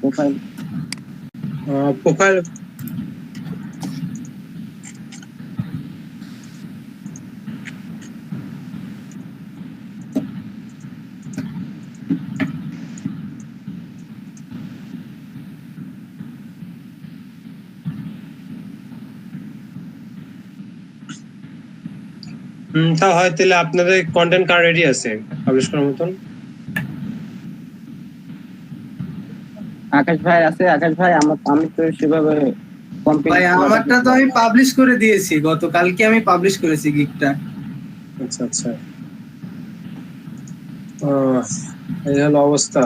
Profile profile তা হয় তাহলে আপনাদের কন্টেন্ট কার্ড রেডি আছে পাবলিশ করার মতন? আকাশ ভাই আছে। আকাশ ভাই আমি তো সেভাবে ভাই আমারটা তো আমি পাবলিশ করে দিয়েছি, গতকালকে আমি পাবলিশ করেছি গিগটা। আচ্ছা আচ্ছা, এই হলো অবস্থা।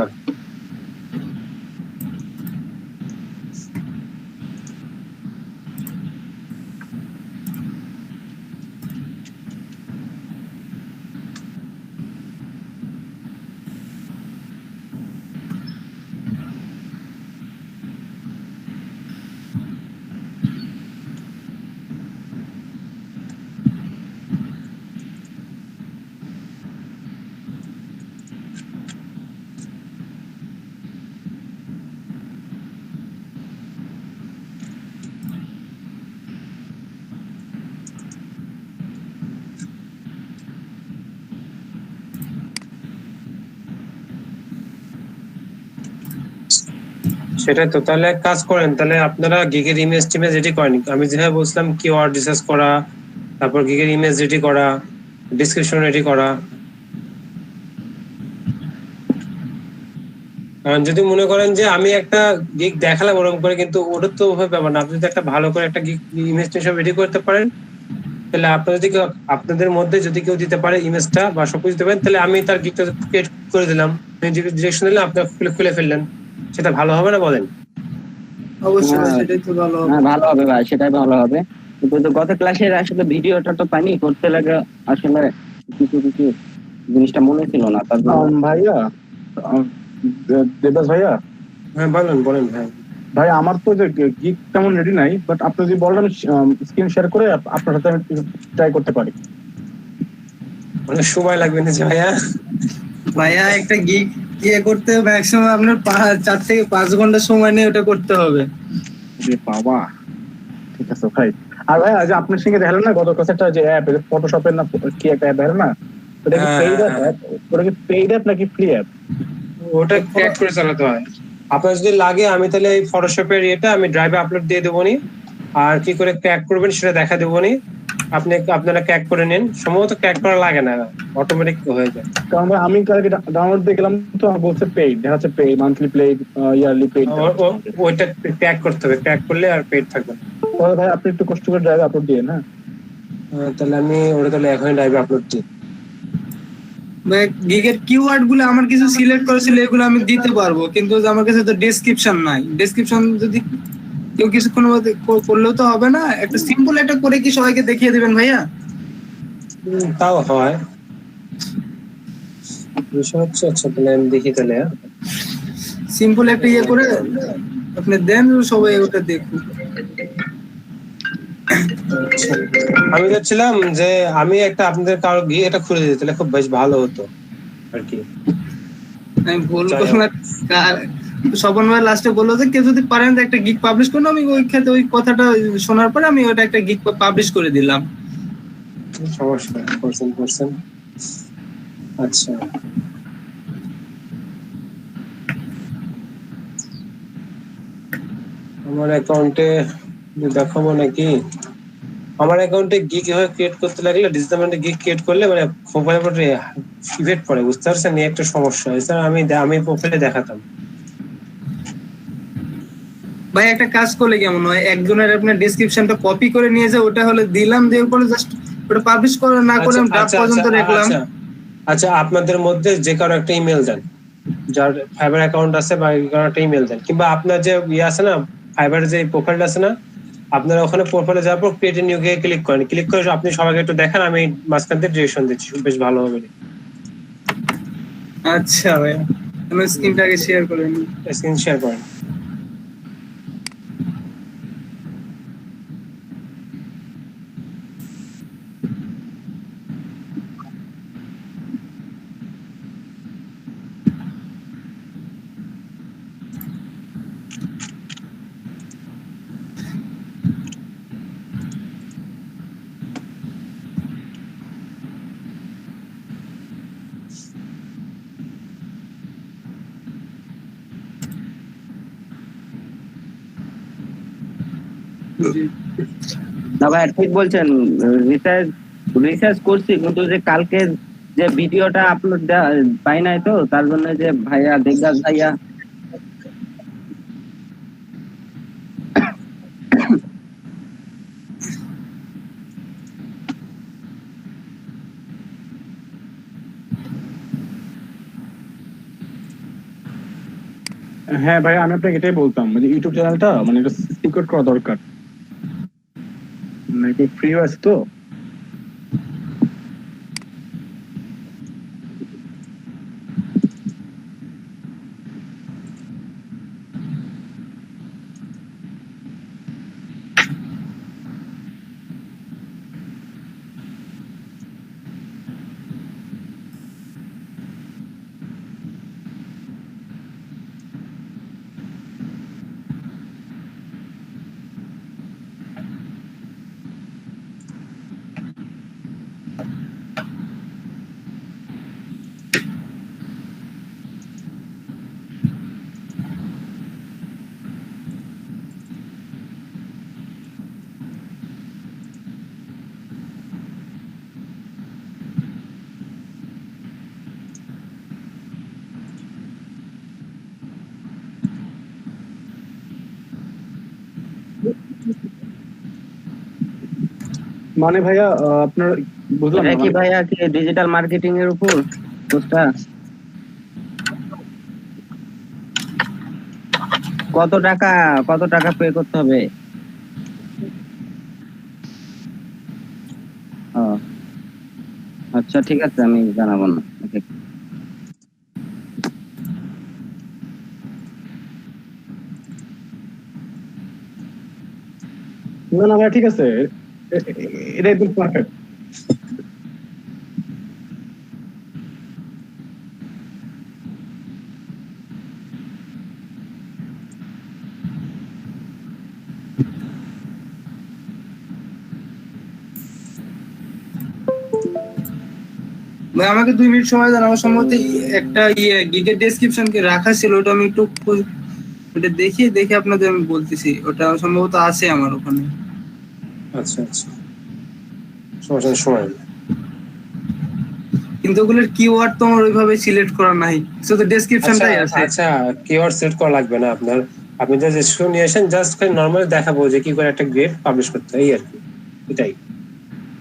সেটাই তো। তাহলে এক কাজ করেন, তাহলে আপনারা গিগের ইমেজ টিমেজ রেডি করেন। আমি যেভাবে বলছিলাম কিওয়ার্ড রিসার্চ করা, তারপর গিগের ইমেজ রেডি করা, ডেসক্রিপশন রেডি করা। যদি মনে করেন যে আমি একটা গিগ দেখালাম ওরকম করে, কিন্তু ওটা তো ওভাবে ব্যাপার না। আপনি যদি একটা ভালো করে একটা গিগ ইমেজ সব রেডি করতে পারেন, তাহলে আপনারা যদি আপনাদের মধ্যে যদি কেউ দিতে পারে ইমেজটা বা সবকিছু দিতে পারেন, তাহলে আমি তার গিগটা ক্রিয়েট করে দিলাম, ডিরেকশন দিলাম, আপনারা খুলে ফেললেন। সেটা ভালো হবে না বলেন? অবশ্যই সেটাই তো ভালো হবে। হ্যাঁ ভালো হবে ভাই, সেটাই ভালো হবে। কিন্তু গত ক্লাসের আসলে ভিডিওটা তো পাইনি করতে লাগে, আসলে কিছু কিছু জিনিসটা মনে ছিল না। তার ভাইয়া দেবদাস ভাইয়া, হ্যাঁ বলেন ভাই। ভাই আমার তো যে গিগ তেমন রেডি নাই, বাট আপনি যদি বলেন স্ক্রিন শেয়ার করে আপনার সাথে আমি ট্রাই করতে পারি। অনেক সময় লাগবে না যে ভাইয়া? ভাইয়া একটা গিগ করতে ম্যাক্সিমাম আপনার 4 থেকে 5 ঘন্টা সময় নিয়ে ওটা করতে হবে। বাবা ঠিক আছে ভাই। আর ভাই যে আপনার সঙ্গে দেখালেন না গত ক্লাসেরটা, যে অ্যাপ ফটোশপের না কি একটা অ্যাপ দেখালেন না, ওটা কি পেইড অ্যাপ? ওটা কি পেইড অ্যাপ নাকি ফ্রি অ্যাপ? ওটা ক্র্যাক করে চালাতে হয়। আপনার যদি লাগে আমি তাহলে এই ফটোশপের এটা আমি ড্রাইভে আপলোড দিয়ে দেবো নি, আর কি করে ক্র্যাক করবেন সেটা দেখা দেবো নি। আপনারা ক্র্যাক করে নিন, সম্ভবত ক্র্যাক করা লাগে না, অটোমেটিক হয়ে যায়। কারণ ভাই আমি কালকে ডাউনলোড দিয়ে গেলাম তো বলছে পেইড, দেখা যাচ্ছে paid, monthly paid, yearly paid. ওইটা ক্র্যাক করতে হবে, ক্র্যাক করলে আর পেইড থাকবে না। তাহলে ভাই আপনি একটু কষ্ট করে ড্রাইভে আপলোড দিয়ে না। তাহলে আমি ওটা তাহলে এখনই ড্রাইভে আপলোড দিই। গিগের কিওয়ার্ড গুলো আমার কিছু সিলেক্ট করেছিল, এগুলো আমি দিতে পারবো, কিন্তু আমার কাছে তো ডেসক্রিপশন নাই। ডেসক্রিপশন যদি কেউ কিছুক্ষণ মধ্যে করলেও তো হবে না, একটা সিম্পল একটা করে কি সবাইকে দেখিয়ে দিবেন ভাইয়া? তাও হয়, বিষয় হচ্ছে। আচ্ছা তাহলে আমি দেখি, তাহলে সিম্পল একটা করে আপনি দেন, সবাই ওটা দেখুন। আমি চাচ্ছিলাম যে আমি একটা আপনাদের কারো গিয়ে এটা খুলে দিতে, তাহলে খুব বেশ ভালো হতো আর কি। আমি ভুল করলাম, স্বপন ভাই লাস্টে বললো যে কেউ যদি পারেন একটা গিগ পাবলিশ করুন। আমি ওই ক্ষেত্রে ওই কথাটা শোনার পরে আমি ওটা একটা গিগ পাবলিশ করে দিলাম। সমস্যা করছেন। আচ্ছা আমার অ্যাকাউন্টে দেখাবো নাকি? আমার অ্যাকাউন্টে গিগ কিভাবে ক্রিয়েট করতে লাগলে, ডিজিটাল গিগ ক্রিয়েট করলে মানে প্রোফাইলের উপরে ইফেক্ট পড়ে, বুঝতে পারছেন? এই একটা সমস্যা। এছাড়া আমি প্রোফাইলে দেখাতাম। ভাই একটা কাজ করলে কেমন হয়, একজনের আপনার ডেসক্রিপশনটা কপি করে নিয়ে যায়, ওটা হলে দিলাম, দিয়ে পরে জাস্ট ওটা পাবলিশ করে না করে ড্রাফট পর্যন্ত রাখলাম। আচ্ছা আপনাদের মধ্যে যে কারো একটা ইমেল দেন, যার ফাইবার অ্যাকাউন্ট আছে বা কারো একটা ইমেল দেন, কিংবা আপনার যে ইয়ে আছে না ফাইবারের যে প্রোফাইল আছে না, আপনারা ওখানে প্রোফাইলে যাওয়ার পর ক্রিয়েট নিউ গে ক্লিক করেন। ক্লিক করে আপনি সবাইকে একটু দেখান, আমি মাঝখান থেকে ডিরেকশন দিচ্ছি, বেশ ভালো হবে। আচ্ছা ভাই, আমি স্ক্রিনটাকে শেয়ার করে নিই। স্ক্রিন শেয়ার করেন। জি। না ভাই ঠিক বলছেন, রিসার্চ রিসার্চ করছি, কিন্তু যে কালকে যে ভিডিওটা আপলোড পাই নাই, তো তার জন্য যে ভাইয়া দেবদাস ভাইয়া হ্যাঁ ভাই, আমি আপনাকে এটাই বলতাম, মানে ইউটিউব চ্যানেলটা মানে এটা সিকিউর করা দরকার, মানে ফ্রি আছে তো। মানে ভাইয়া আপনার বুঝলাম এটা না কি মানে। ভাইয়া কি ডিজিটাল মার্কেটিং এর উপর কোর্সটা? কত টাকা কত টাকা পে করতে হবে? ও আচ্ছা, ঠিক আছে, আমি জানাবো না। ওকে। না না ভাইয়া ঠিক আছে, এটা একদম পারফেক্ট। ভাই আমাকে 2 মিনিট সময় দেন, আমার সম্ভবত একটা গিগের ডেসক্রিপশন কি রাখা ছিল, ওটা আমি একটু ওটা দেখি দেখে আপনাদের আমি বলতেছি, ওটা সম্ভবত আছে আমার ওখানে। আচ্ছা আচ্ছা, সমস্যা নেই, সময় নেই। কিন্তু ওগুলোর কিওয়ার্ড তো আমার ওইভাবে সিলেক্ট করা নাই, শুধু আচ্ছা ডেসক্রিপশনটাই আছে। আচ্ছা, কিওয়ার্ড সেট করা লাগবে না আপনার। আপনি জাস্ট স্ক্রিন নিয়ে আসেন, জাস্ট খালি নর্মালি দেখাবো যে কি করে একটা গ্রেড পাবলিশ করতে হয়, এই আর কি, এটাই।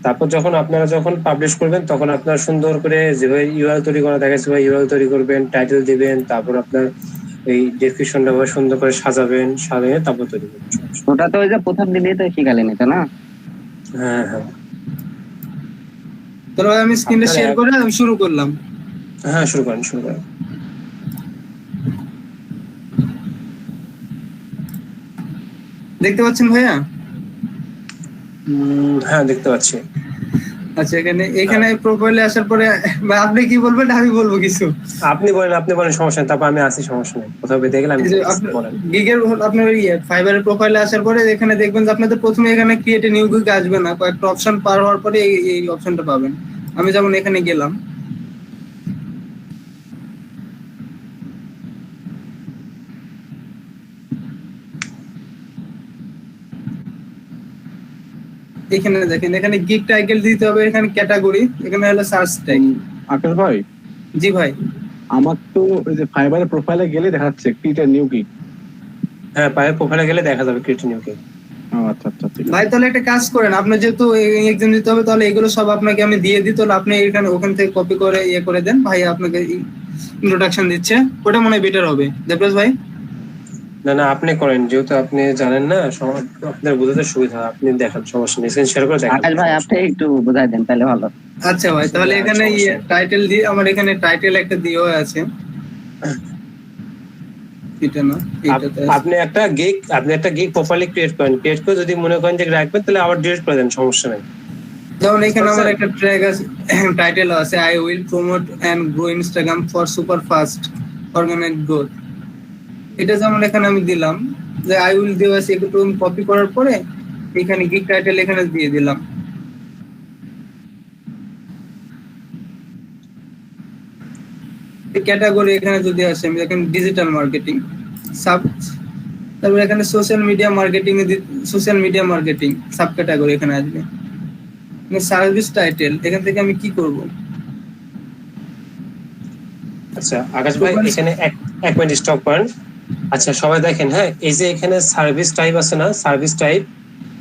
তারপর যখন আপনারা যখন পাবলিশ করবেন, তখন আপনার সুন্দর করে যেভাবে ইউআরএল তৈরি করা দেখাচ্ছে ভাই, ইউআরএল তৈরি করবেন, টাইটেল দিবেন, তারপর আপনার এই ডেসক্রিপশনটা সুন্দর করে সাজাবেন, সাজিয়ে তারপর তৈরি করবেন। ওটা তো ওই যে প্রথম দিনেই তো শিখালেন, এটা না? হ্যাঁ হ্যাঁ তাহলে ভাই আমি স্ক্রিনটা আপনার শেয়ার করে আমি শুরু করলাম। হ্যাঁ, শুরু করেন শুরু করেন। দেখতে পাচ্ছেন ভাইয়া? হ্যাঁ দেখতে পাচ্ছি। আচ্ছা, এখানে প্রোফাইলে আসার পরে ভাই আপনি কি বলবেন, আমি বলবো কিছু? আপনি বলেন, সমস্যা নেই, তারপর আমি আসি, সমস্যা নেই, কোথাও বেঁধে গেলে আমি এই যে বলছি, আপনার বলেন। গিগের আপনার ফাইবারের প্রোফাইলে আসার পরে এখানে দেখবেন যে আপনাদের প্রথমে এখানে ক্রিয়েট এ নিউ গিগ আসবে না, কয়েকটা অপশন পার হওয়ার পরে এই অপশনটা পাবেন। আমি যেমন এখানে গেলাম, এখানে দেখেন, এখানে গিগ টাইটেল দিতে হবে, এখানে ক্যাটাগরি, এখানে হলো সার্চ ট্যাগ। আকাশ ভাই, জি ভাই। আমার তো ওই যে ফাইবারের প্রোফাইলে গেলে দেখাচ্ছে ক্রিয়েট নিউ গিগ। হ্যাঁ, পায়ের প্রোফাইলে গেলে দেখা যাবে ক্রিয়েট নিউ গিগ। আচ্ছা আচ্ছা ঠিক আছে। ভাই তাহলে একটা কাজ করেন, আপনার যেহেতু এক্সাম দিতে হবে, তাহলে এগুলো সব আপনাকে আমি দিয়ে দিই, তাহলে আপনি এখানে ওখান থেকে কপি করে করে দেন, ভাই আপনাকে ইন্ট্রোডাকশন দিচ্ছে, ওটা মনে হয় বেটার হবে। দেবরাজ ভাই, না না, আপনি করেন, যেহেতু আপনি জানেন না, আপনার বুঝতে সুবিধা, আপনি দেখান, সমস্যা নেই, স্ক্রিন শেয়ার করে দেখান। আকাশ ভাই, আপনি একটু বোঝাই দেন তাহলে ভালো। আচ্ছা ভাই, তাহলে এখানে টাইটেল দিয়ে, আমার এখানে টাইটেল একটা দিয়েও আছে, এটা না, এটাতে আপনি একটা গিগ প্রোফাইলে ক্রিয়েট করেন, ক্রিয়েট করে যদি মনে করেন যে রাখবেন, তাহলে আবার ডিলিট করে দেন, সমস্যা নেই। যেমন এখানে আমার একটা ট্র্যাগ আছে, টাইটেল আছে, I will promote and grow Instagram for super fast organize growth. এটা যেমন এখানে আমি দিলাম যে আই উইল দেওয়া আছে, একটু কপি করার পরে এখানে গিগ টাইটেল এখানে দিয়ে দিলাম। ক্যাটাগরি এখানে যদি আসে, আমি দেখেন ডিজিটাল মার্কেটিং, সাব তারপর এখানে social media marketing sub category এখানে আসবে। সার্ভিস টাইটেল এখান থেকে আমি কি করব? আচ্ছা আকাশ ভাই এখানে এক মিনিট স্টপ করেন। আচ্ছা সবাই দেখেন, হ্যাঁ এই যে এখানে সার্ভিস টাইপ আছে না, সার্ভিস টাইপ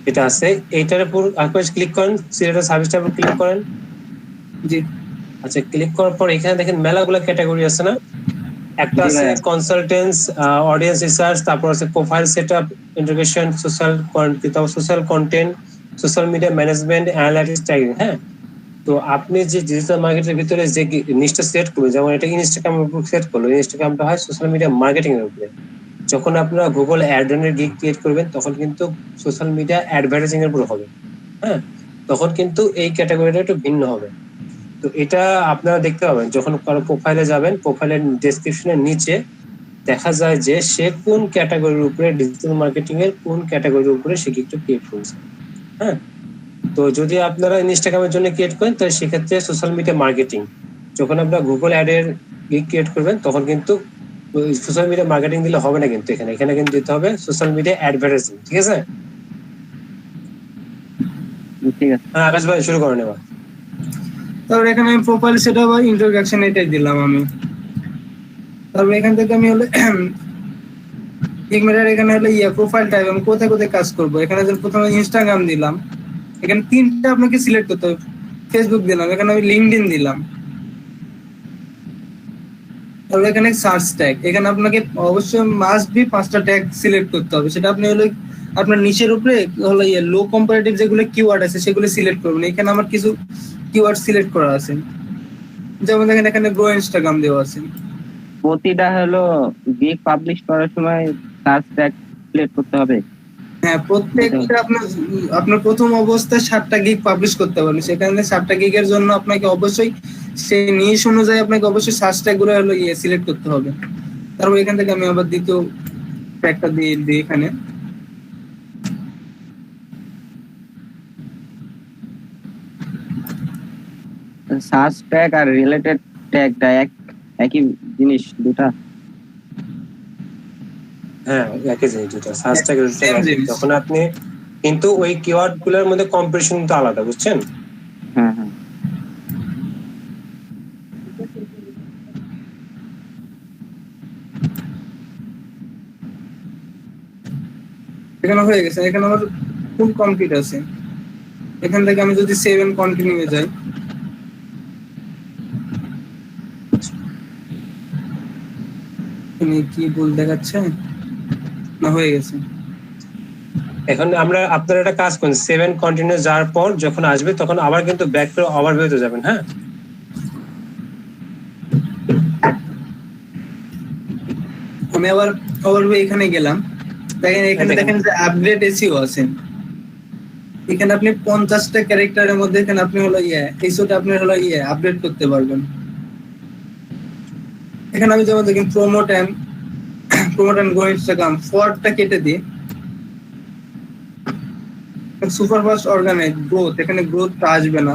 এটা আছে, এইটার উপর আকাশ ক্লিক করেন, সিলেক্ট সার্ভিস টাইপ ক্লিক করেন। জি আচ্ছা ক্লিক করার পর এখানে দেখেন মেলাগুলো ক্যাটাগরি আছে না, একটা আছে কনসালটেন্স, অডিয়েন্স রিসার্চ, তারপর আছে profile setup, integration, social content, social media management, analytics, tagging. হ্যাঁ তো আপনি যে ডিজিটাল মার্কেটের ভিতরে যে জিনিসটা সেট করবেন, যেমন এটা ইনস্টাগ্রামের উপর সেট করলো, ইনস্টাগ্রামটা হয় সোশ্যাল মিডিয়া মার্কেটিং এর উপরে। যখন আপনারা গুগল অ্যাডের গিগ ক্রিয়েট করবেন তখন কিন্তু সোশ্যাল মিডিয়া অ্যাডভার্টাইজিং এর উপর হবে। হ্যাঁ তখন কিন্তু এই ক্যাটাগরিটা একটু ভিন্ন হবে। তো এটা আপনারা দেখতে পাবেন যখন কারো প্রোফাইলে যাবেন, প্রোফাইলের ডেসক্রিপশনের নিচে দেখা যায় যে সে কোন ক্যাটাগরির উপরে, ডিজিটাল মার্কেটিং এর কোন ক্যাটাগরির উপরে সে গিগটা ক্রিয়েট করেছে। হ্যাঁ তো যদি আপনারা ইনস্টাগ্রামের জন্য ক্রিয়েট করেন তাহলে সেক্ষেত্রে সোশ্যাল মিডিয়া মার্কেটিং, যখন আপনারা গুগল অ্যাডের গিগ ক্রিয়েট করবেন তখন কিন্তু সোশ্যাল মিডিয়া মার্কেটিং দিলে হবে না, কিন্তু এখানে কিন্তু দিতে হবে সোশ্যাল মিডিয়া অ্যাডভার্টাইজিং। ঠিক আছে? ঠিক আছে হ্যাঁ আকাশ ভাই শুরু করেন এবার। তারপর এখানে আমি প্রোফাইল সেটআপ বা ইন্ট্রোডাকশন এটাই দিলাম আমি। তারপর এখান থেকে আমি হলো এখানে হলো প্রোফাইল টাইপ আমি কোথায় কোথায় কাজ করব। এখানে যে প্রথমে ইনস্টাগ্রাম দিলাম, এখানে তিনটা আপনাকে সিলেক্ট করতে হবে। ফেসবুক দিলাম, এখানে আমি লিঙ্কডইন দিলাম। তারপর এখানে সার্চ ট্যাগ, এখানে আপনাকে অবশ্যই মাস্ট বি 5টা ট্যাগ সিলেক্ট করতে হবে। সেটা আপনি হলো আপনার নিচের উপরে হলো লো কম্পারেটিভ যেগুলো কিওয়ার্ড আছে সেগুলো সিলেক্ট করবেন। এখানে আমার কিছু কিওয়ার্ড সিলেক্ট করা আছে, যেমন দেখেন এখানে গ্রো ইনস্টাগ্রাম দেওয়া আছে। প্রতিটা হলো গিগ পাবলিশ করার সময় সার্চ ট্যাগ সিলেক্ট করতে হবে। হ্যাঁ প্রত্যেকটা আপনার প্রথম অবস্থায় 7টা গিগ পাবলিশ করতে পারবেন। সেখানে 7টা গিগের জন্য আপনাকে অবশ্যই সেই নিশ অনুযায়ী আপনাকে অবশ্যই সার্চ ট্যাগ গুলো হলো সিলেক্ট করতে হবে। তারপর এখান থেকে আমি আবার দ্বিতীয় ট্যাগটা দিয়ে দিই এখানে। সার্চ ট্যাগ আর রিলেটেড ট্যাগটা একই জিনিস দুটা? হ্যাঁ একই জিনিস দুটো, সার্চ ট্যাগ Same জিনিস। যখন আপনি কিন্তু ওই কিওয়ার্ড গুলোর মধ্যে কম্পিটিশন তো আলাদা, বুঝছেন? হ্যাঁ হ্যাঁ এখানে হয়ে গেছে। এখানে আমার ফুল কমপ্লিট আছে। এখান থেকে আমি যদি সেভ এন্ড কন্টিনিউ এ যাই, কি ভুল দেখাচ্ছে না, হয়ে গেছে। এখন আপনারা একটা কাজ করুন, 7 কন্টিনিউ যাওয়ার পর যখন আসবে তখন আবার কিন্তু ব্যাক করে ওভারভিউতে যাবেন। হ্যাঁ আমি আবার ওভারভিউ এখানে গেলাম। দেখেন এখানে দেখেন যে আপগ্রেড এসইও আছে। এখানে আপনি 50টা ক্যারেক্টারের মধ্যে এখানে আপনি হলো এইসবটা আপনি হলো আপডেট করতে পারবেন। এখানে আমি যেমন দেখেন প্রমোট এন্ড গো ইনস্টাগ্রাম ফরটা কেটে দিই। সুপার ফাস্ট অর্গানাইজ গ্রোথ, এখানে গ্রোথটা আসবে না।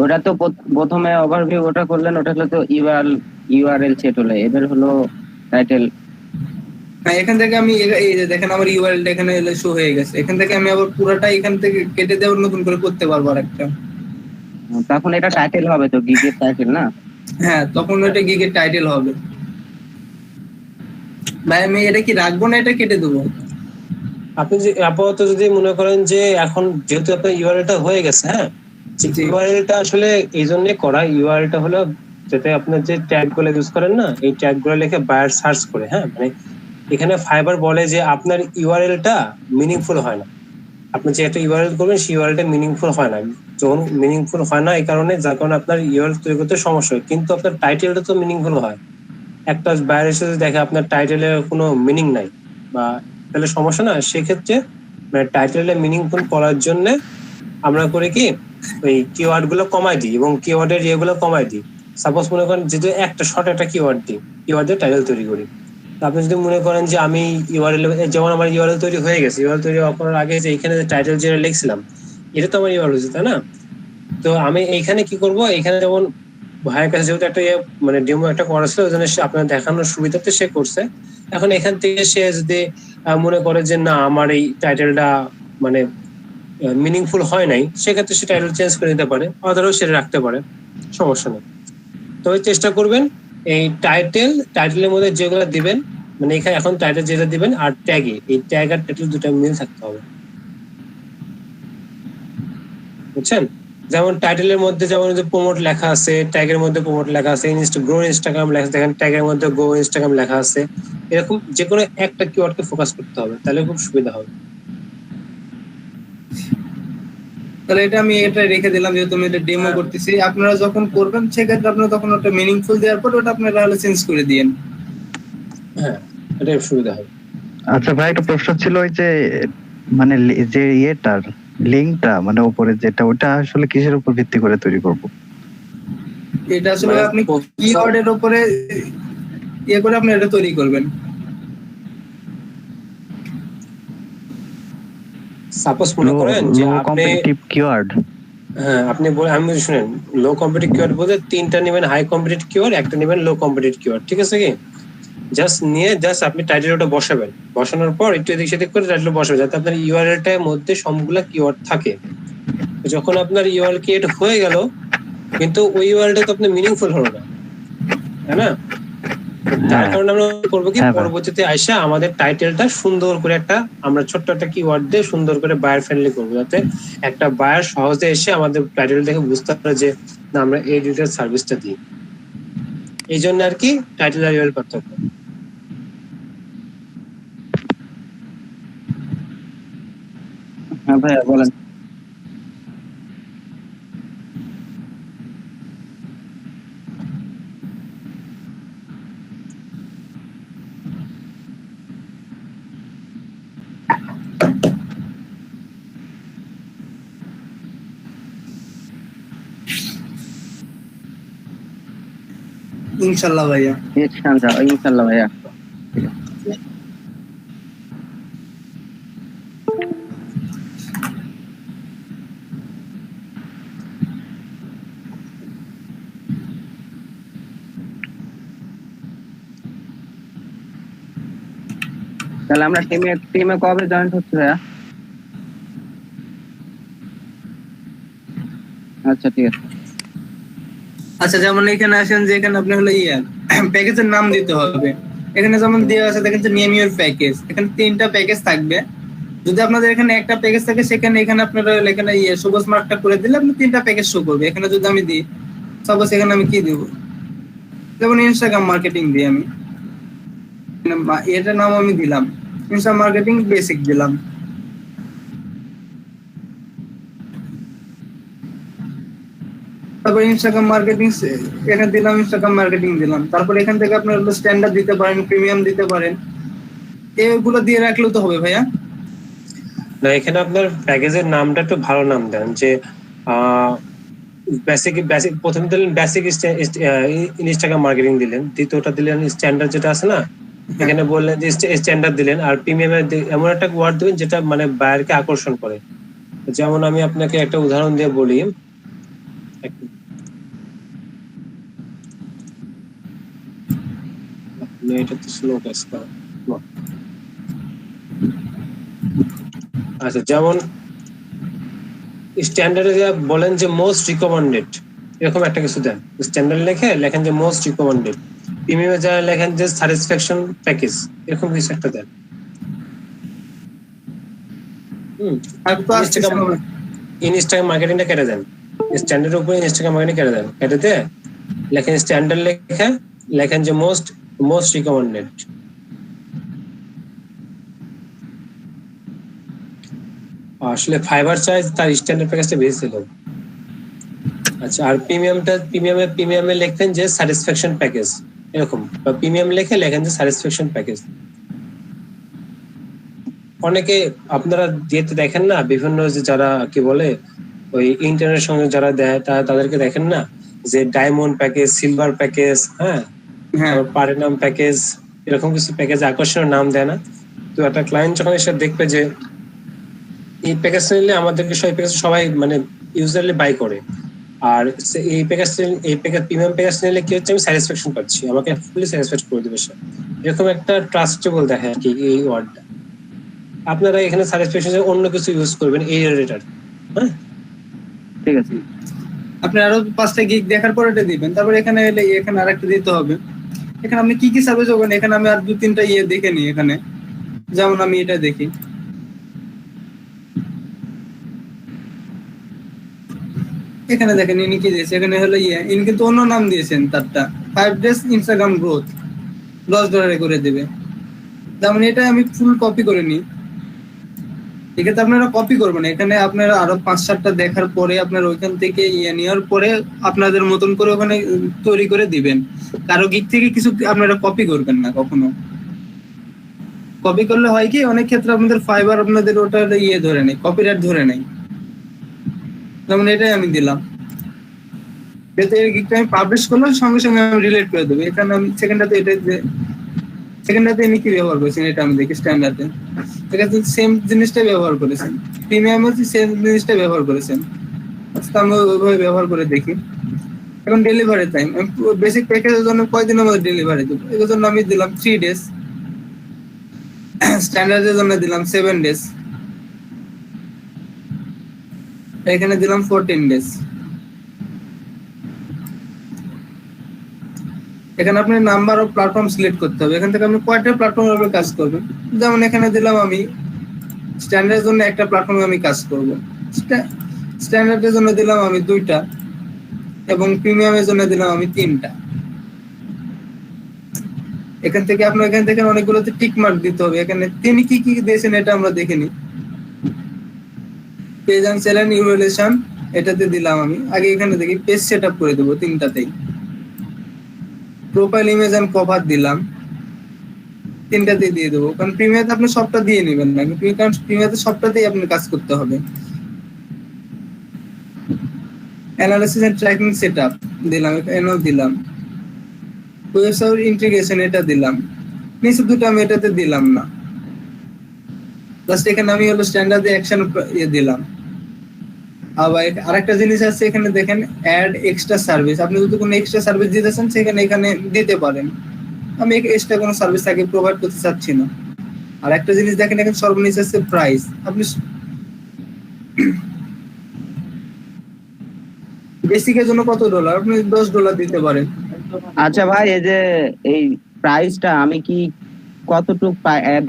ওটা তো প্রথমে ওভারভিউ ওটা করলেন, ওটা হলো তো ইউআরএল সেট হলো, এবার হলো টাইটেল। হ্যাঁ এখান থেকে আমি এই যে দেখেন আমার ইউআরএলটা এখানে শো হয়ে গেছে। এখান থেকে আমি আবার পুরোটা এখান থেকে কেটে দেওয়ার নতুন করে করতে পারবো আরেকটা। তখন এটা টাইটেল হবে তো, গিগের টাইটেল না? হ্যাঁ তখন ওটা গিগের টাইটেল হবে। ভাই আমি এটা কি রাখবো না এটা কেটে দেবো? আপনি যে আপাতত যদি মনে করেন যে এখন যেহেতু আপনার ইউআরএলটা হয়ে গেছে, হ্যাঁ ইউআরএলটা আসলে এই জন্য করা, ইউআরএলটা হলো যাতে আপনার যে ট্যাগ গুলো ইউজ করেন না, এই ট্যাগ গুলো লিখে বায়ার সার্চ করে। হ্যাঁ মানে এখানে ফাইবার বলে যে আপনার ইউআরএলটা মিনিংফুল হয় না, আপনি যে একটা ইউআরএল করবেন সেই ইউআরএলটা মিনিংফুল হয় না। যখন মিনিংফুল হয় না এই কারণে, যার কারণে আপনার ইউআরএল তৈরি করতে সমস্যা হয়, কিন্তু আপনার টাইটেলটা তো মিনিংফুল হয়। একটা বায়ার এসে দেখে আপনার টাইটেলের কোনো মিনিং নাই বা তাহলে সমস্যা না। সেক্ষেত্রে মানে টাইটেলটা মিনিংফুল করার জন্য আমরা করি কি, ওই কিওয়ার্ড গুলো কমাই দিই এবং কিওয়ার্ডের ইয়েগুলো কমাই দিই। সাপোজ মনে করেন যেহেতু একটা শর্ট একটা কিওয়ার্ড দিই, কিওয়ার্ডের টাইটেল তৈরি করি। আপনি যদি মনে করেন যে আমি ইউআরএল, যেমন আমার ইউআরএল তৈরি হয়ে গেছে, ইউআরএল তৈরি করার আগে যে এখানে যে টাইটেল যেটা লিখছিলাম এটা তো আমার ইউআরএল হয়েছে, তাই না? তো আমি এইখানে কি করব, এখানে যেমন ভাইয়ের কাছে যেহেতু একটা মানে ডেমো একটা করা ছিল, ওই জন্য আপনার দেখানোর সুবিধাতে সে করছে। এখন এখান থেকে সে যদি মনে করে যে না আমার এই টাইটেলটা মানে মিনিংফুল হয় নাই, সেক্ষেত্রে সে টাইটেল চেঞ্জ করে নিতে পারে, আদারও সেটা রাখতে পারে, সমস্যা নেই। তবে চেষ্টা করবেন এই টাইটেলের মধ্যে যেগুলো দিবেন, মানে এখানে এখন টাইটেল যেটা দিবেন আর ট্যাগে, এই ট্যাগ আর টাইটেল দুটো মিল থাকতে হবে, বুঝছেন? যেমন টাইটেলের মধ্যে যেমন যে প্রমোট লেখা আছে, ট্যাগের মধ্যে প্রমোট লেখা আছে, গ্রো ইনস্টাগ্রাম লেখা আছে, দেখেন ট্যাগের মধ্যে গো ইনস্টাগ্রাম লেখা আছে। এরকম যে কোনো একটা কিওয়ার্ডকে ফোকাস করতে হবে, তাহলে খুব সুবিধা হবে। তাহলে এটা আমি এটা রেখে দিলাম, যেহেতু আমি এটা ডেমো করতেছি। আপনারা যখন করবেন সেক্ষেত্রে আপনারা তখন ওটা মিনিংফুল দেওয়ার পর ওটা আপনারা তাহলে চেঞ্জ করে দিয়েন। হ্যাঁ, এটাই সুবিধা হবে। আচ্ছা ভাই, একটা প্রশ্ন ছিল, ওই যে মানে যে ইয়েটার লিঙ্কটা মানে উপরে যেটা, ওটা আসলে কিসের উপর ভিত্তি করে তৈরি করব? এটা আসলে আপনি কিওয়ার্ডের উপরে ইয়ে করে আপনি এটা তৈরি করবেন। সাপোজ মনে করেন যে আপনি কম্পিটিটিভ কিওয়ার্ড, হ্যাঁ আপনি আমি শুনেন, লো কম্পিটিটিভ কিওয়ার্ড বলতে তিনটা নেবেন, হাই কম্পিটিটিভ কিওয়ার্ড, একটা নেবেন লো কম্পিটিটিভ কিওয়ার্ড, ঠিক আছে কি? জাস্ট নিয়ে আপনি টাইটেল ওটা বসাবেন, বসানোর পর একটু এদিক সেদিক করে টাইটেল বসাবেন, যাতে আপনার ইউআরএলটার মধ্যে সবগুলা কিওয়ার্ড থাকে। যখন আপনার ইউআরএল ক্রিয়েট হয়ে গেল, কিন্তু ওই ইউআরএলটা তো আপনার মিনিংফুল হলো না, তাই না? তার কারণে আমরা করবো কি, পরবর্তীতে আইসা আমাদের টাইটেলটা সুন্দর করে একটা আমরা ছোট্ট একটা কিওয়ার্ড দিয়ে সুন্দর করে বায়ার ফ্রেন্ডলি করবো, যাতে একটা বায়ার সহজে এসে আমাদের টাইটেল দেখে বুঝতে পারে যে না আমরা এই ডিটেল সার্ভিসটা দিই। এই জন্য আর কি টাইটেল আর ইউআরএল পার্থক্য। হ্যাঁ ভাইয়া বলেন। ইনশাআল্লাহ ভাইয়া। ইনশাআল্লাহ ভাইয়া। তাহলে আমরা টিমে কবে জয়েন হচ্ছে ভাইয়া? আচ্ছা ঠিক আছে। আচ্ছা, যেমন এখানে আসেন যে এখানে আপনি হলো প্যাকেজের নাম দিতে হবে। এখানে যেমন দেওয়া আছে দেখেন যে নেম ইউর প্যাকেজ, এখানে 3টা প্যাকেজ থাকবে। যদি আপনাদের এখানে একটা প্যাকেজ থাকে, সেখানে এখানে আপনারা এখানে সবুজ মার্কটা করে দিলে আপনি 3টা প্যাকেজ শো করবে। এখানে যদি আমি দিই, সাপোজ এখানে আমি কি দিব, যেমন ইনস্টাগ্রাম মার্কেটিং দিই, আমি এটার নাম আমি দিলাম ইনস্টাগ্রাম মার্কেটিং বেসিক দিলাম। তারপর ইনস্টাগ্রাম মার্কেটিং এখানে দিলাম, ইনস্টাগ্রাম মার্কেটিং দিলাম। তারপর এখান থেকে আপনার স্ট্যান্ডার্ড দিতে পারেন, প্রিমিয়াম দিতে পারেন, এগুলো দিয়ে রাখলেও তো হবে ভাইয়া। না, এখানে আপনার প্যাকেজের নামটা একটু ভালো নাম দেন, যে বেসিক প্রথমে দিলেন বেসিক ইনস্টাগ্রাম মার্কেটিং দিলেন, দ্বিতীয়টা দিলেন স্ট্যান্ডার্ড যেটা আছে না, এখানে বললেন যে স্ট্যান্ডার্ড দিলেন, আর প্রিমিয়ামে এমন একটা ওয়ার্ড দিবেন যেটা মানে বায়ারকে আকর্ষণ করে। যেমন আমি আপনাকে একটা উদাহরণ দিয়ে বলি, এটা তো স্লো কাজ করে। আচ্ছা, যেমন স্ট্যান্ডার্ডে বলেন যে মোস্ট রিকমেন্ডেড, এরকম একটা কিছু দেন, স্ট্যান্ডার্ড লেখেন যে মোস্ট রিকমেন্ডেড, প্রিমিয়ামে যারা লেখেন যে স্যাটিসফ্যাকশন প্যাকেজ, এরকম কিছু একটা দেন। ইনস্টাগ্রাম মার্কেটিংটা কেটে দেন, স্ট্যান্ডার্ডের উপরে ইনস্টাগ্রাম মার্কেটিং কেটে দেন, কেটে দিয়ে লেখেন স্ট্যান্ডার্ড লেখেন যে মোস্ট রিকমেন্ডেড। আসলে ফাইবার চার্জ তার স্ট্যান্ডার্ড প্যাকেজটা বেশি ছিল। আচ্ছা, আর প্রিমিয়ামে লেখেন যে স্যাটিসফ্যাকশন প্যাকেজ, এরকম, বা প্রিমিয়াম লেখেন যে স্যাটিসফ্যাকশন প্যাকেজ। অনেকে আপনারা যেতে দেখেন না, বিভিন্ন যে যারা কি বলে ওই ইন্টারনেটের সঙ্গে যারা দেয় তাদেরকে দেখেন না, যে ডায়মন্ড প্যাকেজ, সিলভার প্যাকেজ, হ্যাঁ প্লাটিনাম প্যাকেজ, এরকম কিছু প্যাকেজ আকর্ষণীয় নাম দেয় না। তো একটা ক্লায়েন্ট যখন এসে দেখবে যে এই প্যাকেজ নিলে আমাদেরকে সবাই মানে ইউজারলি বাই করে, আর এই প্যাকেজ প্রিমিয়াম প্যাকেজ নিলে কি হচ্ছে, আমি স্যাটিসফ্যাকশন পাচ্ছি, আমাকে ফুলি স্যাটিসফাইড করে দেবে সে, এরকম একটা ট্রাস্টেবল দেখে আর কি এই ওয়ার্ডটা। আপনারা এখানে সার্ভিস অন্য কিছু ইউজ করবেন এই রেটার। হ্যাঁ, ঠিক আছে। আপনি আরো 5টা গিগ দেখার পর এটা দিবেন, তারপর এখানে এলে এখানে আরেকটা দিতে হবে। এখানে আপনি কি কি সার্ভিস করবেন, এখানে আমি আর 2-3টা দেখে নিই। এখানে যেমন আমি এটা দেখি, এখানে দেখেন ইনি কি দিয়েছে, এখানে হলো ইনি কিন্তু অন্য নাম দিয়েছেন তারটা 5 days ইনস্টাগ্রাম গ্রোথ $10 করে দেবে। যেমন এটা আমি ফুল কপি করে নিই। এক্ষেত্রে আপনারা কপি করবেন, এখানে আপনারা আরো 5-7টা দেখার পরে আপনারা ওইখান থেকে নেওয়ার পরে আপনাদের মতন করে ওখানে তৈরি করে দিবেন। কারো গিক থেকে কিছু আপনারা কপি করবেন না কখনো। কপি করলে হয় কি, অনেক ক্ষেত্রে আপনাদের ফাইবার আপনাদের ওটা ধরে নেই, কপিরাইট ধরে নেই। যেমন এটাই আমি দিলাম, যাতে এই গিকটা আমি পাবলিশ করলে সঙ্গে সঙ্গে আমি রিলেট করে দেবো। এখানে আমি সেকেন্ডটাতে ইনি কি ব্যবহার করেছেন এটা আমি দেখি। স্ট্যান্ডার্ডে এখানে সেম জিনিসটাই ব্যবহার করেছেন, প্রিমিয়ামে সেম জিনিসটাই ব্যবহার করেছেন। আজকে আমি ওইভাবে ব্যবহার করে দেখি। এখন ডেলিভারি টাইম, বেসিক প্যাকেজের জন্য কয়দিনের মধ্যে ডেলিভারি দেবো, এর জন্য আমি দিলাম 3 days। স্ট্যান্ডার্ডের জন্য দিলাম 7 days, এখানে দিলাম 14 days। এখানে আপনি নাম্বার অফ প্ল্যাটফর্ম সিলেক্ট করতে হবে, এখান থেকে আপনি কয়টা প্ল্যাটফর্মের উপর কাজ করবেন। যেমন এখানে দিলাম আমি স্ট্যান্ডার্ডের জন্য একটা প্ল্যাটফর্মে আমি কাজ করব, স্ট্যান্ডার্ডের জন্য দিলাম আমি 2টা এবং প্রিমিয়ামের জন্য দিলাম আমি 3টা। এখান থেকে অনেকগুলোতে টিক মার্ক দিতে হবে। এখানে তিনি কি কি দিয়েছেন এটা আমরা দেখে নিই। Page and sale and evaluation এটাতে দিলাম আমি। আগে এখানে দেখি পেজ সেটআপ করে দেব 3টাতেই। প্রোফাইল ইমেজ এন্ড কভার দিলাম, 3টাতেই দিয়ে দেবো। কারণ প্রিমিয়াতে আপনি সবটা দিয়ে নেবেন না, কারণ প্রিমিয়াতে সবটাতেই আপনি কাজ করতে হবে। অ্যানালিসিস এন্ড ট্র্যাকিং সেটআপ দিলাম, এখানেও দিলাম। ওয়েবসাইট ইন্টিগ্রেশন এটা দিলাম, নিচে 2টা আমি এটাতে দিলাম না। জাস্ট এখানে আমি হলো স্ট্যান্ডার্ড অ্যাকশন দিলাম। আবার আরেকটা জিনিস আছে, এখানে দেখেন অ্যাড এক্সট্রা সার্ভিস। আপনি যদি কোনো এক্সট্রা সার্ভিস দিতে চান সেখানে এখানে দিতে পারেন। আমি এক্সট্রা কোনো সার্ভিস আগে প্রোভাইড করতে চাচ্ছি না। আর একটা জিনিস দেখেন, এখানে সর্বনিম্ন আছে প্রাইস। আপনি বেসিকের জন্য কত ডলার, আপনি $10 দিতে পারেন। আচ্ছা ভাই, এই যে এই প্রাইসটা আমি কি কতটুক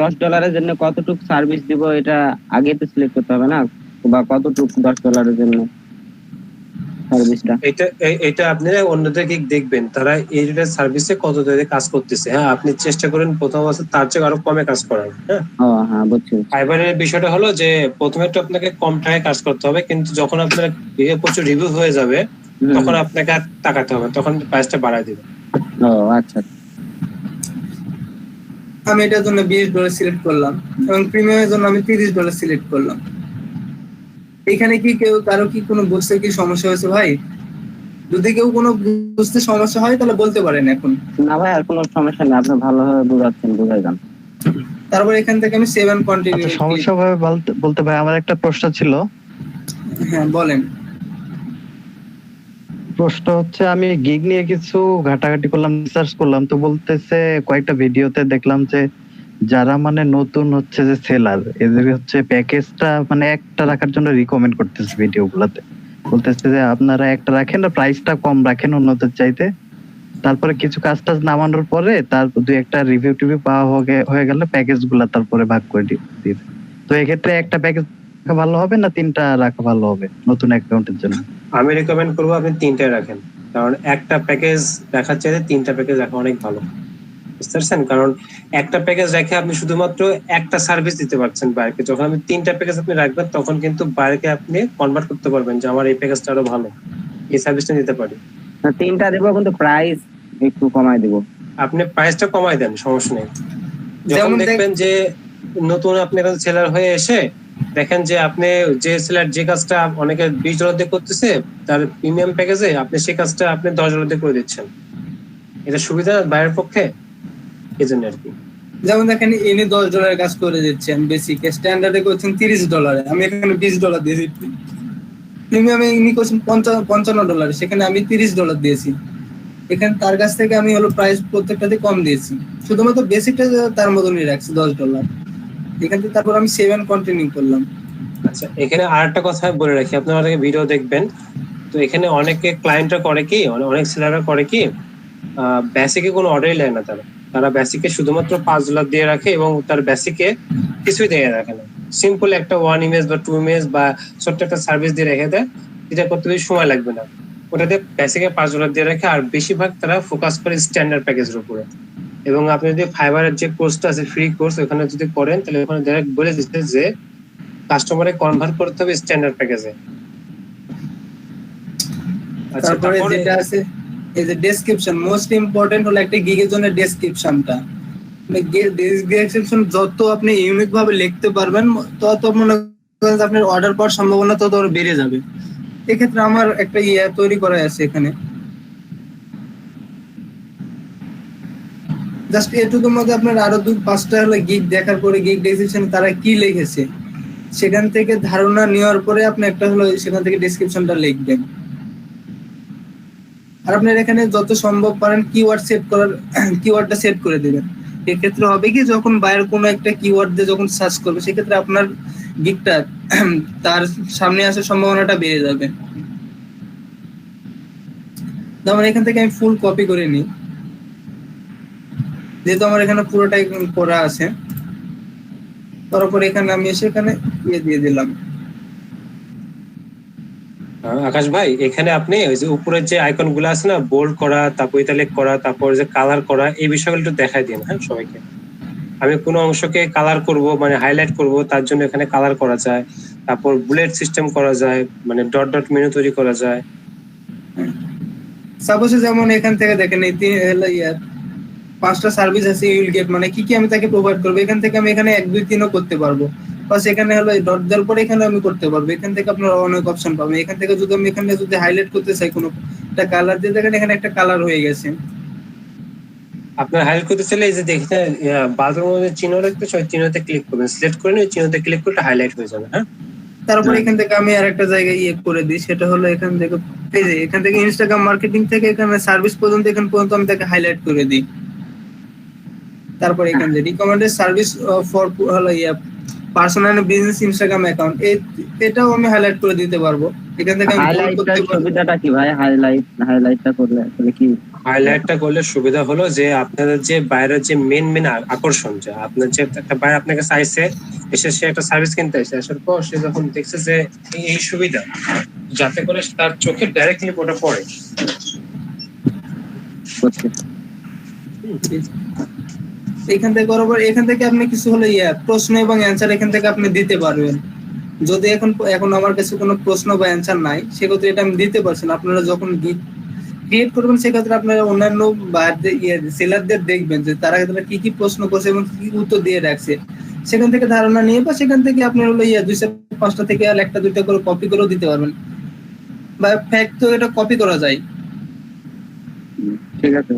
$10 জন্য কতটুক সার্ভিস দিব এটা আগে তো সিলেক্ট করতে হবে না, বা কতটুক $10 জন্য সার্ভিসটা? এটা আপনি অন্যদের গিগ দেখবেন তারা এই সার্ভিসে কত দিয়ে কাজ করতেছে। হ্যাঁ, আপনি চেষ্টা করেন প্রথম অবস্থায় তার চেয়ে আরো কমে কাজ করার। হ্যাঁ, হ্যাঁ বুঝছি। ফাইবারের বিষয়টা হলো যে প্রথমে তো আপনাকে কম টাকায় কাজ করতে হবে, কিন্তু যখন আপনার প্রচুর রিভিউ হয়ে যাবে তখন আপনাকে আর টাকাতে হবে, তখন প্রাইসটা বাড়ায় দিবে। আচ্ছা, আমি এটার জন্য $20 সিলেক্ট করলাম এবং প্রিমিয়ামের জন্য আমি $30 সিলেক্ট করলাম। এখানে কি কারো কি কোনো বুঝতে কি সমস্যা হয়েছে ভাই? যদি কেউ কোনো বুঝতে সমস্যা হয় তাহলে বলতে পারেন এখন। না ভাই, আর কোনো সমস্যা নেই, আপনি ভালোভাবে বুঝাচ্ছেন, বুঝাই যান। তারপর এখান থেকে আমি 7 কন্টিনিউ। সমস্যা ভাবে বলতে ভাই আমার একটা প্রশ্ন ছিল। হ্যাঁ বলেন। প্রশ্ন হচ্ছে, আমি গিগ নিয়ে কিছু ঘাটাঘাটি করলাম, রিসার্চ করলাম, তো বলতেছে কয়েকটা ভিডিওতে দেখলাম যে যারা মানে নতুন হচ্ছে যে সেলার, এদের হচ্ছে প্যাকেজটা মানে একটা রাখার জন্য রিকমেন্ড করতেছে ভিডিওগুলোতে। বলতেছে যে আপনারা একটা রাখেন আর প্রাইসটা কম রাখেন অন্যদের চাইতে, তারপরে কিছু কাজ টাজ নামানোর পরে তার 2-1টা রিভিউ টিভিউ পাওয়া হয়ে গেলে প্যাকেজ গুলা তারপরে ভাগ করে দিবে। তো এক্ষেত্রে একটা প্যাকেজ রাখা ভালো হবে না 3টা রাখা ভালো হবে নতুন অ্যাকাউন্টের জন্য? আমি রেকমেন্ড করবো আপনি 3টাই রাখেন, কারণ একটা প্যাকেজ রাখার চাইতে 3টা প্যাকেজ রাখা অনেক ভালো। বুঝতে পারছেন? কারণ একটা প্যাকেজ রেখে আপনি শুধুমাত্র একটা সার্ভিস দিতে পারছেন বাইরকে। যখন আপনি 3টা প্যাকেজ আপনি রাখবেন তখন কিন্তু বাইরকে আপনি কনভার্ট করতে পারবেন যে আমার এই প্যাকেজটা আরো ভালো, এই সার্ভিসটা দিতে পারি। 3টা দেবো, কিন্তু প্রাইস একটু কমাই দেবো। আপনি প্রাইসটা কমাই দেন, সমস্যা নেই। যখন দেখবেন যে নতুন আপনি এখন সেলার হয়ে এসে দেখেন যে আপনি যে সেলার যে কাজটা অনেকে $20 দিয়ে করতেছে তার প্রিমিয়াম প্যাকেজে, আপনি সেই কাজটা আপনি $10 দিয়ে করে দিচ্ছেন, এটা সুবিধা বাইরের পক্ষে, এই জন্য আর কি। যেমন দেখেন ইনি $10 কাজ করে দিচ্ছেন, বেসিক স্ট্যান্ডার্ডে করছেন $30, আমি এখানে $20 দিয়ে দিচ্ছি। প্রিমিয়ামে ইনি করছেন $55, সেখানে আমি $30 দিয়েছি। এখানে তার কাছ থেকে আমি হলো প্রাইস প্রত্যেকটাতে কম দিয়েছি, শুধুমাত্র বেসিকটা তার মতনই রাখছি $10। এখান থেকে তারপর আমি সেভ এন্ড কন্টিনিউ করলাম। আচ্ছা, এখানে আরেকটা কথা বলে রাখি, আপনারা অনেকে ভিডিও দেখবেন, তো এখানে অনেকে ক্লায়েন্টরা করে কি, অনেক সেলাররা করে কি, বেসিকে কোনো অর্ডারই নেয় না। তারা বেসিকে শুধুমাত্র $5 দিয়ে রাখে এবং তার বেসিকে কিছুই দিয়ে রাখে না। সিম্পল একটা 1 ইমেজ বা 2 ইমেজ বা ছোট্ট একটা সার্ভিস দিয়ে রেখে দেয়, যেটা করতে বেশি সময় লাগবে না। ওটাতে বেসিকে $5 দিয়ে রাখে, আর বেশিরভাগ তারা ফোকাস করে স্ট্যান্ডার্ড প্যাকেজের উপরে। এবং আপনি যদি ফাইবারের যে কোর্সটা আছে, ফ্রি কোর্স, ওখানে যদি করেন, তাহলে ওখানে ডাইরেক্ট বলে দিচ্ছে যে কাস্টমারে কনভার্ট করতে হবে স্ট্যান্ডার্ড প্যাকেজে। আচ্ছা, তারপরে তারপরে যেটা আছে এই যে ডেসক্রিপশন, মোস্ট ইম্পর্টেন্ট হলো একটা গিগের জন্য ডেসক্রিপশনটা। ডেসক্রিপশন যত আপনি ইউনিক ভাবে লিখতে পারবেন, তত মনে করেন আপনার অর্ডার পাওয়ার সম্ভাবনা তত বেড়ে যাবে। এক্ষেত্রে আমার একটা তৈরি করা আছে এখানে, জাস্ট এটুকুর মধ্যে আপনার আরো 2-5টা হলো গিগ দেখার পরে গিগ ডেসক্রিপশন তারা কি লিখেছে সেখান থেকে ধারণা নেওয়ার পরে আপনি একটা হলো সেখান থেকে ডেসক্রিপশনটা লিখবেন। আর আপনার এখানে যত সম্ভব পারেন কিওয়ার্ডটা সেট করে দেবেন। এক্ষেত্রে হবে কি, যখন বাইরের কোনো একটা কিওয়ার্ড দিয়ে যখন সার্চ করবে, সেক্ষেত্রে আপনার গিগটা তার সামনে আসার সম্ভাবনাটা বেড়ে যাবে। যেমন এখান থেকে আমি ফুল কপি করে নিই, যেহেতু আমার এখানে পুরোটাই করা আছে। তারপর এখানে আমি এসে এখানে দিয়ে দিলাম। আকাশ ভাই, এখানে আপনি ওই যে উপরের যে আইকন গুলো আছে না, বোল্ড করা, তারপর ইতালিক করা, তারপর যে কালার করা, এই বিষয়গুলো একটু দেখাই দিন হ্যাঁ সবাইকে। আমি কোনো অংশকে কালার করব, মানে হাইলাইট করব, তার জন্য এখানে কালার করা যায়। তারপর বুলেট সিস্টেম করা যায়, মানে ডট ডট মেনু তৈরি করা যায়। সাপোজ যেমন এখান থেকে দেখেন এই 5টা সার্ভিস আছে ইউল গেট, মানে কি কি আমি তাকে প্রোভাইড করবো, এখান থেকে আমি এখানে 1 2 3ও করতে পারবো। প্লাস এখানে হলো ডট দেওয়ার পরে এখানে আমি করতে পারবো। এখান থেকে আপনারা অনেক অপশন পাবেন। এখান থেকে যদি আমি এখানে যদি হাইলাইট করতে চাই কোনো একটা কালার দিয়ে, দেখেন এখানে একটা কালার হয়ে গেছে। আপনার হাইলাইট করতে চাইলে এই যে দেখতে বালবের মধ্যে চিহ্ন রাখতে চাই, চিহ্নতে ক্লিক করবেন, সিলেক্ট করে নিয়ে চিহ্নতে ক্লিক করলে হাইলাইট হয়ে যাবে। হ্যাঁ, তারপর এখান থেকে আমি আরেকটা জায়গায় করে দিই, সেটা হলো এখান থেকে এই যে এখান থেকে ইনস্টাগ্রাম মার্কেটিং থেকে এখানে সার্ভিস পর্যন্ত এখান পর্যন্ত আমি তাকে হাইলাইট করে দিই। তারপর এখান থেকে রিকমেন্ডেড সার্ভিস ফর হলো পার্সোনাল বিজনেস ইনস্টাগ্রাম অ্যাকাউন্ট, এটাও আমি হাইলাইট করে দিতে পারবো। এখান থেকে আমি bold করতে হাইলাইটের পারবো। সুবিধাটা কি ভাই? হাইলাইটটা করলে আসলে কি? হাইলাইটটা করলে সুবিধা হলো যে আপনাদের যে বাইরের যে মেন আকর্ষণ, যে আপনার যে একটা বাইরে আপনাকে চাইছে, এসে সে একটা সার্ভিস কিনতে আসছে, আসার পর সে যখন দেখছে যে এই সুবিধা, যাতে করে তার চোখে ডাইরেক্টলি ওটা পড়ে। করছে? এখান থেকে বরাবর এখান থেকে আপনি কিছু হলো প্রশ্ন এবং অ্যান্সার এখান থেকে আপনি দিতে পারবেন। যদি এখন আমার কাছে কোনো প্রশ্ন বা অ্যান্সার নাই, সেক্ষেত্রে এটা আমি দিতে পারছি না। আপনারা যখন ক্রিয়েট করবেন, সেক্ষেত্রে আপনারা অন্যান্য সেলারদের দেখবেন যে তারা কি কি প্রশ্ন করছে এবং কি উত্তর দিয়ে রাখছে, সেখান থেকে ধারণা নিয়ে বা সেখান থেকে আপনি হলো 2-5টা থেকে 1-2টা করে কপি করেও দিতে পারবেন। বা ফ্যাক্ট তো এটা কপি করা যায়। ঠিক আছে।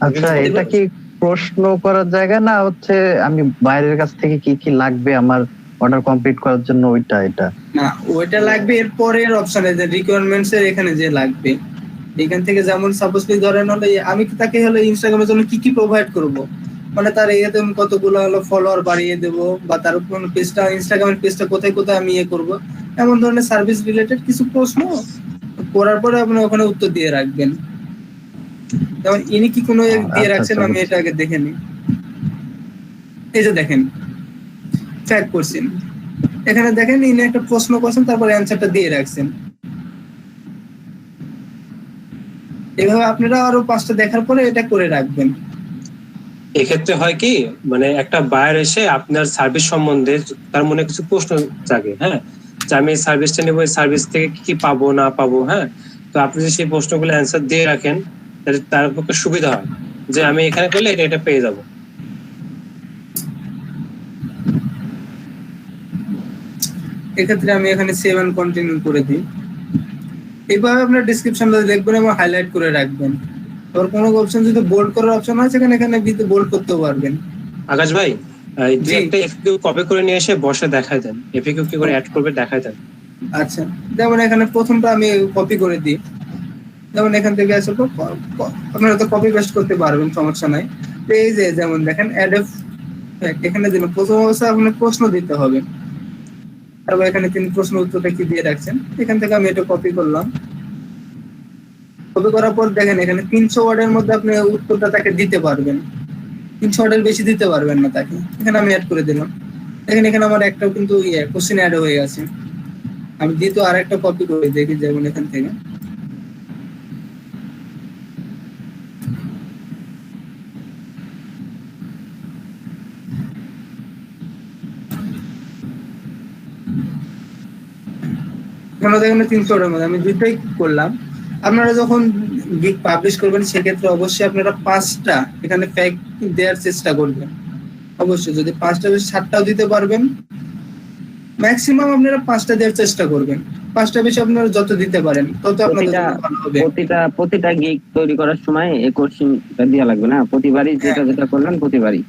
আচ্ছা, এটা কি প্রশ্ন করার জায়গা না হচ্ছে আমি বাইরের কাছ থেকে কি কি লাগবে আমার অর্ডার কমপ্লিট করার জন্য এটা? না, ওইটা লাগবে এর পরের অপশনে, যে রিকোয়ারমেন্টস এর এখানে যে লাগবে। এখান থেকে যেমন সাপোজলি ধরেন হলো আমি তাকে হলো ইনস্টাগ্রামের জন্য কি কি প্রোভাইড করব, মানে তার এতে কতগুলো হলো ফলোয়ার বাড়িয়ে দেব, বা তার কোন পেজটা ইনস্টাগ্রামের পেজটা কোথায় কোথায় আমি করব, এমন ধরনের সার্ভিস রিলেটেড কিছু প্রশ্ন করার পরে আপনি ওখানে উত্তর দিয়ে রাখবেন। যেমন ইনি কি কোনো দিয়ে রাখছেন, আমি এটা আগে দেখে নিই। এই যে দেখেন ট্র্যাক করছেন, এখানে দেখেন ইনি একটা প্রশ্ন করছেন, তারপর অ্যানসারটা দিয়ে রাখছেন। এভাবে আপনারা আরো 5টা দেখার পরে এটা করে রাখবেন। এক্ষেত্রে হয় কি, মানে একটা বায়ার এসে আপনার সার্ভিস সম্বন্ধে তার মনে কিছু প্রশ্ন জাগে, হ্যাঁ, যে আমি এই সার্ভিসটা নেবো, এই সার্ভিস থেকে কি কি পাবো না পাবো, হ্যাঁ। তো আপনি যদি সেই প্রশ্নগুলো অ্যান্সার দিয়ে রাখেন, তাহলে তার পক্ষে সুবিধা হয় যে আমি এখানে করলে এটা পেয়ে যাবো। এক্ষেত্রে আমি এখানে সেভ এন্ড কন্টিনিউ করে দিই। এইভাবে আপনার ডেসক্রিপশনটা দেখবেন এবং হাইলাইট করে রাখবেন। আর কোনো অপশন যদি বোল্ড করার অপশন আছে, এখানে দিতে বোল্ড করতে পারবেন। আকাশ ভাই, একটা এফকিউ কপি করে নিয়ে এসে বসে দেখাই দেন, এফকিউ কি করে অ্যাড করবে দেখাই দেন। আচ্ছা, যেমন এখানে প্রথমটা আমি কপি করে দিই। যেমন এখান থেকে আসলে আপনারা তো কপি পেস্ট করতে পারবেন, সমস্যা নাই। এই যে যেমন দেখেন অ্যাড এখানে দিন প্রথম অবস্থায় আপনার প্রশ্ন দিতে হবে, তারপর এখানে তিনি প্রশ্ন উত্তরটা কি দিয়ে রাখছেন, এখান থেকে আমি এটা কপি করলাম। কপি করার পর দেখেন এখানে 300 ওয়ার্ডের মধ্যে আপনি উত্তরটা তাকে দিতে পারবেন, 300 ওয়ার্ডের বেশি দিতে পারবেন না তাকে। এখানে আমি অ্যাড করে দিলাম। দেখেন এখানে আমার একটাও কিন্তু কোশ্চেন অ্যাড হয়ে গেছে। আমি দ্বিতীয় আর একটা কপি করে দেখি, যেমন এখান থেকে এখানে দেখেন 300 ওয়ার্ডের মধ্যে আমি দুটোই করলাম। আপনারা যখন গিগ পাবলিশ করবেন সেক্ষেত্রে অবশ্যই আপনারা 5টা এখানে ফ্যাক্ট দেওয়ার চেষ্টা করবেন। অবশ্যই যদি 5টা বেশি 7টাও দিতে পারবেন, ম্যাক্সিমাম আপনারা 5টা দেওয়ার চেষ্টা করবেন। 5টা বেশি আপনারা যত দিতে পারেন তত আপনাদের জন্য ভালো হবে। প্রতিটা গিগ তৈরি করার সময় এই কোশ্চেনটা দেওয়া লাগবে না, প্রতিবারই যেটা করলেন প্রতিবারই।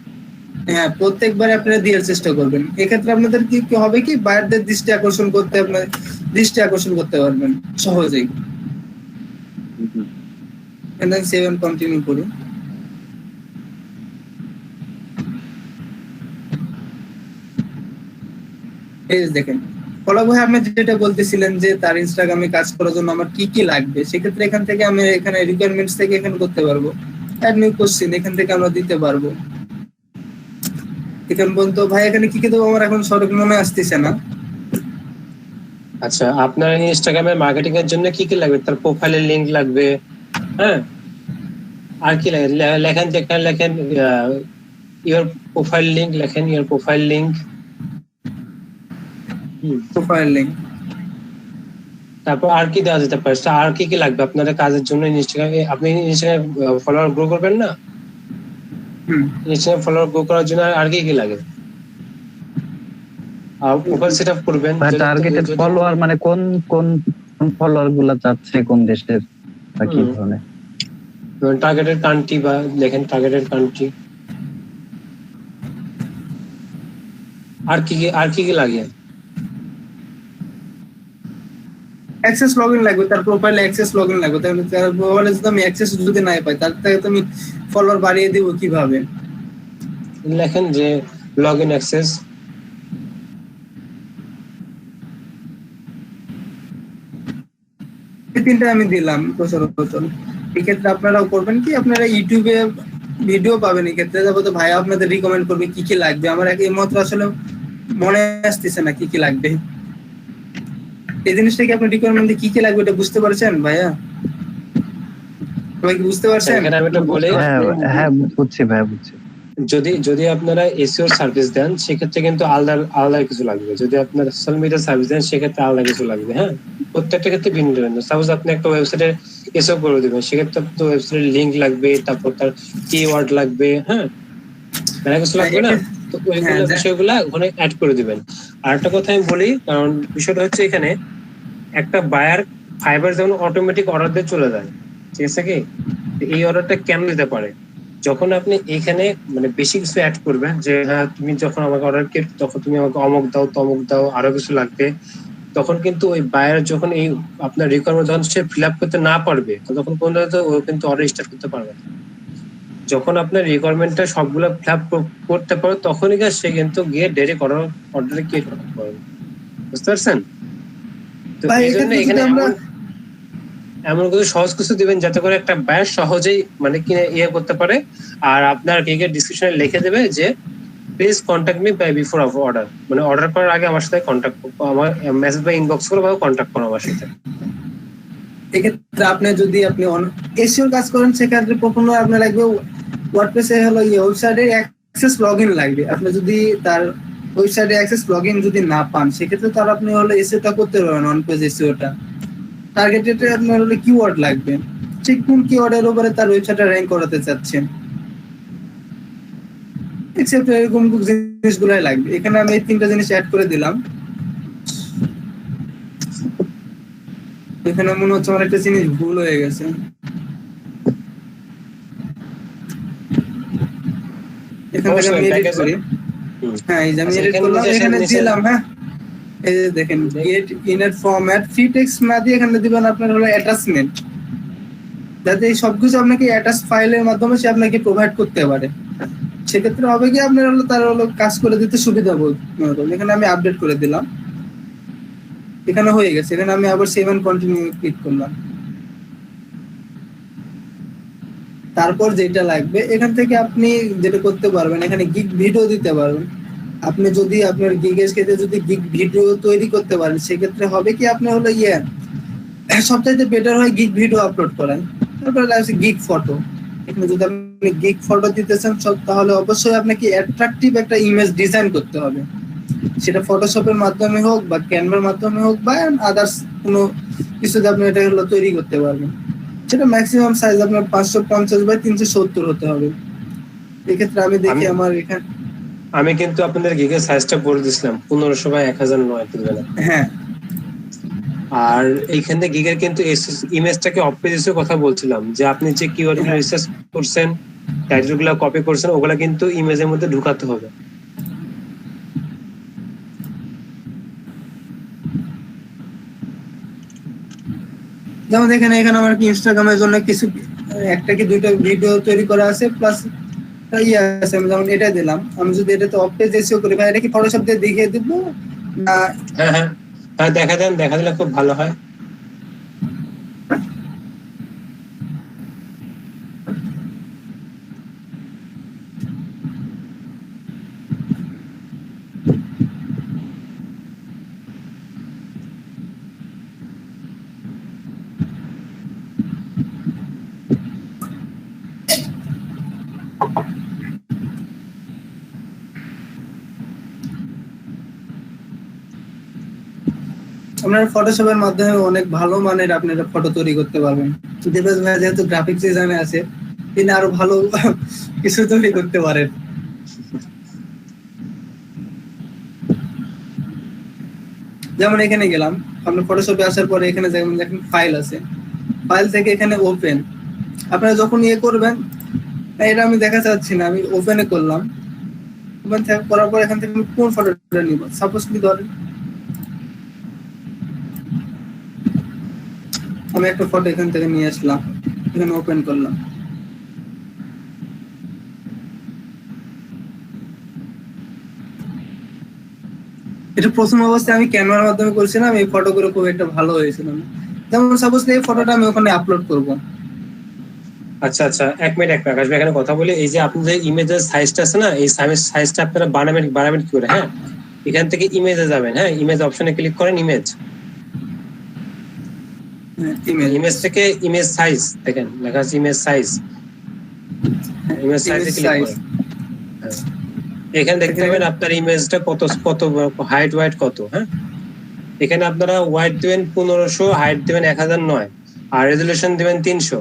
হ্যাঁ, প্রত্যেকবার আপনারা দেওয়ার চেষ্টা করবেন। এক্ষেত্রে আপনাদের কি হবে কি বায়ারদের দৃষ্টি আকর্ষণ করতে পারবেন সহজেই। এন্ড 7 কন্টিনিউ করি। এই যে দেখেন পলক ভাই আপনি যেটা বলতেছিলেন যে তার ইনস্টাগ্রামে কাজ করার জন্য আমার কি কি লাগবে, সেক্ষেত্রে এখান থেকে আমি এখানে রিকোয়ারমেন্টস থেকে এখানে করতে পারবো, অ্যাড নিউ কোশ্চেন এখান থেকে আমরা দিতে পারবো। এখন বলতো ভাই এখানে কি কি দেবো আমার এখন সঠিক মনে আসতেছে না। আচ্ছা, আপনার ইনস্টাগ্রামে মার্কেটিং এর জন্য কি কি লাগবে? তার প্রোফাইলের লিংক লাগবে, হ্যাঁ, আর কি লাগে লেখেন, লেখেন ইওর প্রোফাইল লিংক, লেখেন your profile link, profile link. তারপর আর কি দেওয়া যেতে পারে? আর কি কি লাগবে আপনাদের কাজের জন্য? ইনস্টাগ্রামে আপনি ইনস্টাগ্রাম ফলোয়ার গ্রো করবেন না, ইনস্টাগ্রাম ফলোয়ার গ্রো করার জন্য আর কি কি লাগে? আর প্রোফাইল সেটআপ করবেন। টার্গেটেড ফলোয়ার মানে কোন কোন ফলোয়ার গুলা চাচ্ছে, কোন দেশের বা কি ধরনের? টার্গেটেড কান্ট্রি বা লেখেন টার্গেটেড কান্ট্রি। আর কি কি লাগে? অ্যাক্সেস লগইন লাগবে, তার প্রোফাইলে অ্যাক্সেস লগইন লাগবে। তার প্রোফাইলে যদি আমি অ্যাক্সেস যদি নাই পাই তার থেকে তো আমি ফলোয়ার বাড়িয়ে দেব কিভাবে? লেখেন যে লগইন অ্যাক্সেস। এই তিনটা আমি দিলাম প্রচুর। এক্ষেত্রে আপনারাও করবেন কি, আপনারা ইউটিউবে ভিডিও পাবেন। এক্ষেত্রে যাবো তো ভাই আপনাদের রিকমেন্ড করবে কি কি লাগবে, আমার এই মাত্র আসলে মনে আসতেছে না কি কি লাগবে। এই জিনিসটা কি আপনি রিকোয়ারমেন্টে কি কি লাগবে এটা বুঝতে পারছেন ভাইয়া? সবাই কি বুঝতে পারছেন? এখানে আমি একটা বলি, হ্যাঁ বুঝছি ভাইয়া, বুঝছি। যদি আপনারা এসইও সার্ভিস দেন সেক্ষেত্রে কিন্তু আলাদা কিছু লাগবে। যদি আপনারা সোশ্যাল মিডিয়া সার্ভিস দেন সেক্ষেত্রে আলাদা কিছু লাগবে। হ্যাঁ, প্রত্যেকটা ক্ষেত্রে ভিন্ন ভিন্ন। সাপোজ আপনি একটা ওয়েবসাইটে এসইও করে দিবেন, সেক্ষেত্রে তো ওয়েবসাইটের লিংক লাগবে, তারপর তার কিওয়ার্ড লাগবে, হ্যাঁ, মেলা কিছু লাগবে না? তো ওইগুলো বিষয়গুলা ওখানে অ্যাড করে দিবেন। আর একটা কথা আমি বলি, কারণ বিষয়টা হচ্ছে এখানে একটা বায়ার ফাইবার যেমন অটোমেটিক অর্ডার দিয়ে চলে যায়, ঠিক আছে কি? এই অর্ডারটা কেন দিতে পারে? যখন আপনি এখানে মানে বেশি কিছু অ্যাড করবেন, যে হ্যাঁ তুমি যখন আমাকে অর্ডার করবে তখন তুমি আমাকে অমুক দাও তমুক দাও আরো কিছু লাগবে, তখন কিন্তু ওই বায়ার যখন এই আপনার রিকোয়ারমেন্ট যখন সে ফিল আপ করতে না পারবে তখন কোন ও কিন্তু অর্ডার স্টার্ট করতে পারবে না। যখন আপনার রিকোয়ারমেন্টটা সবগুলো ফিল আপ করতে পারো তখনই সে কিন্তু গিয়ে ডাইরেক্ট অর্ডারে ক্রিয়েট করতে পারবে। বুঝতে পারছেন? তো এই জন্য এখানে এমন কিছু সহজ কিছু দিবেন যাতে করে একটা বায়ার সহজেই মানে কিনে করতে পারে। আর আপনার কেকের ডিসক্রিপশনে লিখে দেবে যে please contact me by before of order, মানে অর্ডার করার আগে আমার সাথে কন্ট্যাক্ট আমার মেসেজ বা ইনবক্স করে বা কন্ট্যাক্ট করো আমার সাথে। এক্ষেত্রে আপনি যদি এসইও কাজ করেন সেক্ষেত্রে প্রথমে আপনার লাগবে ওয়ার্ডপ্রেসে হলো ওয়েবসাইটের অ্যাক্সেস লগইন লাগবে। আপনি যদি তার ওয়েবসাইটে অ্যাক্সেস লগইন যদি না পান সেক্ষেত্রে তার আপনি হলো এসইওটা করতে পারবেন, অন পেজ এসইওটা। টার্গেটেড আপনার হলো কিওয়ার্ড লাগবে, ঠিক কোন কিওয়ার্ডের উপরে তার ওয়েবসাইটটা র‍্যাঙ্ক করাতে চাচ্ছেন, এক্সেপ্ট এরকম জিনিসগুলাই লাগবে। এখানে আমি এই তিনটা জিনিস অ্যাড করে দিলাম। এখানে মনে হচ্ছে আমার একটা জিনিস ভুল হয়ে গেছে। এখান থেকে আমি এডিট করি। হ্যাঁ, এই যে আমি এডিট করলাম, এখানে দিলাম। হ্যাঁ, এই যে দেখেন get inner format free text না দিয়ে এখানে দিবেন আপনার হলো অ্যাটাচমেন্ট, যাতে এই সবকিছু আপনাকে অ্যাটাচ ফাইলের মাধ্যমে সে আপনাকে প্রোভাইড করতে পারে। সেক্ষেত্রে হবে কি আপনার হলো তার হলো কাজ করে দিতে সুবিধা বোধ মনে করুন। এখানে আমি আপডেট করে দিলাম, এখানে হয়ে গেছে। এখানে আমি আবার সেভ এন্ড কন্টিনিউ ক্লিক করলাম। তারপর যেটা লাগবে এখান থেকে আপনি যেটা করতে পারবেন, এখানে গিগ ভিডিও দিতে পারবেন। আপনি যদি আপনার গিগের ক্ষেত্রে যদি গিগ ভিডিও তৈরি করতে পারেন, সেক্ষেত্রে হবে কি আপনি হলো সবচাইতে বেটার হয় গিগ ভিডিও আপলোড করেন। তারপরে আছে গিগ ফটো। এখানে যদি আপনি গিগ ফটো দিতে চান তাহলে অবশ্যই আপনাকে অ্যাট্রাকটিভ একটা ইমেজ ডিজাইন করতে হবে। সেটা ফটোশপের মাধ্যমে হোক বা ক্যানভার মাধ্যমে হোক বা আদার্স কোনো কিছুতে আপনি এটা হলো তৈরি করতে পারবেন। সেটা ম্যাক্সিমাম সাইজ আপনার 550 বাই 370 হতে হবে। এক্ষেত্রে আমি দেখি আমার এখানে আমি কিন্তু আপনাদের গিগের সাইজটা বলে দিছিলাম 1500 বাই 1009 তুলবেন। হ্যাঁ, আর এইখানে গিগের কিন্তু ইমেজটাকে অপেজের কথা বলছিলাম, যে আপনি যে কিওয়ার্ড রিসার্চ করছেন, টাইটেলগুলো কপি করছেন, ওগুলা কিন্তু ইমেজের মধ্যে ঢুকাতে হবে। যেমন এখানে আমার কি ইনস্টাগ্রামের জন্য কিছু একটা কি দুইটা ভিডিও তৈরি করা আছে, প্লাস ইয়ে আছে। আমি যেমন এটা দিলাম, আমি যদি এটাতে অফ পেজ এসিও করি ভাই, এটা কি ফটোশপ দিয়ে দেখিয়ে দিব না? হ্যাঁ হ্যাঁ হ্যাঁ, দেখা দিলে খুব ভালো হয়। আপনার ফটোশপের মাধ্যমে অনেক ভালো মানের আপনারা ফটো তৈরি করতে পারবেন। দেবাস ভাই যেহেতু গ্রাফিক্স ডিজাইনে আছে, তিনি আরো ভালো কিছু তৈরি করতে পারেন। যেমন এখানে গেলাম, আপনার ফটোশপে আসার পরে এখানে যেমন দেখেন ফাইল আছে, ফাইল থেকে এখানে ওপেন। আপনারা যখন করবেন, এটা আমি দেখা যাচ্ছি না, আমি ওপেনে করলাম। ওপেন করার পর এখান থেকে আমি কোন ফটোটা নিব, সাপোজ কি ধরেন আমি একটা ফটো এখান থেকে নিয়ে আসলাম, এখানে ওপেন করলাম। এটা প্রথম অবস্থায় আমি ক্যামেরার মাধ্যমে করেছিলাম, এই ফটোগুলো খুব একটা ভালো হয়েছিল না। যেমন সাপোজ এই ফটোটা আমি ওখানে আপলোড করব। আচ্ছা আচ্ছা, এক মিনিট আকাশ ভাই, এখানে কথা বলি। এই যে আপনাদের ইমেজের সাইজটা আছে না, এই সাইজটা আপনারা বানাবেন কি করে? হ্যাঁ, এখান থেকে ইমেজে যাবেন। হ্যাঁ, ইমেজ অপশনে ক্লিক করেন, ইমেজ থেকে ইমেজ সাইজ দেখেন, লেখা আছে ইমেজ সাইজ। ইমেজ সাইজে ক্লিক করেন। এখানে দেখতে পাবেন আপনার ইমেজটা কত হাইট ওয়াইড কত। হ্যাঁ, এখানে আপনারা ওয়াইড দিবেন 1500, হাইট দিবেন 1009, আর রেজুলেশন দিবেন 300।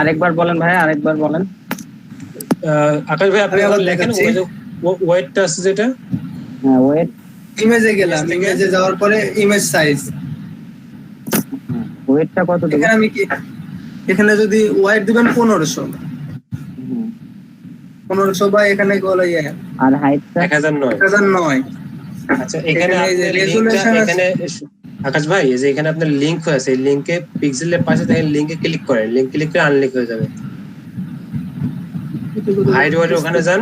আরেকবার বলেন ভাই, আরেকবার বলেন। আকাশ ভাই আপনি আবার লেখেন ওয়েটটা আছে যেটা। হ্যাঁ, ওয়েট। ইমেজে গেলাম, ইমেজে যাওয়ার পরে ইমেজ সাইজ, ওয়েটটা কত দেব? এখানে আমি কি এখানে যদি ওয়াইড দিবেন 1500 বা এখানে বলা আর হাইটটা 1009। আচ্ছা, এখানে এখানে আকাশ ভাই, এই যে এখানে আপনার লিংক হয়েছে, এই লিংকে পিক্সেলের পাশে দেখেন, লিংকে ক্লিক করেন, লিংক ক্লিক করে আনলিংক হয়ে যাবে। হাইড ওয়াইড ওখানে যান,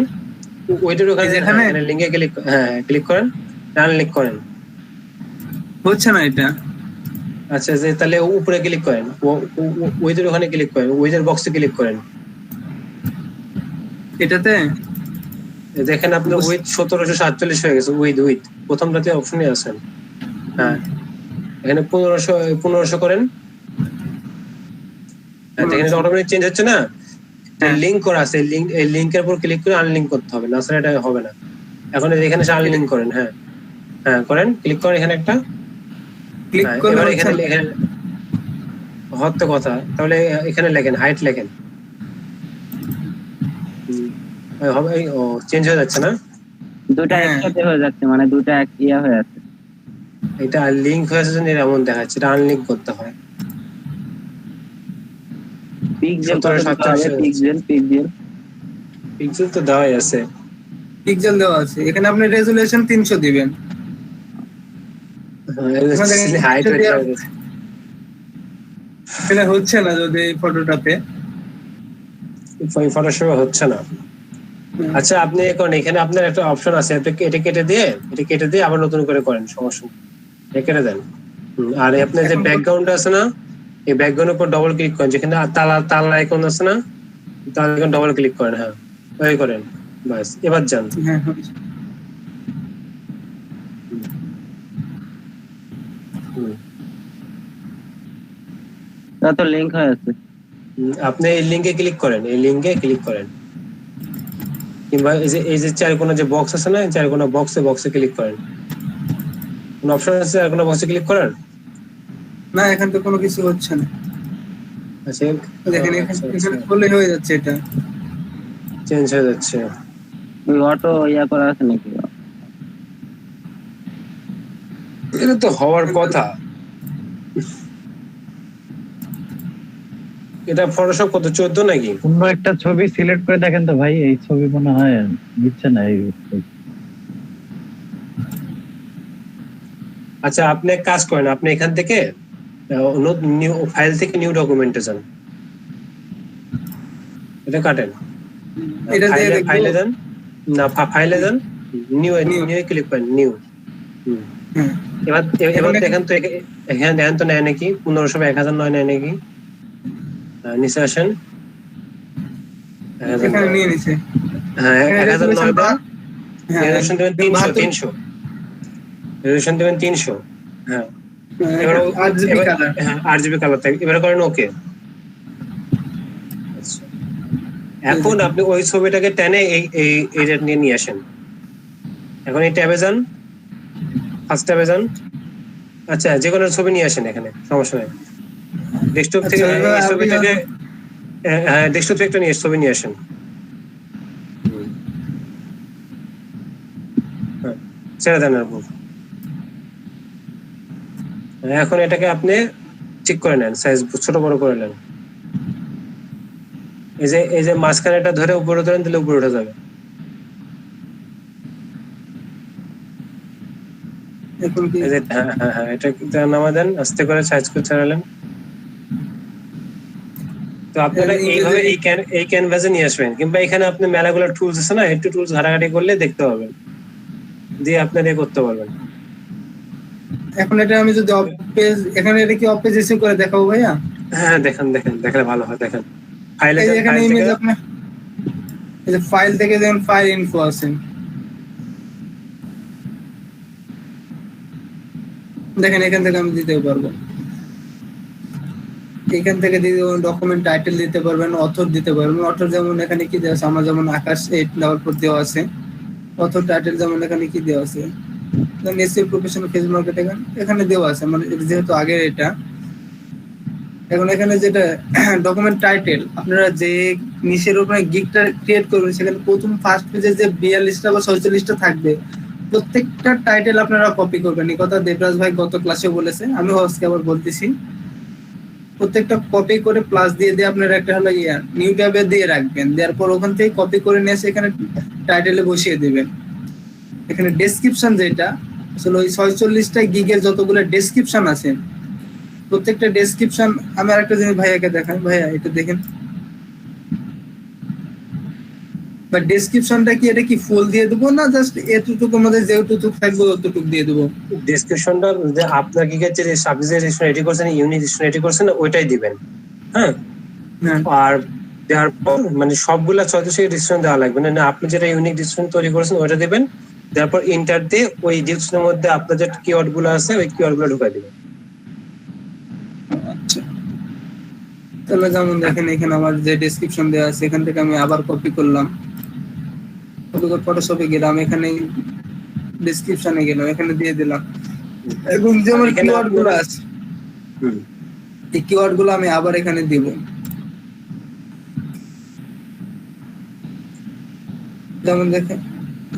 ওইটার ওখানে এখানে লিংকে ক্লিক করেন, আনলিংক করেন। হচ্ছে না এটা। আচ্ছা, যে তাহলে উপরে ক্লিক করেন, ওইটার ওখানে ক্লিক করেন, ওইটার বক্সে ক্লিক করেন। এটাতে দেখেন আপনার উইথ 1747 হয়ে গেছে। উইথ প্রথমটাতে অপশনে আছেন। হ্যাঁ, এখানে 1500 করেন। এখানে অটোমেটিক চেঞ্জ হচ্ছে না, লিংক করা আছে, এই লিংকের উপর ক্লিক করে আনলিংক করতে হবে, না স্যার এটা হবে না। এখন এখানে আনলিংক করেন। হ্যাঁ হ্যাঁ করেন, ক্লিক করেন এখানে একটা, ক্লিক করলে এখানে হতে কথা, তাহলে এখানে লেখেন হাইট লেখেন, হবে। ও চেঞ্জ হয়ে যাচ্ছে না, দুটো একসাথে হয়ে যাচ্ছে, মানে দুটো এক হয়ে যাচ্ছে। এটা লিংক হয়েছে জন্য এমন দেখাচ্ছে, এটা আনলিংক করতে হয়। পিক্সেল তো দেওয়াই আছে, পিক্সেল দেওয়া আছে। এখানে আপনি রেজুলেশন 300 দিবেন। এটা হচ্ছে না যদি এই ফটোটাতে, ফটোশপে হচ্ছে না। আচ্ছা আপনি এখন এখানে আপনার একটা অপশন আছে, এটা কেটে দিয়ে আবার নতুন করে করেন, সমস্যা নেই, এটা কেটে দেন। আর আপনার যে ব্যাকগ্রাউন্ড আছে না, এই ব্যাকগ্রাউন্ডের উপর ডবল ক্লিক করেন, যেখানে তালা আইকন আছে না, তাহলে এখন ডবল ক্লিক করেন, হ্যাঁ ওই করেন, বাস এবার যান। হ্যাঁ তা তো লিংক হয়ে আছে। আপনি এই লিংকে ক্লিক করেন, কিংবা এই যে চার কোণা যে বক্স আছে না, চার কোণা বক্সে ক্লিক করেন, কোন অপশন আছে চার কোণা বক্সে ক্লিক করেন। না, এখান তো কোনো কিছু হচ্ছে না। আচ্ছা দেখেন এখানে করলে হয়ে যাচ্ছে, এটা চেঞ্জ হয়ে যাচ্ছে। ওই অটো ইয়া করা আছে নাকি? এটা তো হওয়ার কথা। এটা ফটোশপ কত 14 নাকি? অন্য একটা ছবি সিলেক্ট করে দেখেন তো ভাই, এই ছবি মনে হয় দিচ্ছে না এই। আচ্ছা আপনি এক কাজ করেন, আপনি এখান থেকে নিউ ফাইল থেকে নিউ ডকুমেন্টে যান, এটা কাটেন, এটা দিয়ে দেখবো। ফাইলে যান, না ফাইলে যান, নিউ ক্লিক করেন, নিউ। হ্যাঁ, এবার দেখেন তো এখানে দেখেন তো নেয় নাকি 1500 বা 1009 নেয় নাকি? নিচে আসেন, এখানে নিয়ে নিছে। হ্যাঁ 1009 বা হ্যাঁ, রেজুলেশন দেবেন 300 রেজুলেশন দেবেন 300। হ্যাঁ এবার RGB কালার। হ্যাঁ RGB কালার থাকে, এবার করেন ওকে। এখন আপনি ওই ছবিটাকে টেনে এই রেট নিয়ে আসেন। এখন এই ট্যাবে যান, ফার্স্ট ট্যাবে যান, আচ্ছা যে কোনো ছবি নিয়ে আসেন, এখানে সমস্যা নেই। ডেস্কটপ থেকে ডেস্কটপ থেকে একটা ছবি নিয়ে আসেন। ছেড়ে দেন। এখন এটাকে আপনি ঠিক করে নেন, সাইজ ছোট বড় করে নেন। এই যে মাঝখানেটা ধরে উপরে ধরেন, দিলে উপরে উঠে যাবে। হ্যাঁ এটা নামা দেন, আস্তে করে সাইজ করে ছাড়ালেন। তো আপনারা এইভাবে এই ক্যানভাসে নিয়ে আসবেন, কিংবা এখানে আপনি মেলাগুলো টুলস আছে না, একটু টুলস ঘাটাঘাটি করলে দেখতে পাবেন, দিয়ে আপনারা করতে পারবেন। এখন এটা আমি যদি পেজ, এখানে এটা কি পেজ এসে করে দেখাবো ভাইয়া? হ্যাঁ দেখলে ভালো হয়। দেখেন ফাইলে যান, এখানে ইমেজ আপনি এই যে ফাইল থেকে দেখেন, ফাইল ইনফো আছে, দেখেন এখান থেকে আমি দিতে পারবো। এখান থেকে ডকুমেন্ট টাইটেল দিতে পারবেন, অথর দিতে পারবেন। অথর যেমন এখানে কি দেওয়া আছে, আমার যেমন আকাশ 8 লেভেল পর দেওয়া আছে। অথর টাইটেল যেমন এখানে কি দেওয়া আছে, এসইও প্রফেশনাল ফেস মার্কেটিং এখানে দেওয়া আছে, মানে যেহেতু আগে এটা। এখন এখানে যেটা ডকুমেন্ট টাইটেল, আপনারা যে নিচের উপরে গিগটা ক্রিয়েট করবেন, সেখানে প্রথম ফার্স্ট পেজে যে 42টা বা 46টা থাকবে, প্রত্যেকটা টাইটেল আপনারা কপি করবেন। এই কথা দেবরাজ ভাই গত ক্লাসে বলেছে, আমি আজকে আবার বলতেছি। প্রত্যেকটা কপি করে প্লাস দিয়ে আপনারা একটা হলো নিউ ট্যাবে দিয়ে রাখবেন, দেওয়ার পর ওখান থেকে কপি করে নিয়ে এসে এখানে টাইটেলে বসিয়ে দিবেন। এখানে ডেসক্রিপশন যেটা আসলে ওই 46টা গিগের যতগুলো ডেসক্রিপশন আছে, প্রত্যেকটা ডেসক্রিপশন আমি আরেকটা জিনিস ভাইয়াকে দেখাই, ভাইয়া এটা দেখেন। বা ডেসক্রিপশনটা কি এটা কি ফুল দিয়ে দেবো, না জাস্ট এতটুকু মধ্যে যেটুকু থাকবে অতটুকু দিয়ে দেবো? ডেসক্রিপশনটা যে আপনার গিগের যে সাবজেক্ট রেডি করছেন, ইউনিট রেডি করছেন, ওইটাই দিবেন। হ্যাঁ আর দেওয়ার পর মানে সবগুলা 36 ডিসক্রিপশন দেওয়া লাগবে না, আপনি যেটা ইউনিক ডিসক্রিপশন তৈরি করেছেন ওইটা দিবেন। তারপর ইন্টার দিয়ে ওই ডিসক্রিপশনের মধ্যে আপনার যে কিওয়ার্ড গুলো আছে ওই কিওয়ার্ড গুলো ঢুকাই দিবেন। আচ্ছা, তাহলে যেমন দেখেন এখানে আমার যে ডেসক্রিপশন দেওয়া আছে, এখান থেকে আমি আবার কপি করলাম, কপি করে ফটোশপে গেলাম, এখানে ডেসক্রিপশনে গেলাম, এখানে দিয়ে দিলাম। এবং যেমন কিওয়ার্ড গুলো আছে, এই কিওয়ার্ড গুলো আমি আবার এখানে দিব।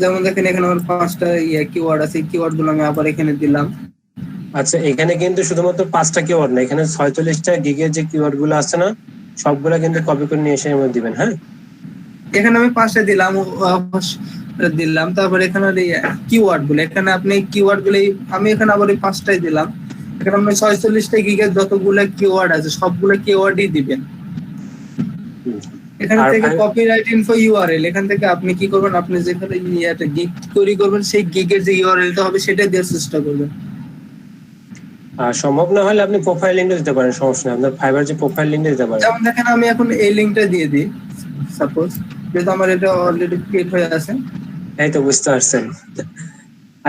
যেমন দেখেন এখানে আমার 5টা কিওয়ার্ড আছে, কিওয়ার্ড গুলো আমি আবার এখানে দিলাম। আচ্ছা এখানে কিন্তু শুধুমাত্র 5টা কিওয়ার্ড না, এখানে 46টা গিগের যে কিওয়ার্ড গুলো আছে না, সবগুলা কিন্তু কপি করে নিয়ে এসে এর মধ্যে দিবেন। হ্যাঁ এখানে আমি 5টা দিলাম, তারপরে এখানে কিওয়ার্ড গুলো, এখানে আপনি কিওয়ার্ড গুলো আমি এখানে আবার 5টাই দিলাম। এখানে আপনি 46টা গিগের যতগুলো কিওয়ার্ড আছে সবগুলো কিওয়ার্ডই দিবেন। এখান আর থেকে আমি- কপিরাইট ইনফো ইউআরএল, এখান থেকে আপনি কি করবেন, আপনি যেখানে ইয়াতে গিগ তৈরি করবেন সেই গিগের যে ইউআরএলটা হবে সেটা দেওয়ার চেষ্টা করবেন। সম্ভব না হলে আপনি প্রোফাইল লিঙ্কটা দিতে পারেন, সমস্যা নেই, আপনার ফাইবার যে প্রোফাইল লিঙ্কটা দিতে পারেন। যেমন দেখেন আমি এখন এই লিঙ্কটা দিয়ে দিই সাপোজ, যেহেতু আমার এটা অলরেডি ক্রিয়েট হয়ে আছে। এই তো বুঝতে পারছেন।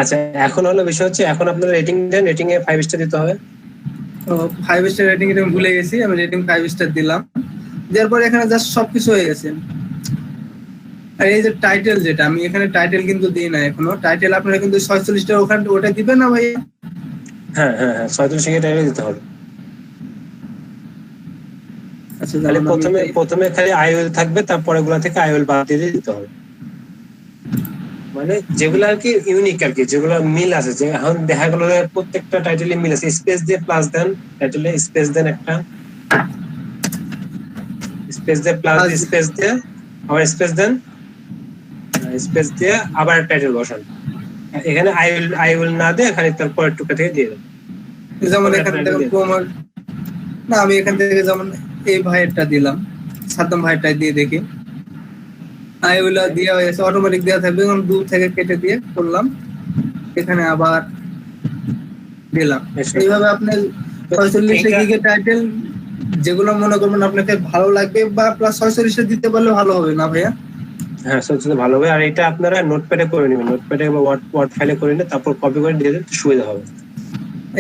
আচ্ছা, এখন হলো বিষয় হচ্ছে, এখন আপনার রেটিং দেন, রেটিং এ 5 স্টার দিতে হবে। তো 5 স্টার রেটিং এটা আমি ভুলে গেছি, আমি রেটিং 5 স্টার দিলাম, দেওয়ার পরে এখানে জাস্ট সবকিছু হয়ে গেছে। আর এই যে টাইটেল, যেটা আমি এখানে টাইটেল কিন্তু দিই না এখনো, টাইটেল আপনারা কিন্তু 46টা ওখানে ওটা দিবেন না ভাই? হ্যাঁ হ্যাঁ হ্যাঁ, 37 টাকা দিতে হবে। আচ্ছা, খালি যেমন প্রথমে প্রথমে খালি আইওএল থাকবে, তারপরে গুলা থেকে আইওএল বাদ দিয়ে দিতে হবে। মানে যেগুলো আর কি ইউনিক আর কি, যেগুলো মিল আছে, যে এখন দেখা গেল যে প্রত্যেকটা টাইটেলে মিল আছে, স্পেস দিয়ে প্লাস দেন, টাইটেলে স্পেস দেন, একটা স্পেস দিয়ে প্লাস দিয়ে স্পেস দিয়ে আবার স্পেস দেন, স্পেস দিয়ে আবার টাইটেল বসান। এখানে আইওএল না দিয়ে খালি তারপর টুকা থেকে দিয়ে দেন। যেমন এখান থেকে প্রোমোট না, আমি এখান থেকে যেমন এই ভাইয়েরটা দিলাম, সাদ্দাম ভাইয়েরটা দিয়ে দেখি, আইওএল দেওয়া হয়েছে, অটোমেটিক দেওয়া থাকবে, এবং দূর থেকে কেটে দিয়ে করলাম, এখানে আবার দিলাম। এইভাবে আপনি 46 গিগের টাইটেল যেগুলো মনে করবেন আপনাকে ভালো লাগবে, বা প্লাস 46 দিতে পারলে ভালো হবে না ভাইয়া? হ্যাঁ, সবচেয়ে ভালো হবে। আর এটা আপনারা নোটপ্যাডে করে নেবেন, নোটপ্যাডে বা ওয়ার্ড ফাইলে করে নিয়ে তারপর কপি করে দিয়ে দিলে সুবিধা হবে।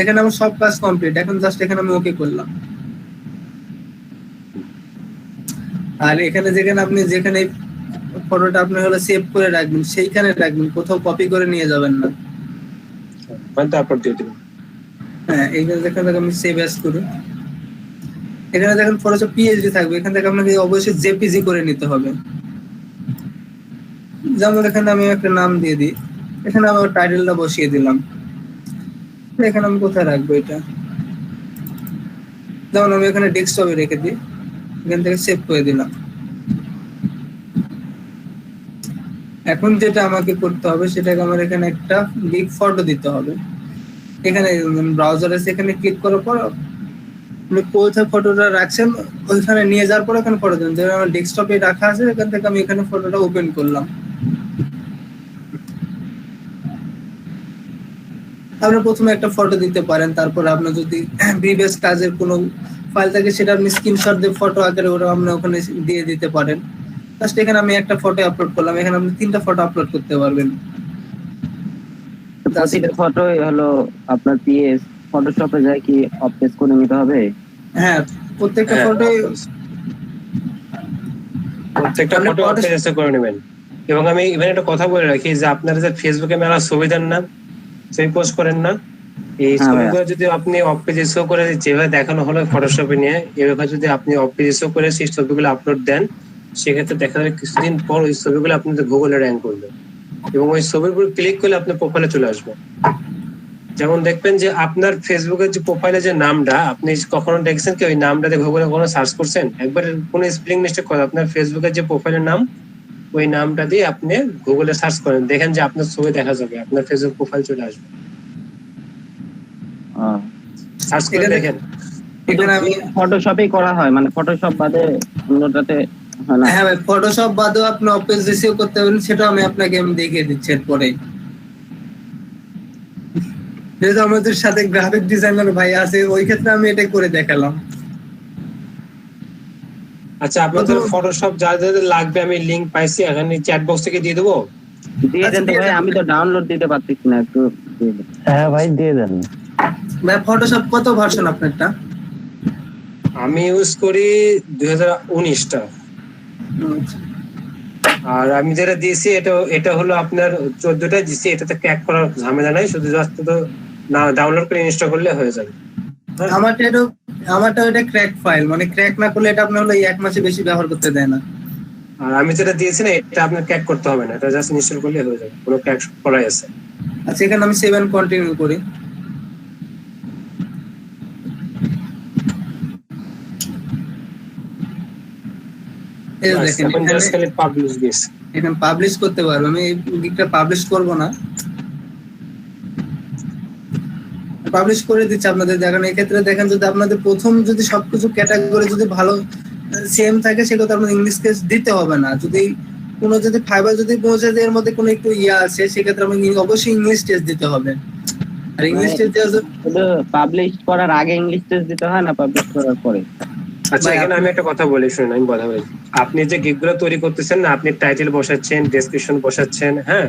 এখানে আমার সব কাজ কমপ্লিট, এখন জাস্ট এখানে আমি ওকে করলাম। আর এখানে যেখানে আপনি যেখানে ফটোটা আপনি হলো সেভ করে রাখবেন সেইখানে রাখবেন, কোথাও কপি করে নিয়ে যাবেন না। মানে তারপর দিয়ে দেবেন। হ্যাঁ, এইখানে যেখান থেকে আমি সেভ অ্যাজ করি, এখানে দেখেন ফটোটা পিএইচডি থাকবে, এখান থেকে আপনাকে অবশ্যই জেপিজি করে নিতে হবে। যেমন এখানে আমি একটা নাম দিয়ে দিই, এখানে আমার টাইটেলটা বসিয়ে দিলাম, এখানে আমি কোথায় রাখবো এটা, যেমন আমি এখানে ডেস্কটপে রেখে দিই, এখান থেকে সেভ করে দিলাম। এখন যেটা আমাকে করতে হবে সেটাকে আমার এখানে একটা বিগ ফটো দিতে হবে। এখানে ব্রাউজার আছে, এখানে ক্লিক করার পর আপনি কোথায় ফটোটা রাখছেন ওইখানে নিয়ে যাওয়ার পর এখানে ফটো দেন, যেটা আমার ডেস্কটপে রাখা আছে, এখান থেকে আমি এখানে ফটোটা ওপেন করলাম। আপনি প্রথমে একটা ফটো দিতে পারেন, তারপর আপনার যদি প্রিভিয়াস কাজের কোনো ফাইল থাকে সেটা আপনি স্ক্রিনশট দিয়ে ফটো আকারে ওরা আপনি ওখানে দিয়ে দিতে পারেন। জাস্ট এখানে আমি একটা ফটো আপলোড করলাম, এখানে আপনি 3টা ফটো আপলোড করতে পারবেন। প্রতিটা ফটো হলো আপনার পিএস ফটোশপে যায় কি অপটেস করে নিতে হবে? হ্যাঁ, প্রত্যেকটা ফটো প্রত্যেকটা ফটো অপটেস করে নেবেন। এবং আমি ইভেন একটা কথা বলে রাখি, যে আপনারা যে ফেসবুকে মেলা ছবি দেন না, ছবি পোস্ট করেন না, এই ছবিগুলো যদি আপনি অফ পেজে শো করে যেভাবে দেখানো হলো ফটোশপে নিয়ে, এভাবে যদি আপনি অফ পেজে শো করে সেই ছবিগুলো আপলোড দেন, সেক্ষেত্রে দেখা যাবে কিছুদিন পর ওই ছবিগুলো আপনাদের গুগলে র্যাঙ্ক করবে, এবং ওই ছবির উপর ক্লিক করলে আপনার প্রোফাইলে চলে আসবে। যেমন দেখবেন যে আপনার ফেসবুকের যে প্রোফাইলে যে নামটা, আপনি কখনো দেখছেন কি ওই নামটাতে গুগলে কোনো সার্চ করছেন, একবার কোনো স্পেলিং মিস্টেক করে আপনার ফেসবুকের যে প্রোফাইলের নাম, ওই নামটা দিয়ে আপনি গুগলে সার্চ করেন, দেখেন যে আপনার ছবি দেখা যাবে, আপনার ফেসবুক প্রোফাইল চলে আসবে। সার্চ করে দেখেন। এখানে আমি ফটোশপেই করা হয়, মানে ফটোশপ বাদে অন্যটাতে হয় না? হ্যাঁ ভাই, ফটোশপ বাদেও আপনি অপেজ রিসিভ করতে পারেন, সেটা আমি আপনাকে দেখিয়ে দিচ্ছি এরপরে। যেহেতু আমাদের সাথে গ্রাফিক ডিজাইনার ভাই আছে, ওই ক্ষেত্রে আমি এটা করে দেখালাম। আচ্ছা, আপনাদের ফটোশপ যা যা লাগবে আমি লিংক পাইছি, এখানে চ্যাট বক্স থেকে দিয়ে দেবো। দিয়ে দেন তো ভাই, আমি তো ডাউনলোড দিতে পারতেছি না, একটু দিয়ে দেন। হ্যাঁ ভাই দিয়ে দেন। ভাই ফটোশপ কত ভার্সন আপনারটা? আমি ইউজ করি 2019টা। আর আমি যেটা দিয়েছি এটা হলো আপনার 14টা দিয়েছি, এটাতে ক্র্যাক করার ঝামেলা নাই, শুধু জাস্ট তো না ডাউনলোড করে ইনস্টল করলে হয়ে যাবে। আমারটা এটা ক্র্যাক ফাইল, মানে ক্র্যাক না করলে এটা আপনি হলো 1 মাসে বেশি ব্যবহার করতে দেয় না। আর আমি যেটা দিয়েছি না, এটা আপনার ক্র্যাক করতে হবে না, এটা জাস্ট ইনস্টল করলে হয়ে যাবে, কোনো ক্র্যাক করাই আছে। আচ্ছা, এখানে আমি 7 কন্টিনিউ করি। এখন জাস্ট খালি পাবলিশ দিস, এখানে পাবলিশ করতে পারবো, আমি এই লিংকটা পাবলিশ করব না, পাবলিশ করে দিচ্ছি আপনাদের। দেখেন এই ক্ষেত্রে দেখেন, যদি আপনাদের প্রথম যদি সবকিছু ক্যাটাগরি যদি ভালো সেম থাকে সেক্ষেত্রে আপনার ইংলিশ টেস্ট দিতে হবে না। যদি কোনো যদি ফাইবার যদি পৌঁছে যায় এর মধ্যে কোনো একটু আছে সেক্ষেত্রে আমাকে অবশ্যই ইংলিশ টেস্ট দিতে হবে। আর ইংলিশ মানে টেস্ট দেওয়ার জন্য শুধু পাবলিশ করার আগে ইংলিশ টেস্ট দিতে হয় না পাবলিশ করার পরে? আচ্ছা ভাই, এখানে আমি একটা কথা বলি, শুনুন আমি কথা বলি। আপনি যে গিগ গুলো তৈরি করতেছেন না, আপনি টাইটেল বসাচ্ছেন, ডেসক্রিপশন বসাচ্ছেন, হ্যাঁ,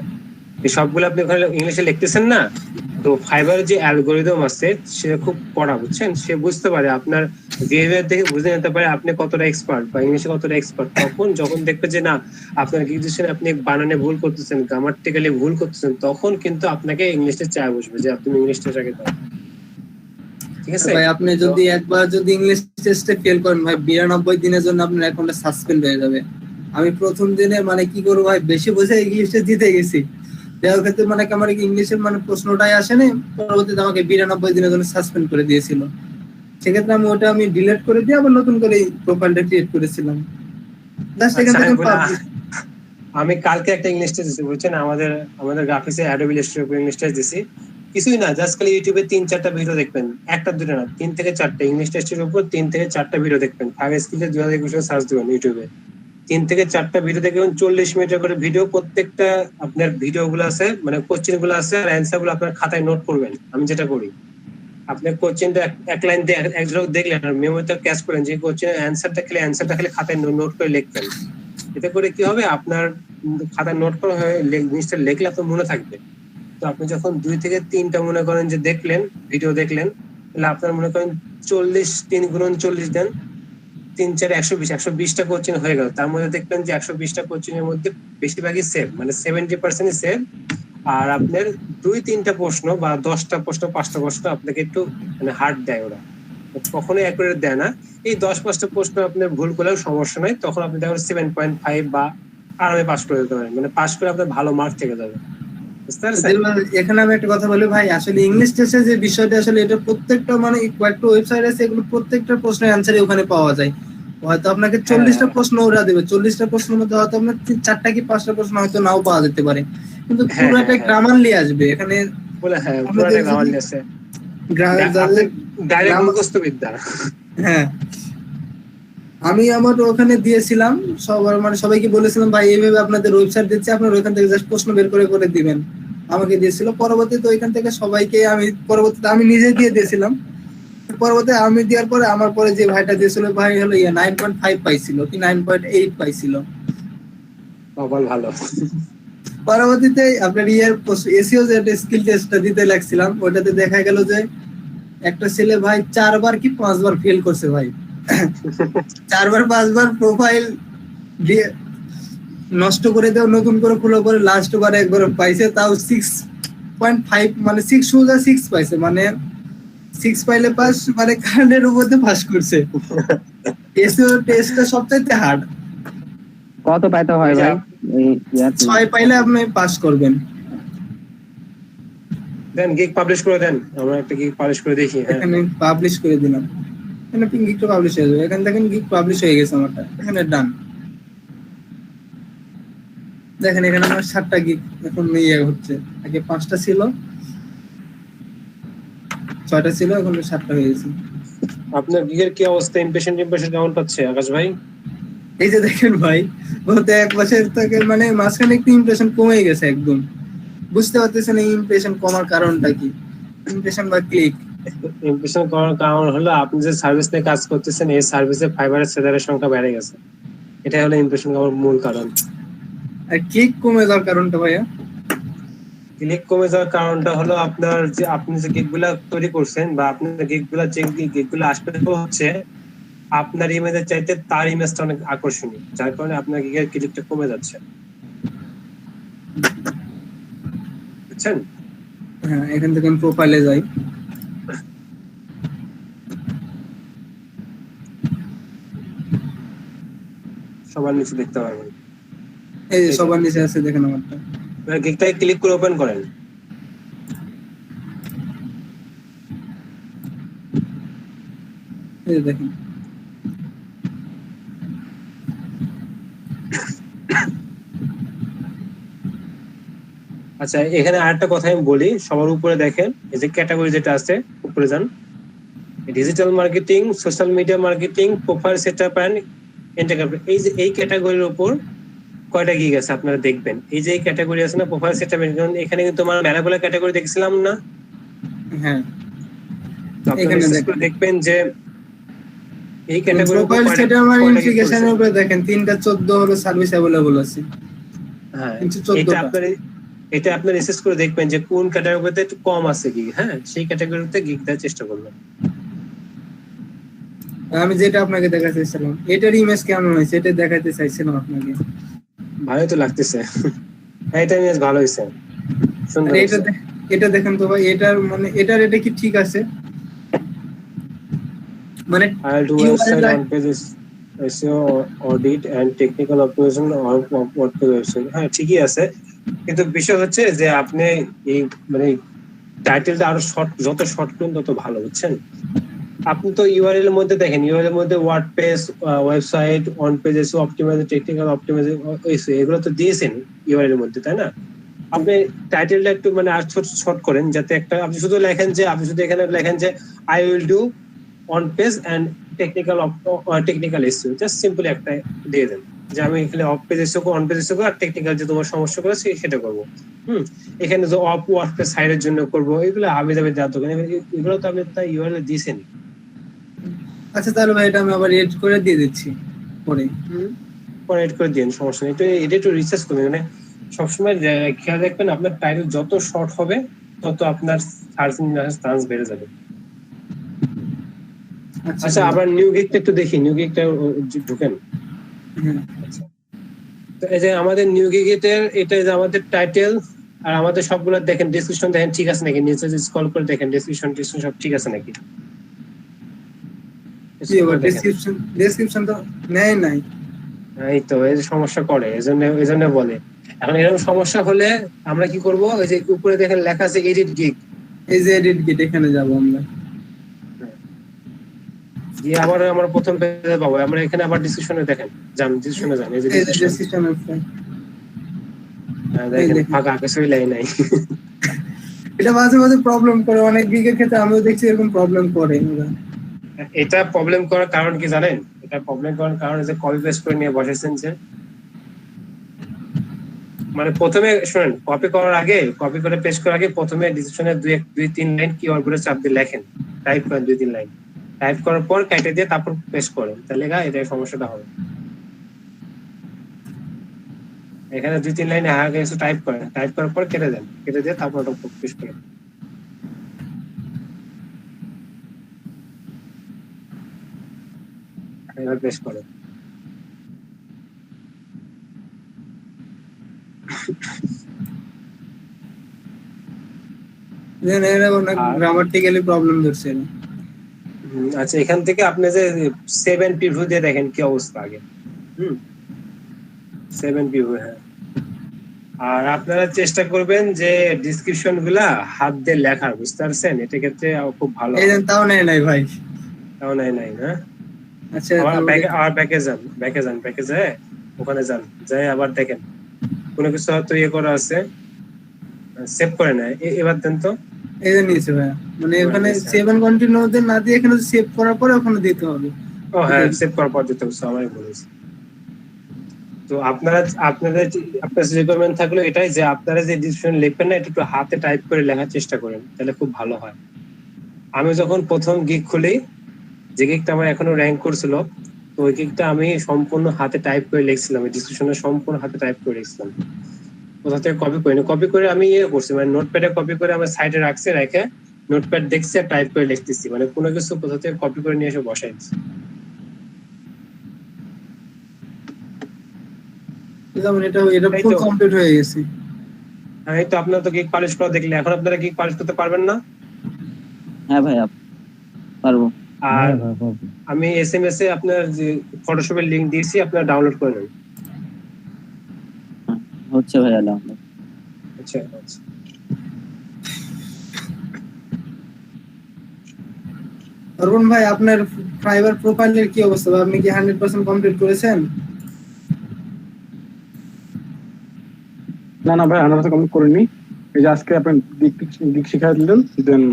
এই সবগুলো আপনি ওখানে ইংলিশে লিখতেছেন না। তো ফাইবারের যে অ্যালগোরিদম আছে সে খুব কড়া, বুঝছেন, সে বুঝতে পারে আপনার বিহেভিয়ার দেখে বুঝে নিতে পারে আপনি কতটা এক্সপার্ট বা ইংলিশে কতটা এক্সপার্ট। তখন যখন দেখবে যে না আপনার গিগেশনে আপনি বানানে ভুল করতেছেন, গ্রামাটিক্যালি ভুল করতেছেন, তখন কিন্তু আপনাকে ইংলিশে চায় বসবে যে আপনি ইংলিশটাকে দাও। ঠিক আছে ভাই আপনি যদি একবার যদি ইংলিশ টেস্টে ফেল করেন ভাই 92 দিনের জন্য আপনার অ্যাকাউন্টে সাসপেন্ড হয়ে যাবে। আমি প্রথম দিনে মানে কি করবো ভাই, বেশি বুঝে ইংলিশে দিতে গেছি, দেওয়ার ক্ষেত্রে মানে আমার ইংলিশের মানে প্রশ্নটাই আসেনি, পরবর্তীতে আমাকে 92 দিনের জন্য সাসপেন্ড করে দিয়েছিল। সেক্ষেত্রে আমি ওটা ডিলিট করে দিয়ে আবার নতুন করে প্রোফাইলটা ক্রিয়েট করেছিলাম। জাস্ট এখান থেকে আমি কালকে একটা ইংলিশ টেস্ট দিছি, বুঝছেন, আমাদের গ্রাফিক্সে অ্যাডোবি ইলাস্ট্রেটর ইংলিশ টেস্ট দিছি। কিছুই না, জাস্ট খালি ইউটিউবে 3-4টা ভিডিও দেখবেন, একটা দুটো না 3 থেকে 4টা ইংলিশ টেস্টের উপর 3 থেকে 4টা ভিডিও দেখবেন। 5 স্কিলে 2021 সার্চ দিবেন ইউটিউবে, 3 থেকে 4টা ভিডিও দেখবেন, 40 মিনিটের করে ভিডিও। প্রত্যেকটা আপনার ভিডিও গুলো আছে, মানে কোশ্চেন গুলো আছে আর অ্যান্সার গুলো আপনার খাতায় নোট করবেন। আমি যেটা করি, আপনি কোশ্চেনটা এক লাইন দিয়ে এক ঝলক দেখলেন আর মেমোরিতে ক্যাচ করেন যে কোশ্চেনের অ্যান্সারটা খালি খাতায় নোট করে লিখবেন। এতে করে কি হবে, আপনার খাতায় নোট করা হয়ে জিনিসটা লিখলে আপনার মনে থাকবে। তো আপনি যখন 2 থেকে 3টা মনে করেন যে দেখলেন, ভিডিও দেখলেন, তাহলে আপনার মনে করেন 40, 3 গুণন 40 দেন, 3-4 120টা কোশ্চেন হয়ে গেল। তার মধ্যে দেখলেন যে 120টা কোশ্চেনের মধ্যে বেশিরভাগই সেভ, মানে 70% সেভ। আর আপনার 2-3টা প্রশ্ন বা 10টা প্রশ্ন 5টা প্রশ্ন আপনাকে একটু মানে হার্ড দেয়, ওরা কখনোই অ্যাকুরেট দেয় না। এই 10-5টা প্রশ্ন আপনার ভুল করলেও সমস্যা নাই, তখন আপনি দেখেন 7.5 বা আরামে পাস করে দিতে পারেন, মানে পাস করে আপনার ভালো মার্ক থেকে যাবে। বুঝতে পারছেন? এখানে আমি একটা কথা বলি ভাই, আসলে ইংলিশ টেস্টে যে বিষয়টা আসলে এটা প্রত্যেকটা মানে কয়েকটা ওয়েবসাইট আছে, এগুলো প্রত্যেকটা প্রশ্নের অ্যান্সারই ওখানে পাওয়া যায়। হয়তো আপনাকে 40টা প্রশ্ন ওরা দেবে, 40টা প্রশ্নের মধ্যে হয়তো আপনার 4টা কি 5টা প্রশ্ন হয়তো নাও পাওয়া যেতে পারে, কিন্তু পুরোটা গ্রামারলি আসবে এখানে। বলে হ্যাঁ পুরোটা গ্রামারলি আছে, ডাইরেক্ট মুখস্থ বিদ্যা। হ্যাঁ, আমি আমার ওখানে দিয়েছিলাম সবার, মানে সবাইকে বলেছিলাম ভাই এইভাবে আপনাদের ওয়েবসাইট দিচ্ছি, আপনারা ওইখান থেকে জাস্ট প্রশ্ন বের করে করে দিবেন। আমাকে দিয়েছিল, পরবর্তীতে ওইখান থেকে সবাইকে আমি নিজে দিয়ে দিয়েছিলাম। পরবর্তীতে আমি দেওয়ার পরে আমার পরে যে ভাইটা দিয়েছিল ভাই হলো 9.5 পাইছিল কি 9.8 পাইছিল। ভালো। পরবর্তীতে আপনার এসিও যে স্কিল টেস্টটা দিতে লাগছিলাম, ওটাতে দেখা গেল যে একটা ছেলে ভাই 4বার কি 5বার ফেল করছে ভাই। 4বার 5বার প্রোফাইল দিয়ে নষ্ট করে দেও, নতুন করে খুলে পরে লাস্ট বার একবার পাইছে, তাও 6.5 মানে 6 সোজা 6 পাইছে, মানে 6 পাইলে পাস, মানে কারেন্টের উপরে পাস করছে। এসিও টেস্টটা সবচেয়ে হার্ড। কত পাইতে হয় ভাই? 6 পাইলে আপনি পাস করবেন। দেন গিগ পাবলিশ করে দেন, আমরা একটা গিগ পাবলিশ করে দেখি। এখানে পাবলিশ করে দিলাম, এখানে গিগটা পাবলিশ হয়ে যাবে। এখান থেকে গিগ পাবলিশ হয়ে গেছে আমারটা, এখানে ডান। দেখেন এখানে আমার 7টা গিগ এখন ইয়ে হচ্ছে, আগে 5টা ছিল, 6টা ছিল, এখন 7টা হয়ে গেছে। আপনার গিগের কি অবস্থা? ইমপ্রেশন কেমন পাচ্ছে আকাশ ভাই? এই যে দেখেন ভাই, বলতে 1 বছর থেকে মানে মাঝখানে একটু ইমপ্রেশন কমে গেছে একদম। বুঝতে পারতেছেন এই ইমপ্রেশন কমার কারণটা কি? ইমপ্রেশন বা ক্লিক। ইমপ্রেশন করার কারণ হলো আপনি যে সার্ভিস নিয়ে কাজ করতেছেন, এই সার্ভিসে ফাইবারের সেলারের সংখ্যা বেড়ে গেছে, এটাই হলো ইমপ্রেশন কমার মূল কারণ। আর ক্লিক কমে যাওয়ার কারণটা ভাইয়া? ক্লিক কমে যাওয়ার কারণটা হলো আপনার যে আপনি যে গিগগুলা তৈরি করছেন বা আপনার গিগগুলো আসবে হচ্ছে আপনার ইমেজের চাইতে তার ইমেজটা অনেক আকর্ষণীয়, যার কারণে আপনার গিগের ক্লিকটা কমে যাচ্ছে, বুঝছেন? হ্যাঁ, এখান থেকে আমি প্রোফাইলে যাই। সবার নিচে দেখতে পারবেন, এই যে সবার নিচে আছে দেখেন আমারটা। গিগটাকে ক্লিক করে ওপেন করেন। এই যে দেখেন, আচ্ছা এখানে আরেকটা কথা আমি বলি, সবার উপরে দেখেন এই যে ক্যাটাগরি যেটা আছে, উপরে যান, digital marketing, social media marketing, profile setup and এই যে এই ক্যাটাগরির উপর কয়টা গিগ আছে আপনারা দেখবেন। এই যে ক্যাটাগরি আছে না প্রোফাইল সেটআপ, এখানে কিন্তু আমার মেলাগুলো ক্যাটাগরি দেখছিলাম না। হ্যাঁ, তো আপনারা এখানে বিশেষ দেখেন। করে দেখবেন যে এই ক্যাটাগরি প্রোফাইল সেটআপ আর ইনফিগেশনের উপরে দেখেন 3টা 14 হলো সার্ভিস अवेलेबल আছে। হ্যাঁ, কিন্তু এটা 14টা। আপনার এসএস করে দেখবেন যে কোন ক্যাটাগরিতে একটু কম আছে গিগ। হ্যাঁ, সেই ক্যাটাগরিতে গিগ দেওয়ার চেষ্টা করবেন। আমি যেটা আপনাকে দেখাতে চাইছিলাম, এটার ইমেজ কেমন হয়েছে এটা দেখাতে চাইছিলাম আপনাকে। ভালোই তো লাগতেছে। হ্যাঁ, এটা ইমেজ ভালো হয়েছে, সুন্দর আর হয়েছে। এটা দেখেন তো ভাই, এটার মানে এটা কি ঠিক আছে? মানে I'll do website on pages SEO audit and technical optimization of WordPress website. হ্যাঁ, ঠিকই আছে, কিন্তু বিষয় হচ্ছে যে আপনি এই মানে টাইটেলটা আরো শর্ট, যত শর্ট করুন তত ভালো, বুঝছেন? আপনি তো ইউআরএল এর মধ্যে দেখেন, ইউআরএল এর মধ্যে WordPress website on pages optimization technical optimization এগুলো তো দিয়েছেন ইউআরএল এর মধ্যে, তাই না? আপনি টাইটেলটা একটু মানে আর শর্ট করেন, যাতে একটা আপনি শুধু লেখেন যে আপনি শুধু এখানে লেখেন যে I will do on page and technical SEO, just simply একটা দিয়ে দেন যে আমি এখানে off page SEO on page SEO আর টেকনিক্যাল যে তোমার সমস্যা করে সেটা করব। এখানে যে অফ ওয়ার্ডপ্রেস সাইটের জন্য করব, এগুলো আবে যাবে দেওয়া দরকার নেই, এগুলো তো আপনি তাই ইউআরএল দিয়েছেন। আচ্ছা তাহলে ভাই এটা আমি আবার এড করে দিয়ে দিচ্ছি পরে। পরে এড করে দিন, সমস্যা নেই। এটা একটু রিসার্চ করবেন, মানে সবসময় খেয়াল রাখবেন আপনার টাইটেল যত শর্ট হবে তত আপনার সার্চ ইঞ্জিন চান্স বেড়ে যাবে। আচ্ছা, আবার নিউ গিগটা একটু দেখি, নিউ গিগটা ঢুকেন। তো এই যে আমাদের নিউ গিগের এটা যে আমাদের টাইটেল আর আমাদের সবগুলো দেখেন, ডেসক্রিপশন দেখেন ঠিক আছে নাকি, নিচে স্ক্রল করে দেখেন ডেসক্রিপশন সব ঠিক আছে নাকি। ডেসক্রিপশন তো নাই। এই তো এই যে সমস্যা করে, এজন্য বলে। এখন এরকম সমস্যা হলে আমরা কি করব, ওই যে উপরে দেখেন লেখা আছে এডিট গিগ, এই যে এডিট গিগ এখানে যাব আমরা, দিয়ে আবার আমরা প্রথম পেজে পাবো। আমরা এখানে আবার ডিসক্রিপশনে দেখেন, যান ডিসক্রিপশনে যান, এই যে ডেসক্রিপশন আছে, দেখেন ফাঁকা কিছুই নাই। এটা মাঝে মাঝে প্রবলেম করে, অনেক গিগের ক্ষেত্রে আমিও দেখছি এরকম প্রবলেম করে। এটা প্রবলেম করার কারণ কি জানেন? এটা প্রবলেম করার কারণ যে কপি পেস্ট করে নিয়ে বসেছেন, যে মানে প্রথমে শুনেন, কপি করে পেস্ট করার আগে প্রথমে ডিসক্রিপশনে 2-3 লাইন কিওয়ার্ড করে চাপ দিয়ে লেখেন, টাইপ করেন 2-3 লাইন, টাইপ করার পর কেটে দিয়ে তারপর পেস্ট করেন, তাহলে এটাই সমস্যাটা হবে। এখানে 2-3 লাইন আগে কিছু টাইপ করেন, টাইপ করার পর কেটে দেন, কেটে দিয়ে তারপর ওটা পেস্ট করেন। এবার পেস্ট করেন। গ্রামাটিক্যালি প্রবলেম ধরছে। আচ্ছা, এখান থেকে আপনি যে 7 প্রিভিউ দিয়ে দেখেন কি অবস্থা আগে। 7 প্রিভিউ। হ্যাঁ, আর আপনারা চেষ্টা করবেন যে ডেসক্রিপশন গুলা হাত দিয়ে লেখার, বুঝতে পারছেন? এটা ক্ষেত্রে খুব ভালো। তাও নাই ভাই, তাও নাই না। আচ্ছা, আবার ব্যাকে যান, ওখানে যান, যাই আবার দেখেন কোনো কিছু হয়তো ইয়ে করা আছে, সেভ করে নেয়। এবার দেন তো, এই যে নিয়েছে ভাই, মানে এখানে সেভ এন্ড কন্টিনিউ না দিয়ে এখানে সেভ করার পরে ওখানে দিতে হবে। ও হ্যাঁ, সেভ করার পর দিতে হবে, আমারই বলেছি। তো আপনাদের রিকোয়ারমেন্ট থাকলো এটাই যে আপনারা যে ডিসক্রিপশন লিখবেন না, এটা একটু হাতে টাইপ করে লেখার চেষ্টা করেন, তাহলে খুব ভালো হয়। আমি যখন প্রথম গিগ খুলি, যে গিগটা আমার এখনো র্যাঙ্ক করছিল, তো ওই গিগটা আমি সম্পূর্ণ হাতে টাইপ করে লিখছিলাম, ডিসক্রিপশনে সম্পূর্ণ হাতে টাইপ করে লিখছিলাম, কোথা থেকে কপি করে আমি ইয়ে করছি, মানে নোটপ্যাডে কপি করে আমার সাইডে রাখছি, রেখে নোটপ্যাড দেখছি আর টাইপ করে লিখতেছি, মানে কোনো কিছু কোথা থেকে কপি করে নিয়ে এসে বসাইছি। এটা ফুল কমপ্লিট হয়ে গেছে। হ্যাঁ, এই তো আপনারা তো গিগ পাবলিশ করা দেখলে, এখন আপনারা গিগ পাবলিশ করতে পারবেন না? হ্যাঁ ভাই পারবো। আর আমি এসএমএস এ আপনার যে ফটোশপের লিংক দিয়েছি, আপনারা ডাউনলোড করে নেন। হচ্ছে ভাই, ডাউনলোড। আচ্ছা, অরুণ ভাই, আপনার ফাইবার প্রোফাইলের কি অবস্থা? আপনি কি 100% কমপ্লিট করেছেন? না ভাই, 100% কমপ্লিট করিনি। এই যে আজকে আপনি গিগ শিখাই দিলেন, দেন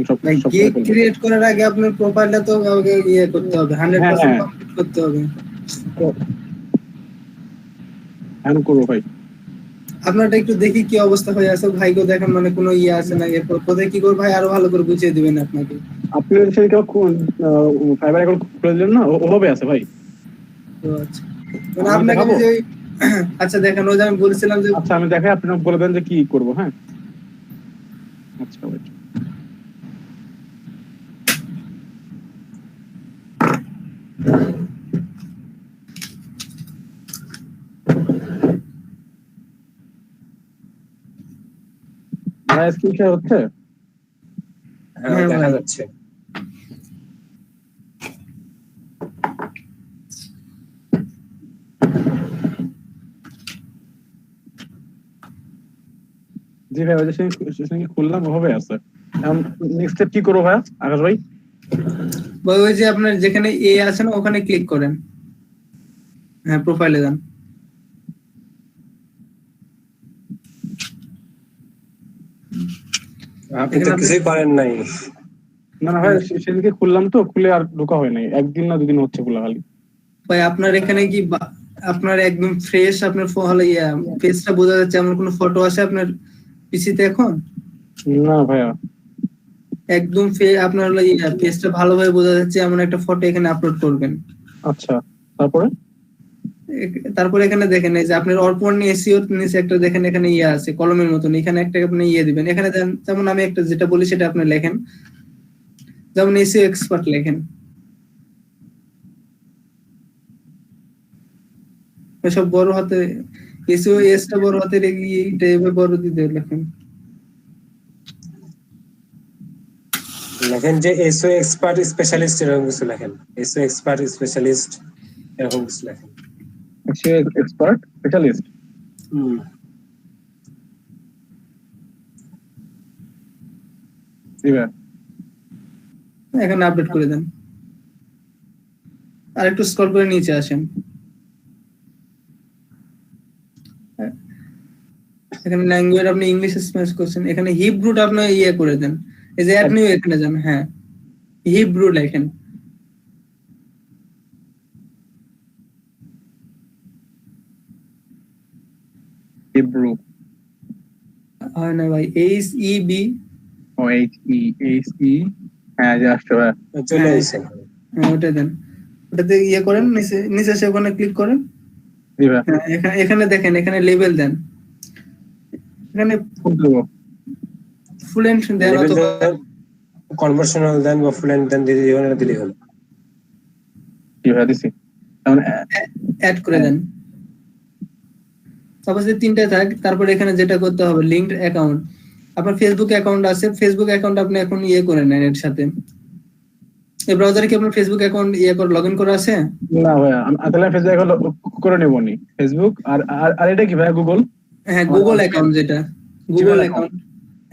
সব গিগ ক্রিয়েট করার আগে আপনার প্রোফাইলটা তো ইয়ে করতে হবে, 100% কমপ্লিট করতে হবে। আমি করবো ভাই। আপনারটা একটু দেখি কি অবস্থা হয়ে আছে, ভাইকে দেখেন মানে কোনো ইয়ে আছে না, এরপর কোথায় কি করে ভাই আরো ভালো করে বুঝিয়ে দিবেন আপনাকে। আপনি সেদিকে ফাইবার অ্যাকাউন্ট খুলে দিলেন না, ওভাবে আছে ভাই। তো আচ্ছা, মানে আমি আপনাকে আমি দেখাবো? যে আচ্ছা দেখেন, ওই যে আমি বলছিলাম যে আচ্ছা আমি দেখাই, আপনি বলে দেন যে কি করবো। হ্যাঁ আচ্ছা ভাই। ভাই স্ক্রিন শেয়ার হচ্ছে? হ্যাঁ হ্যাঁ দেখা ভাই। যাচ্ছে। জি ভাই, ওই যে সেদিকে খুললাম, ওভাবে আছে। এখন নেক্সট স্টেপ কি করবো ভাই আকাশ ভাই? ভাই ওই যে আপনার যেখানে এ আছে না, ওখানে ক্লিক করেন। হ্যাঁ, প্রোফাইলে যান। আপনি তো কিছুই করেন নাই। না না ভাই, সেদিকে খুললাম তো, খুলে আর ঢোকা হয় নাই, একদিন না দুদিন হচ্ছে খোলা খালি। ভাই আপনার এখানে কি আপনার একদম ফ্রেশ আপনার হলো ইয়া ফেসটা বোঝা যাচ্ছে, এমন কোনো ফটো আছে আপনার পিসিতে এখন? না ভাইয়া। একদম আপনার হলো ইয়া ফেসটা ভালোভাবে বোঝা যাচ্ছে এমন একটা ফটো এখানে আপলোড করবেন। আচ্ছা, তারপরে? তারপরে এখানে দেখেন এই যে আপনার অর্পণ এসইও নিচে একটা দেখেন এখানে ইয়ে আছে কলমের মতন, এখানে একটা আপনি ইয়ে দিবেন। এখানে যেমন আমি একটা যেটা বলি সেটা আপনি লেখেন, যেমন এসইও এক্সপার্ট লেখেন। সব বড় হাতে, এসইও এসটা বড় হাতে এইটা এভাবে বড় দিতে লেখেন। লেখেন যে এসও এক্সপার্ট স্পেশালিস্ট, এরকম কিছু লেখেন। এসও এক্সপার্ট স্পেশালিস্ট এরকম কিছু লেখেন। সে এক্সপার্ট স্পেশালিস্ট। এবার এখানে আপডেট করে দেন, আর একটু স্ক্রল করে নিচে আসেন। এখানে ল্যাঙ্গুয়েজ আপনি ইংলিশ স্ম্যাশ করছেন, এখানে হিব্রুটা আপনি ইয়ে করে দেন। এই যে অ্যাড নিউ এখানে যান, হ্যাঁ হিব্রু লেখেন। হিব্রু। হয় না ভাই, এইচ ই বি। ও এইচ ই। হ্যাঁ যে আসছে ভাই। চলে আসছে। হ্যাঁ ওটা দেন, ওটাতে ইয়ে করেন, নিচে নিচে এসে ওখানে ক্লিক করেন। জি ভাই। হ্যাঁ এখানে দেখেন, এখানে লেভেল দেন, এখানে কোন দেবো? ফ্লুয়েন্ট দেন অথবা কনভার্সনাল দেন বা ফ্লুয়েন্ট দেন, দিলে হলো। জি ভাই দিছি। তাহলে অ্যাড করে দেন। সাপোজ যে তিনটা থাক, তারপর এখানে যেটা করতে হবে লিঙ্কড অ্যাকাউন্ট। আপনার ফেসবুক অ্যাকাউন্ট আছে, ফেসবুক অ্যাকাউন্ট আপনি এখন ইয়ে করে নেন এর সাথে। এই ব্রাউজারে কি আপনার ফেসবুক অ্যাকাউন্ট ইয়ে করে লগইন করা আছে? না ভাই, আমি তাহলে ফেসবুক অ্যাকাউন্ট করে নেবো নি। ফেসবুক আর আর এটা কি ভাই? গুগল? হ্যাঁ গুগল অ্যাকাউন্ট, যেটা গুগল Gmail অ্যাকাউন্ট,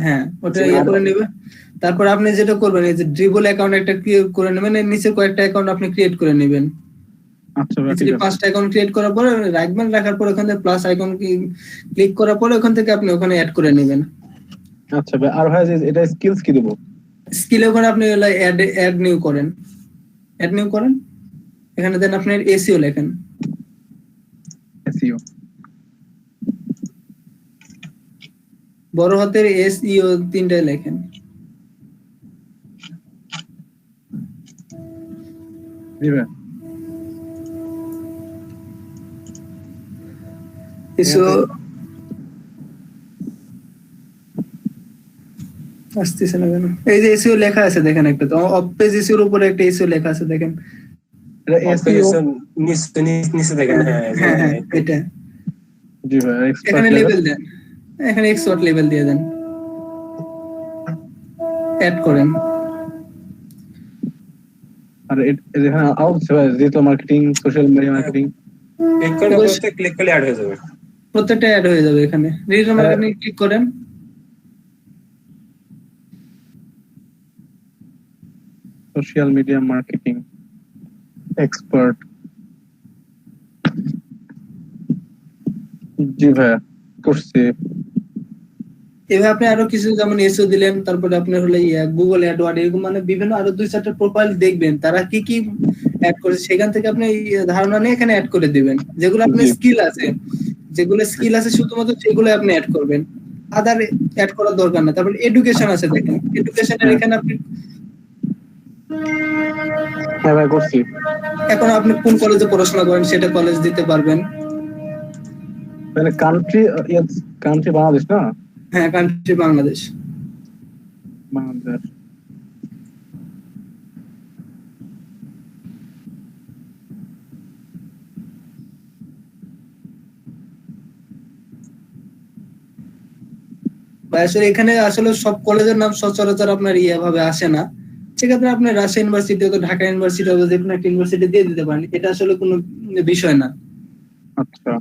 হ্যাঁ ওটা Gmail ইয়ে করে account। নেবে। তারপর আপনি যেটা করবেন, এই যে ড্রিবল অ্যাকাউন্ট একটা ক্রিয়েট করে নেবেন, এর নিচে কয়েকটা অ্যাকাউন্ট আপনি ক্রিয়েট করে নেবেন। আচ্ছা ভাই ঠিক নিচে আছে। 5টা অ্যাকাউন্ট ক্রিয়েট করার পরে রাখবেন, রাখার পর ওখান থেকে প্লাস আইকন ক্লিক করার পরে ওখান থেকে আপনি ওখানে অ্যাড করে নেবেন। আচ্ছা ভাই, আর ভাই এটা স্কিলস কি দেবো? স্কিলে ওখানে আপনি অ্যাড নিউ করেন, অ্যাড নিউ করেন। এখানে দেন আপনার এসইও লেখেন, এসইও। বড় হাতের এসইও তিনটায় লেখেন। জি ভাই। এসইও আসতেছে না কেন? এই যে এসইও লেখা আছে দেখেন, একটা তো অফ পেজ এসইওর উপরে একটা এসইও লেখা আছে দেখেন। এটা এসইও। নিচে দেখেন। হ্যাঁ হ্যাঁ হ্যাঁ এটা। জি ভাই, এক্সপার্ট এখানে লেভেল। লেভেল দেন, এখানে এক্সপার্ট লেভেল দিয়ে দেন, অ্যাড করেন। আর এখানে আউট ভাই, digital marketing, social media marketing. Click করলে অ্যাড হয়ে যাবে। প্রত্যেকটা অ্যাড হয়ে যাবে। এখানে ডিজিটাল মার্কেটিং ক্লিক করেন, সোশ্যাল মিডিয়া মার্কেটিং এক্সপার্ট। জি ভাই করছি। এভাবে আপনি আরো কিছু যেমন এসও দিলেন, তারপরে আপনার হলো গুগল অ্যাডওয়ার্ড, এরকম মানে বিভিন্ন আরো 2-4টা প্রোফাইল দেখবেন তারা কি কি অ্যাড করে সেখান থেকে আপনি এই ধারণা নিয়ে এখানে অ্যাড করে দিবেন, যেগুলো আপনার জি। স্কিল আছে, যেগুলো স্কিল আছে শুধুমাত্র সেগুলো আপনি অ্যাড করবেন, আদার অ্যাড করার দরকার না। তারপর এডুকেশন আছে, দেখেন এডুকেশনের হ্যাঁ। এখানে আপনি হ্যাঁ ভাই করছি। এখন আপনি কোন কলেজে পড়াশোনা করেন সেটা কলেজ দিতে পারবেন। মানে কান্ট্রি কান্ট্রি বাংলাদেশ না? হ্যাঁ, কান্ট্রি বাংলাদেশ। বাংলাদেশ। বা আসলে এখানে আসলে সব কলেজের নাম সচরাচর আপনার ভাবে আসে না, সেক্ষেত্রে আপনি রাজশাহী ইউনিভার্সিটি অথবা ঢাকা ইউনিভার্সিটি অথবা যে কোনো একটা ইউনিভার্সিটি দিয়ে দিতে পারেন, এটা আসলে কোনো বিষয় না। আচ্ছা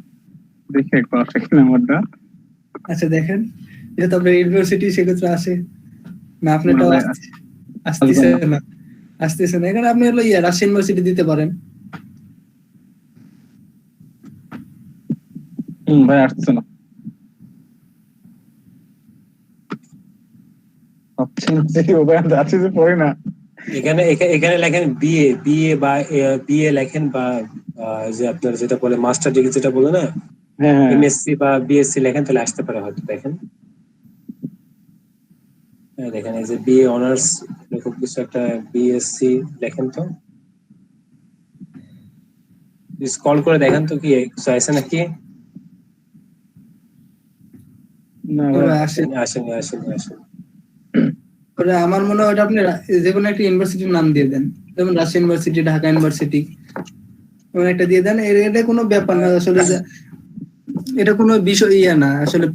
দেখি একবার আসে কিনা আমারটা। আচ্ছা দেখেন, এটা তো আপনার ইউনিভার্সিটি, সেক্ষেত্রে আসে না, আপনারটাও না, আসতেছে না, আসতেছে না। এখানে আপনি হলো রাজশাহী ইউনিভার্সিটি দিতে পারেন। ভাই আসছে না। দেখি ভাই আছে যে পড়ি না। এখানে এখানে লেখেন বিএ, বিএ বা বিএ লেখেন, বা যে আপনার যেটা বলে মাস্টার ডিগ্রি যেটা বলে না, হ্যাঁ হ্যাঁ এমএসসি বা বিএসসি লেখেন, তাহলে আসতে পারে হয়তো। দেখেন দেখেন এই যে বিএ অনার্স এরকম কিছু একটা, বিএসসি লেখেন তো, স্ক্রল করে দেখেন তো কি কিছু আছে নাকি। না ভাই আসে। আসেনি আসেনি আসেনি। ওটা আমার মনে হয় ওটা আপনি যে কোনো একটা ইউনিভার্সিটির নাম দিয়ে দেন, যেমন রাজশাহী ইউনিভার্সিটি, ঢাকা ইউনিভার্সিটি, এমন একটা দিয়ে দেন। এটা কোনো ব্যাপার না আসলে, এটা কোনো বিষয় না আসলে।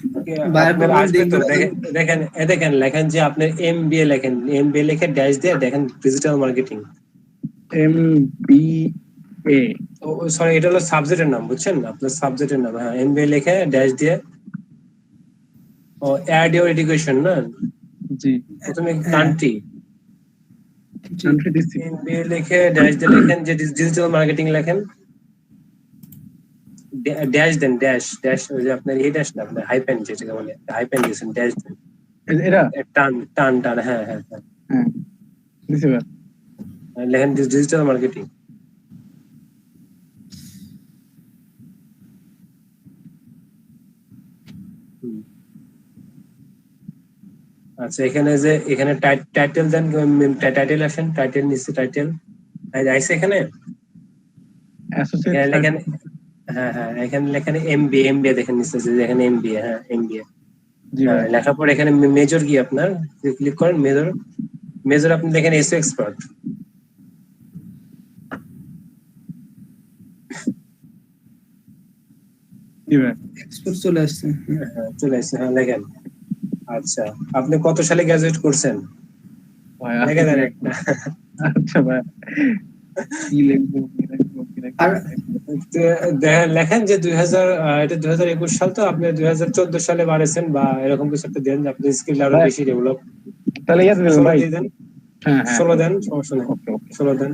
আপনার আসবে তো, দেখেন দেখেন দেখেন লেখেন যে আপনার এমবিএ লেখেন, এমবিএ লিখে ড্যাশ দিয়ে দেখেন ডিজিটাল মার্কেটিং। MBA সরি, এটা হলো সাবজেক্টের নাম, বুঝছেন, আপনার সাবজেক্টের নাম। হ্যাঁ, এমবিএ লিখে ড্যাশ দিয়ে, ও অ্যাড ইওর এডুকেশন না, জি প্রথমে কান্ট্রি, কান্ট্রি দিছি। এমবিএ লিখে ড্যাশ দিয়ে লেখেন যে ডিজিটাল মার্কেটিং লেখেন, ড্যাশ দেন, ড্যাশ ড্যাশ, ওই যে আপনার এই ড্যাশ না, আপনার হাইপেন যেটাকে বলে, হাইপেন দিয়েছেন, ড্যাশ দেন, এটা টান টান টান, হ্যাঁ হ্যাঁ হ্যাঁ, হ্যাঁ দিছি ভাই। লেখেন ডিজিটাল মার্কেটিং। আচ্ছা, এখানে যে এখানে টাইটেল দেন, টাইটেল আসেন, টাইটেল নিচে টাইটেল আইসে এখানে, অ্যাসোসিয়েট এখানে লেখেন, হ্যাঁ হ্যাঁ, এখানে লেখেন এমবিএ, এমবিএ দেখেন নিচে যে এখানে এমবিএ, হ্যাঁ এমবিএ। জি ভাই। লেখার পর এখানে মেজর কি আপনার, ক্লিক করেন মেজর, মেজর আপনি দেখেন এসও এক্সপার্ট। জি ভাই। এক্সপোর্ট চলে আসছে। হ্যাঁ চলে আসছে, হ্যাঁ লেখেন। আচ্ছা, আপনি কত সালে গ্রাজুয়েট করছেন ভাই লেখে দেন একটা। আচ্ছা ভাই কি লিখবো আর লেখেন যে 2000, এটা 2021 সাল, তো আপনি 2014 সালে বাড়েছেন বা এরকম কিছু একটা দেন, আপনি স্কিল আরো ভাই, বেশি ডেভেলপ। তাহলে ইয়াদ দিলাম 16 ভাই। দিয়ে দেন, হ্যাঁ হ্যাঁ 16 দেন, সমস্যা নেই, ওকে ওকে 16 দেন,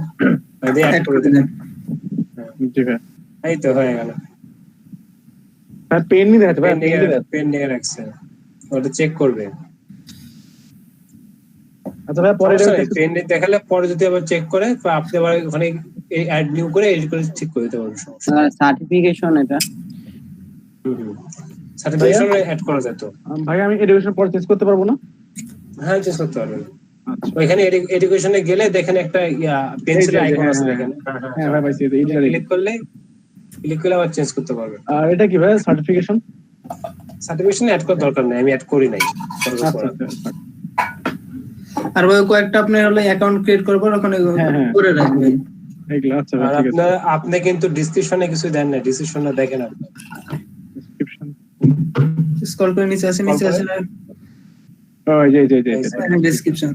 দিয়ে অ্যাড অ্যাড করে করে দেন। দেন। জি ভাই। এই তো হয়ে গেল। ভাই পেন নিয়ে দেখাচ্ছে ভাই, পেন নিয়ে দেখাচ্ছে। পেন্ডিং এ রাখছে, ওটা চেক করবে। আচ্ছা ভাই পরে পেন্ডিং দেখালে পরে যদি আবার চেক করে, তো আপনি আবার ওখানে অ্যাড নিউ করে এডিট করে ঠিক করে দিতে পারবেন, সমস্যা নেই। সার্টিফিকেশন এটা সার্টিফিকেশন অ্যাড করা যেত। ভাই আমি এডুকেশন পরে চেঞ্জ করতে পারবো না? হ্যাঁ চেক করতে পারবেন। আচ্ছা ওইখানে এডুকেশনে গেলে দেখেন একটা পেন্সিল এই যে, আইকন হ্যাঁ, আছে, হ্যাঁ, দেখেন, হ্যাঁ ভাই ভাই এইটা ক্লিক করলে আবার চেঞ্জ করতে পারবেন। আর এটা কি ভাই সার্টিফিকেশন? সার্টিফিকেশন অ্যাড করার দরকার নেই, আমি অ্যাড করি নাই। আচ্ছা আচ্ছা আর ওই কয়েকটা আপনি হলো অ্যাকাউন্ট ক্রিয়েট করার পর ওখানে হ্যাঁ, হ্যাঁ। করে রাখবেন। এইগুলো আচ্ছা ভাই আর ঠিক আছে। আপনি কিন্তু ডিসক্রিপশনে কিছু দেন না, ডিসক্রিপশনে দেখেন আপনি। ডেসক্রিপশন স্ক্রল করে নিচে আসে, নিচে আসে ও জি জি জি ডেসক্রিপশন।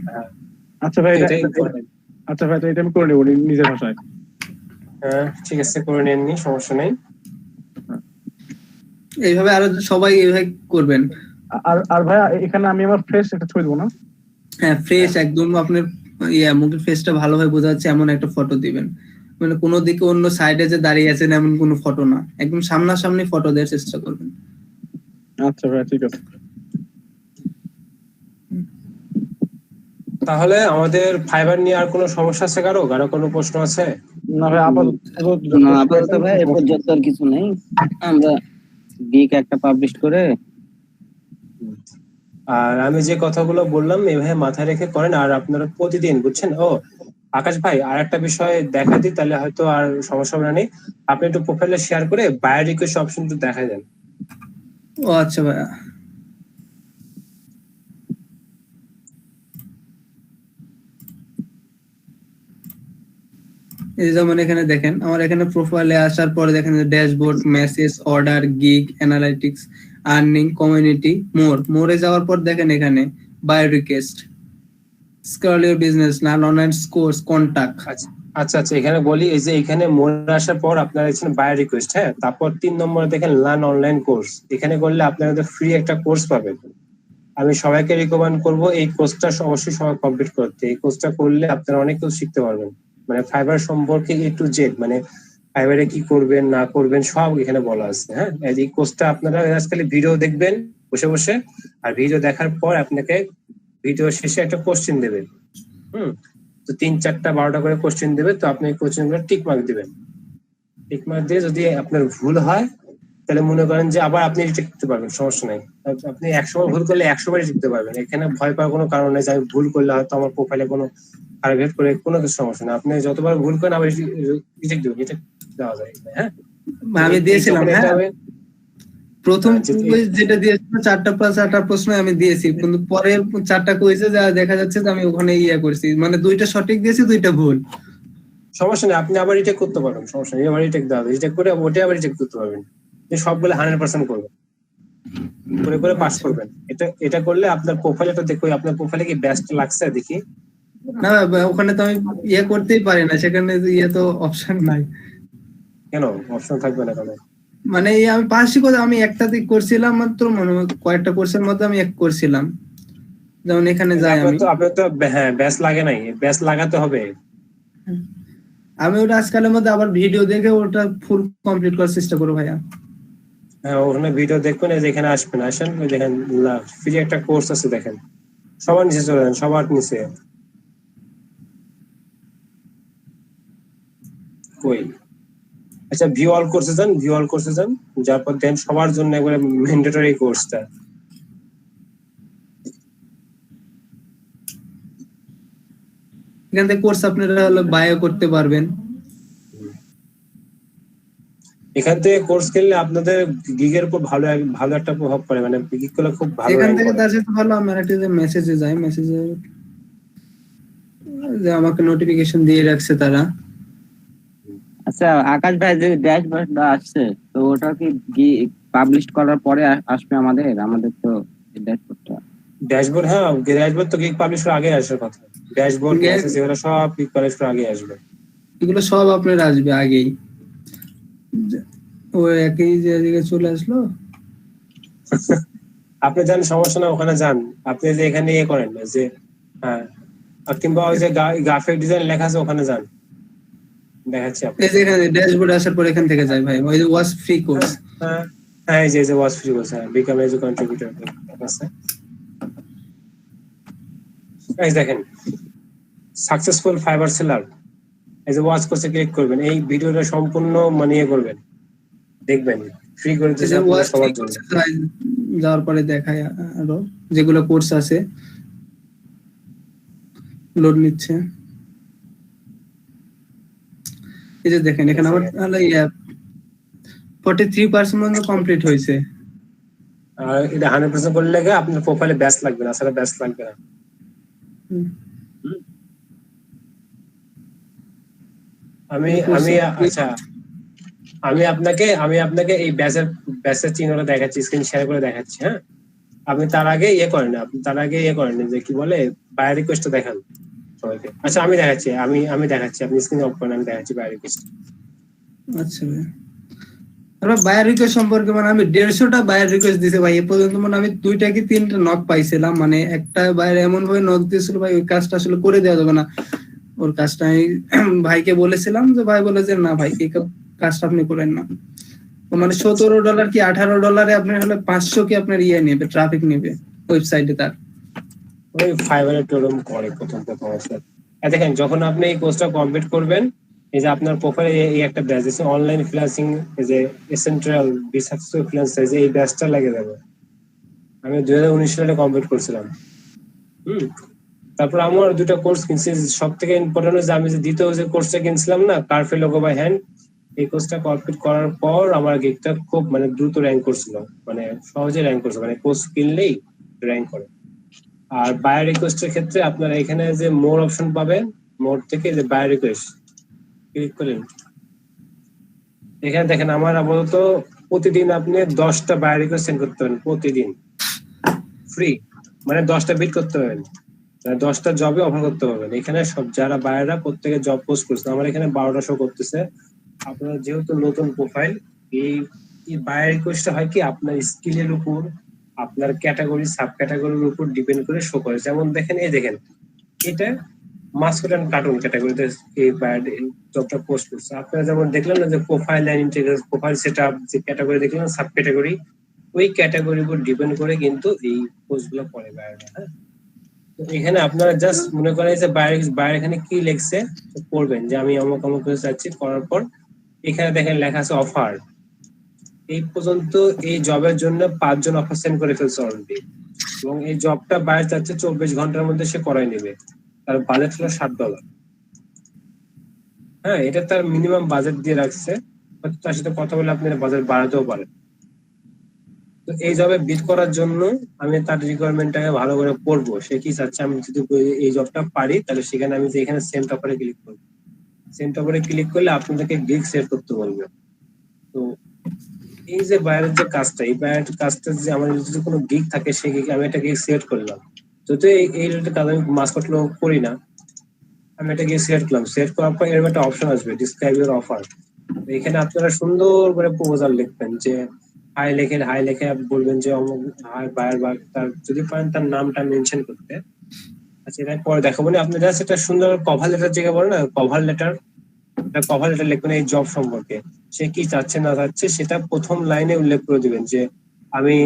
আচ্ছা ভাই এটাই important। আচ্ছা ভাই তো এটা আমি করে নেবো নিজের ভাষায়। হ্যাঁ ঠিক আছে, করে নেননি, সমস্যা নেই। এইভাবে আরো সবাই এইভাবে করবেন। আর আর ভাই এখানে আমি আমার ফ্রেশ একটা ছবি দেবো না? হ্যাঁ, ফ্রেশ একদম আপনার মুখের ফেসটা ভালোভাবে বোঝা যাচ্ছে এমন একটা ফটো দিবেন, মানে কোনো দিকে অন্য সাইডে যে দাঁড়িয়ে আছেন এমন কোনো ফটো না, একদম সামনাসামনি ফটো দেওয়ার চেষ্টা করবেন। আচ্ছা ভাই ঠিক আছে। তাহলে আমাদের ফাইবার নিয়ে আর কোনো সমস্যা আছে, কারো কোনো প্রশ্ন আছে? না ভাই আপাতত না আপাতত ভাই এ পর্যন্ত আর কিছু নেই, আমরা গিক একটা পাবলিশ করে আর আমি যে কথাগুলো বললাম এভাবে মাথায় রেখে করেন, আর আপনারা প্রতিদিন, বুঝছেন? ও আকাশ ভাই, আর একটা বিষয় দেখা দিই, তাহলে হয়তো আর সমস্যা হবে না নেই। আপনি একটু প্রোফাইলে শেয়ার করে বায়ো রিকোয়েস্ট অপশন একটু দেখা দেন। ও আচ্ছা ভাইয়া। এই যেমন এখানে দেখেন, আমার এখানে প্রোফাইলে আসার পরে দেখেন dashboard, message, order, gig, analytics, earning, community, মোরে যাওয়ার পর দেখেন এখানে bio request, scroll your business, learn online course, contact. আচ্ছা আচ্ছা আচ্ছা, এখানে বলি, এই যে এখানে মোড়ে আসার পর আপনারা এখানে বায়ো রিকোয়েস্ট, হ্যাঁ, তারপর 3 নম্বরে দেখেন লার্ন অনলাইন কোর্স। এখানে করলে আপনারা ফ্রি একটা কোর্স পাবেন। আমি সবাইকে রিকমেন্ড করব এই কোর্সটা অবশ্যই সবাই কমপ্লিট করতে। এই কোর্সটা করলে আপনারা অনেক কিছু শিখতে পারবেন, মানে ফাইবার সম্পর্কে A to Z, মানে ফাইবারে কি করবেন না করবেন সব এখানে বলা আছে। হ্যাঁ, এই কোর্সটা আপনারা আজকাল ভিডিও দেখবেন বসে বসে, আর ভিডিও দেখার পর আপনাকে ভিডিও শেষে একটা কোশ্চেন দেবে। তো 3, 4টা 12টা করে কোশ্চেন দেবে, তো আপনি কোশ্চেন গুলো টিক মার্ক দিবেন। টিক মার্ক দিয়ে যদি আপনার ভুল হয় তাহলে মনে করেন যে আবার আপনি রিটেক করতে পারবেন, সমস্যা নাই। আপনি 100 বার ভুল করলে 100 বারই শিখতে পারবেন। এখানে ভয় পাওয়ার কোনো কারণ নেই যে আমি ভুল করলে হয়তো আমার প্রোফাইলে কোনো টার্গেট করে কোনো কিছু সমস্যা নেই। আপনি যতবার ভুল করেন আবার রিটেক দিবেন, রিটেক দেওয়া যায়। হ্যাঁ, আমি দিয়েছিলাম, হ্যাঁ, প্রথম কুইজ যেটা দিয়েছিল 4টা প্রশ্ন আমি দিয়েছি, কিন্তু পরে 4টা কুইজে যা দেখা যাচ্ছে যে আমি ওখানে করছি, মানে 2টা সঠিক দিয়েছি, 2টা ভুল। সমস্যা নেই, আপনি আবার রিটেক করতে পারবেন, সমস্যা নেই। আবার রিটেক দেওয়া হবে, রিটেক করে ওটা আবার রিটেক করতে পারবেন। সবগুলো 100% করবেন, করে করে পাস করবেন। এটা করলে আপনার প্রোফাইলটা দেখো, আপনার প্রোফাইলে কি বেস্ট লাগছে দেখি। না ওখানে তো আমি করতেই পারি না, সেখানে তো অপশন নাই। কেন অপশন থাকবে না কেন? মানে আমি পাঁচটি কথা আমি একটাতে করছিলাম মাত্র, মনে হয় কয়েকটা কোর্সের মধ্যে আমি এক করছিলাম। যেমন এখানে যাই আপনার তো হ্যাঁ ব্যাস লাগে নাই, ব্যাস লাগাতে হবে। আমি ওটা আজকালের মধ্যে আবার ভিডিও দেখে ওটা ফুল কমপ্লিট করার চেষ্টা করবো ভাইয়া। হ্যাঁ, ওখানে ভিডিও দেখবেন, যেখানে আসবেন আসেন, দেখেন ফ্রি একটা কোর্স আছে, দেখেন সবার নিচে চলে যান, সবার নিচে। কই, আচ্ছা ভিউ অল কোর্সে যান, ভিউ অল কোর্সে যান, যার পর দেন সবার জন্য একবারে ম্যান্ডেটরি কোর্সটা। এখান থেকে কোর্স আপনারা বায়ো করতে পারবেন। এখান থেকে কোর্স কিনলে আপনাদের গিগের উপর ভালো একটা প্রভাব পড়ে, মানে গিগ গুলো খুব ভালো। এখান থেকে তার সাথে ভালো আমার একটা যে মেসেজে যায়, মেসেজে যে আমাকে নোটিফিকেশন দিয়ে রাখছে তারা। আচ্ছা আকাশ ভাই, যে ড্যাশবোর্ডটা আসছে তো ওটা কি পাবলিশ করার পরে আসবে আমাদের তো ড্যাশবোর্ডটা? ড্যাশবোর্ড, হ্যাঁ ড্যাশবোর্ড তো গিগ পাবলিশ করার আগে আসার কথা। ড্যাশবোর্ড মেসেজ এগুলো সব গিগ পাবলিশ করার আগে আসবে। এগুলো সব আপনার আসবে আগেই। ও একই জায়গায় চলে আসলো। আপনি যান, সমস্যা না, ওখানে যান। আপনি যে এখানে করেন না যে, হ্যাঁ, কিংবা ওই যে গ্রাফিক ডিজাইন লেখা আছে ওখানে যান, দেখাচ্ছি আপনি। এই যে এখানে ড্যাশবোর্ড আসার পর এখান থেকে যায় ভাই, ওই যে ওয়াজ ফ্রি কোর্স। হ্যাঁ হ্যাঁ, এই যে ওয়াজ ফ্রি কোর্স, হ্যাঁ, বিকাম এজ এ কন্ট্রিবিউটর আছে। এই দেখেন সাকসেসফুল ফাইবার সেলার, এই যে ওয়াচ কোর্সে ক্লিক করবেন, এই ভিডিওটা সম্পূর্ণ মানিয়ে করবেন, দেখবেন ফ্রি করে দিয়েছে সবার জন্য। যাওয়ার পরে দেখায় আরো যেগুলো কোর্স আছে, লোড নিচ্ছে। এই যে দেখেন এখানে আমার 43% মধ্যে কমপ্লিট হয়েছে। আর এটা 100% করলে আপনার প্রোফাইলে ব্যাস লাগবে না, আসলে ব্যাস লাগবে না। আচ্ছা আমি আপনাকে এই ব্যাচের চিহ্নটা দেখাচ্ছি, স্ক্রিন শেয়ার করে দেখাচ্ছি। হ্যাঁ, আপনি তার আগে করেন, যে কি বলে বায়ো রিকোয়েস্টটা দেখান সবাইকে। আচ্ছা আমি দেখাচ্ছি, আমি দেখাচ্ছি, আপনি স্ক্রিন অফ করেন, আমি দেখাচ্ছি বায়ো রিকোয়েস্ট। আচ্ছা ভাই, বায়ো রিকোয়েস্ট সম্পর্কে মানে আমি 150টা বায়ো রিকোয়েস্ট দিছি ভাই, এ পর্যন্ত মানে আমি 2টা কি 3টা নক পাইছিলাম। মানে একটা বায়ো এমন ভাবে নক দিয়েছিল ভাই, ওই কাজটা আসলে করে দেওয়া যাবে না। ওর কাজটা আমি ভাইকে বলেছিলাম, যে ভাই বলে যে না ভাই এই কাজটা আপনি করেন না। মানে $17 কি $18 আপনার হলে 500 কি আপনার নেবে, ট্রাফিক নেবে ওয়েবসাইটে তার। ওই ফাইবারে টোরম করে প্রথম আসলে। দেখেন যখন আপনি এই কোর্সটা কমপ্লিট করবেন এই যে আপনার প্রোফাইলে এই একটা ব্যাচ আছে অনলাইন ফ্রিল্যান্সিং, এই যে এসেন্ট্রাল বিসাকসেসফুল ফ্রিল্যান্সার, যে এই ব্যাচটা লাগে যাবে। আমি 2019 সালে কমপ্লিট করছিলাম। তারপর আমার দুটো কোর্স কিনছি, সব থেকে ইম্পর্টেন্ট যে আমি যে দ্বিতীয় যে কোর্সটা কিনছিলাম না, কারফে লোগো বাই হ্যান্ড, এই কোর্সটা কমপ্লিট করার পর আমার গিগটা খুব মানে দ্রুত র্যাঙ্ক করছিল, মানে সহজে র্যাঙ্ক করছে, মানে কোর্স কিনলেই র্যাঙ্ক করে। আর বায়ার রিকোয়েস্টের ক্ষেত্রে আপনারা এখানে যে মোর অপশন পাবেন, মোর থেকে যে বায়ার রিকোয়েস্ট ক্লিক করেন, এখানে দেখেন আমার আপাতত প্রতিদিন আপনি 10টা বায়ার রিকোয়েস্ট সেন্ড করতে পারেন, প্রতিদিন ফ্রি, মানে 10টা বিট করতে পারেন, 10টা জবে অফার করতে পারবেন। এখানে সব যারা বায়াররা প্রত্যেকে জব পোস্ট করছে, আমার এখানে 12টা শো করতেছে। আপনার যেহেতু নতুন প্রোফাইল, এই বায়ার রিকোয়েস্টটা হয় কি আপনার স্কিলের উপর, আপনার ক্যাটাগরি সাব ক্যাটাগরির উপর ডিপেন্ড করে শো করে। যেমন দেখেন, এই দেখেন এটা মাস্কট এন্ড কার্টুন ক্যাটাগরিতে এই বায়ার জবটা পোস্ট করছে। আপনারা যেমন দেখলেন না যে profile and integration, profile setup যে ক্যাটাগরি দেখলেন, সাব ক্যাটাগরি, ওই ক্যাটাগরির উপর ডিপেন্ড করে কিন্তু এই পোস্টগুলো করে বায়াররা। হ্যাঁ, তো এখানে আপনারা জাস্ট মনে করেন যে বায়ার এখানে কি লিখছে পড়বেন, যে আমি অমুক অমুক করে যাচ্ছি, করার পর এখানে দেখেন লেখা আছে অফার। এই পর্যন্ত এই জবের জন্য 5 জন অফার সেন্ড করে ফেলছে অলরেডি, এবং এই জবটা বায়ার চাচ্ছে 24 ঘন্টার মধ্যে সে করাই নেবে। তার বাজেট হলো $60। হ্যাঁ, এটা তার মিনিমাম বাজেট দিয়ে রাখছে, হয়তো তার সাথে কথা বলে আপনি বাজেট বাড়াতেও পারেন। তো এই জবে বিট করার জন্য আমি তার রিকোয়ারমেন্টটাকে ভালো করে পড়বো, সে কি চাচ্ছে। আমি যদি এই জবটা পারি, তাহলে সেখানে আমি যে এখানে সেন্ট অফারে ক্লিক করবো, সেন্ট অফারে ক্লিক করলে আপনাদেরকে গিগ সেট করতে বলবে। তো এই যে বায়ারের যে কাজটা, এই বায়ারের কাজটা যে আমার যদি কোনো গিগ থাকে, সেই গিগ আমি একটা গিগ সেট করলাম। যদি এই রিলেটেড কাজ আমি মাস্কট লোক করি না, আমি এটা গিয়ে সেট করলাম। সেট করার পর এরকম একটা অপশন আসবে, ডিসক্রাইব ইউর অফার। এখানে আপনারা সুন্দর করে প্রপোজাল লিখবেন, যে হাই লেখে আপনি বলবেন যে অমুক হাই বায়ার, বা তার যদি পারেন তার নামটা মেনশন করতে। আচ্ছা, এটা পরে দেখাবো না, আপনি জাস্ট একটা সুন্দর কভার লেটার, যেটা বলে না কভার লেটার, কভার লেটার লিখবেন এই জব সম্পর্কে, সে কি চাচ্ছে না চাচ্ছে সেটা প্রথম লাইনে উল্লেখ করে দিবেন। যে আমি,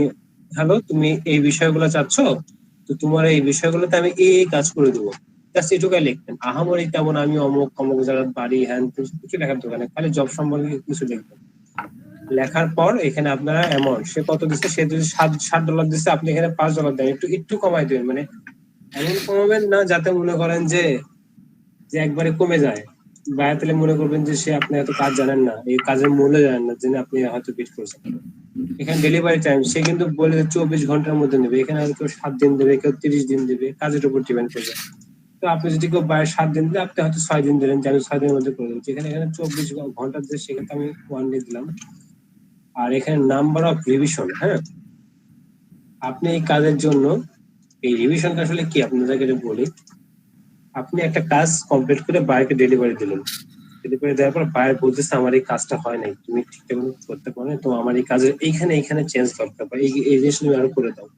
হ্যালো, তুমি এই বিষয়গুলো চাচ্ছ, তো তোমার এই বিষয়গুলোতে আমি এই কাজ করে দেবো। জাস্ট এটুকাই লিখবেন, আহামরি তেমন আমি অমুক অমুক জায়গার বাড়ি, হ্যান কিছু লেখার দোকানে, খালি জব সম্পর্কে কিছু লিখবেন। লেখার পর এখানে আপনারা অ্যামাউন্ট, সে কত দিচ্ছে, সে যদি $60 দিচ্ছে, আপনি এখানে $5 দেন, একটু কমাই দেবেন, মানে এমন কমাবেন না যাতে মনে করেন যে যে একবারে কমে যায়। বায়ার তাহলে মনে করবেন যে সে আপনি এত কাজ জানেন না, এই কাজের মূল্য জানেন না, জেনে আপনি হয়তো বিট করছেন। এখানে ডেলিভারি টাইম সে কিন্তু বলে যে 24 ঘন্টার মধ্যে নেবে, এখানে হয়তো কেউ 7 দিন দেবে, কেউ 30 দিন দেবে, কাজের উপর ডিপেন্ড করবে। তো আপনি যদি কেউ বায়ার 7 দিন দিলে, আপনি হয়তো 6 দিন দিলেন, যে আমি 6 দিনের মধ্যে করে দেবো। এখানে 24 ঘন্টা দিয়ে, সেক্ষেত্রে আমি 1 ডে দিলাম। আর এখানে নাম্বার অফ রিভিশন, হ্যাঁ, আপনি এই কাজের জন্য, এই রিভিশনটা আসলে কি আপনাদেরকে বলি। আপনি একটা কাজ কমপ্লিট করে বায়ারকে ডেলিভারি দিলেন, ডেলিভারি দেওয়ার পর বায়ার বলতেছে আমার এই কাজটা হয় নাই, তুমি ঠিকঠাক করতে পারো না, তো আমার এই কাজের এইখানে চেঞ্জ দরকার, বা এই জিনিসটা তুমি আরো করে দাও।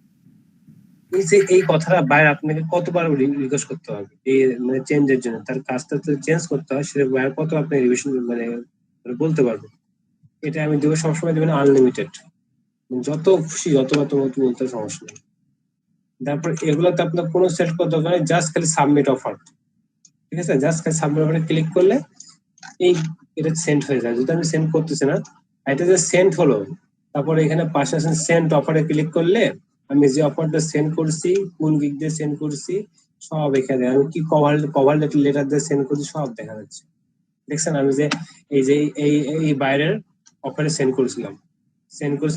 এই যে এই কথাটা বায়ার আপনাকে কতবার রিকোয়েস্ট করতে হবে এই মানে চেঞ্জের জন্য, তার কাজটা তো চেঞ্জ করতে হয়, সেটা বায়ার কত আপনি রিভিশন মানে বলতে পারবে। এটা আমি দেবো, সবসময় দেবেন আনলিমিটেড, যত খুশি যতবার তোমার বলতে সমস্যা নেই। তারপর এগুলোতে আপনার কোনো সেট করতে হবে, জাস্ট খালি সাবমিট অফার, ঠিক আছে, জাস্ট খালি সাবমিট অফারে ক্লিক করলে এই এটা সেন্ড হয়ে যায়। যদি আমি সেন্ড করতেছি না, এটা যে সেন্ড হলো, তারপরে এখানে পাশে আছে সেন্ড অফারে ক্লিক করলে আমি যে অফারটা সেন্ড করছি, কোন গিগ দিয়ে সেন্ড করছি সব এখানে, আমি কি কভার লেটার দিয়ে সেন্ড করছি সব দেখা যাচ্ছে। দেখছেন আমি যে এই বাইরের অফারে সেন্ড করেছিলাম,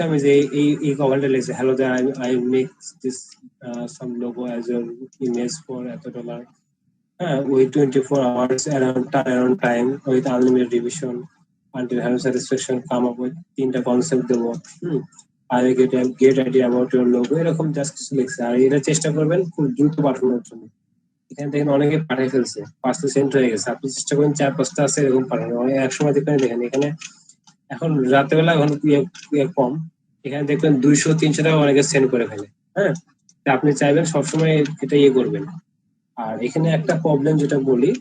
আমি যে এই কভারটা লিখছি, hello there I make this some logo as your image for $এত, হ্যাঁ, with 24 hours around time with unlimited revision until having satisfaction, come up with 3টা কনসেপ্ট দেবো। আর get idea about your logo, এরকম জাস্ট কিছু লিখছে। আর এটা চেষ্টা করবেন খুব দ্রুত পাঠানোর জন্য। এখানে দেখেন অনেকে পাঠিয়ে ফেলছে, 5টা সেন্ট হয়ে গেছে, আপনি চেষ্টা করেন 4-5টা আছে এরকম পাঠানো। অনেক এক সময় দেখেন এখানে এখন রাতেবেলা এখন কম, এখানে দেখবেন 200-300 টাকা অনেকে সেন্ড করে ফেলে। হ্যাঁ, আপনি চাইবেন সবসময় এটা করবেন। আর এখানে একটা প্রবলেম যেটা বলি,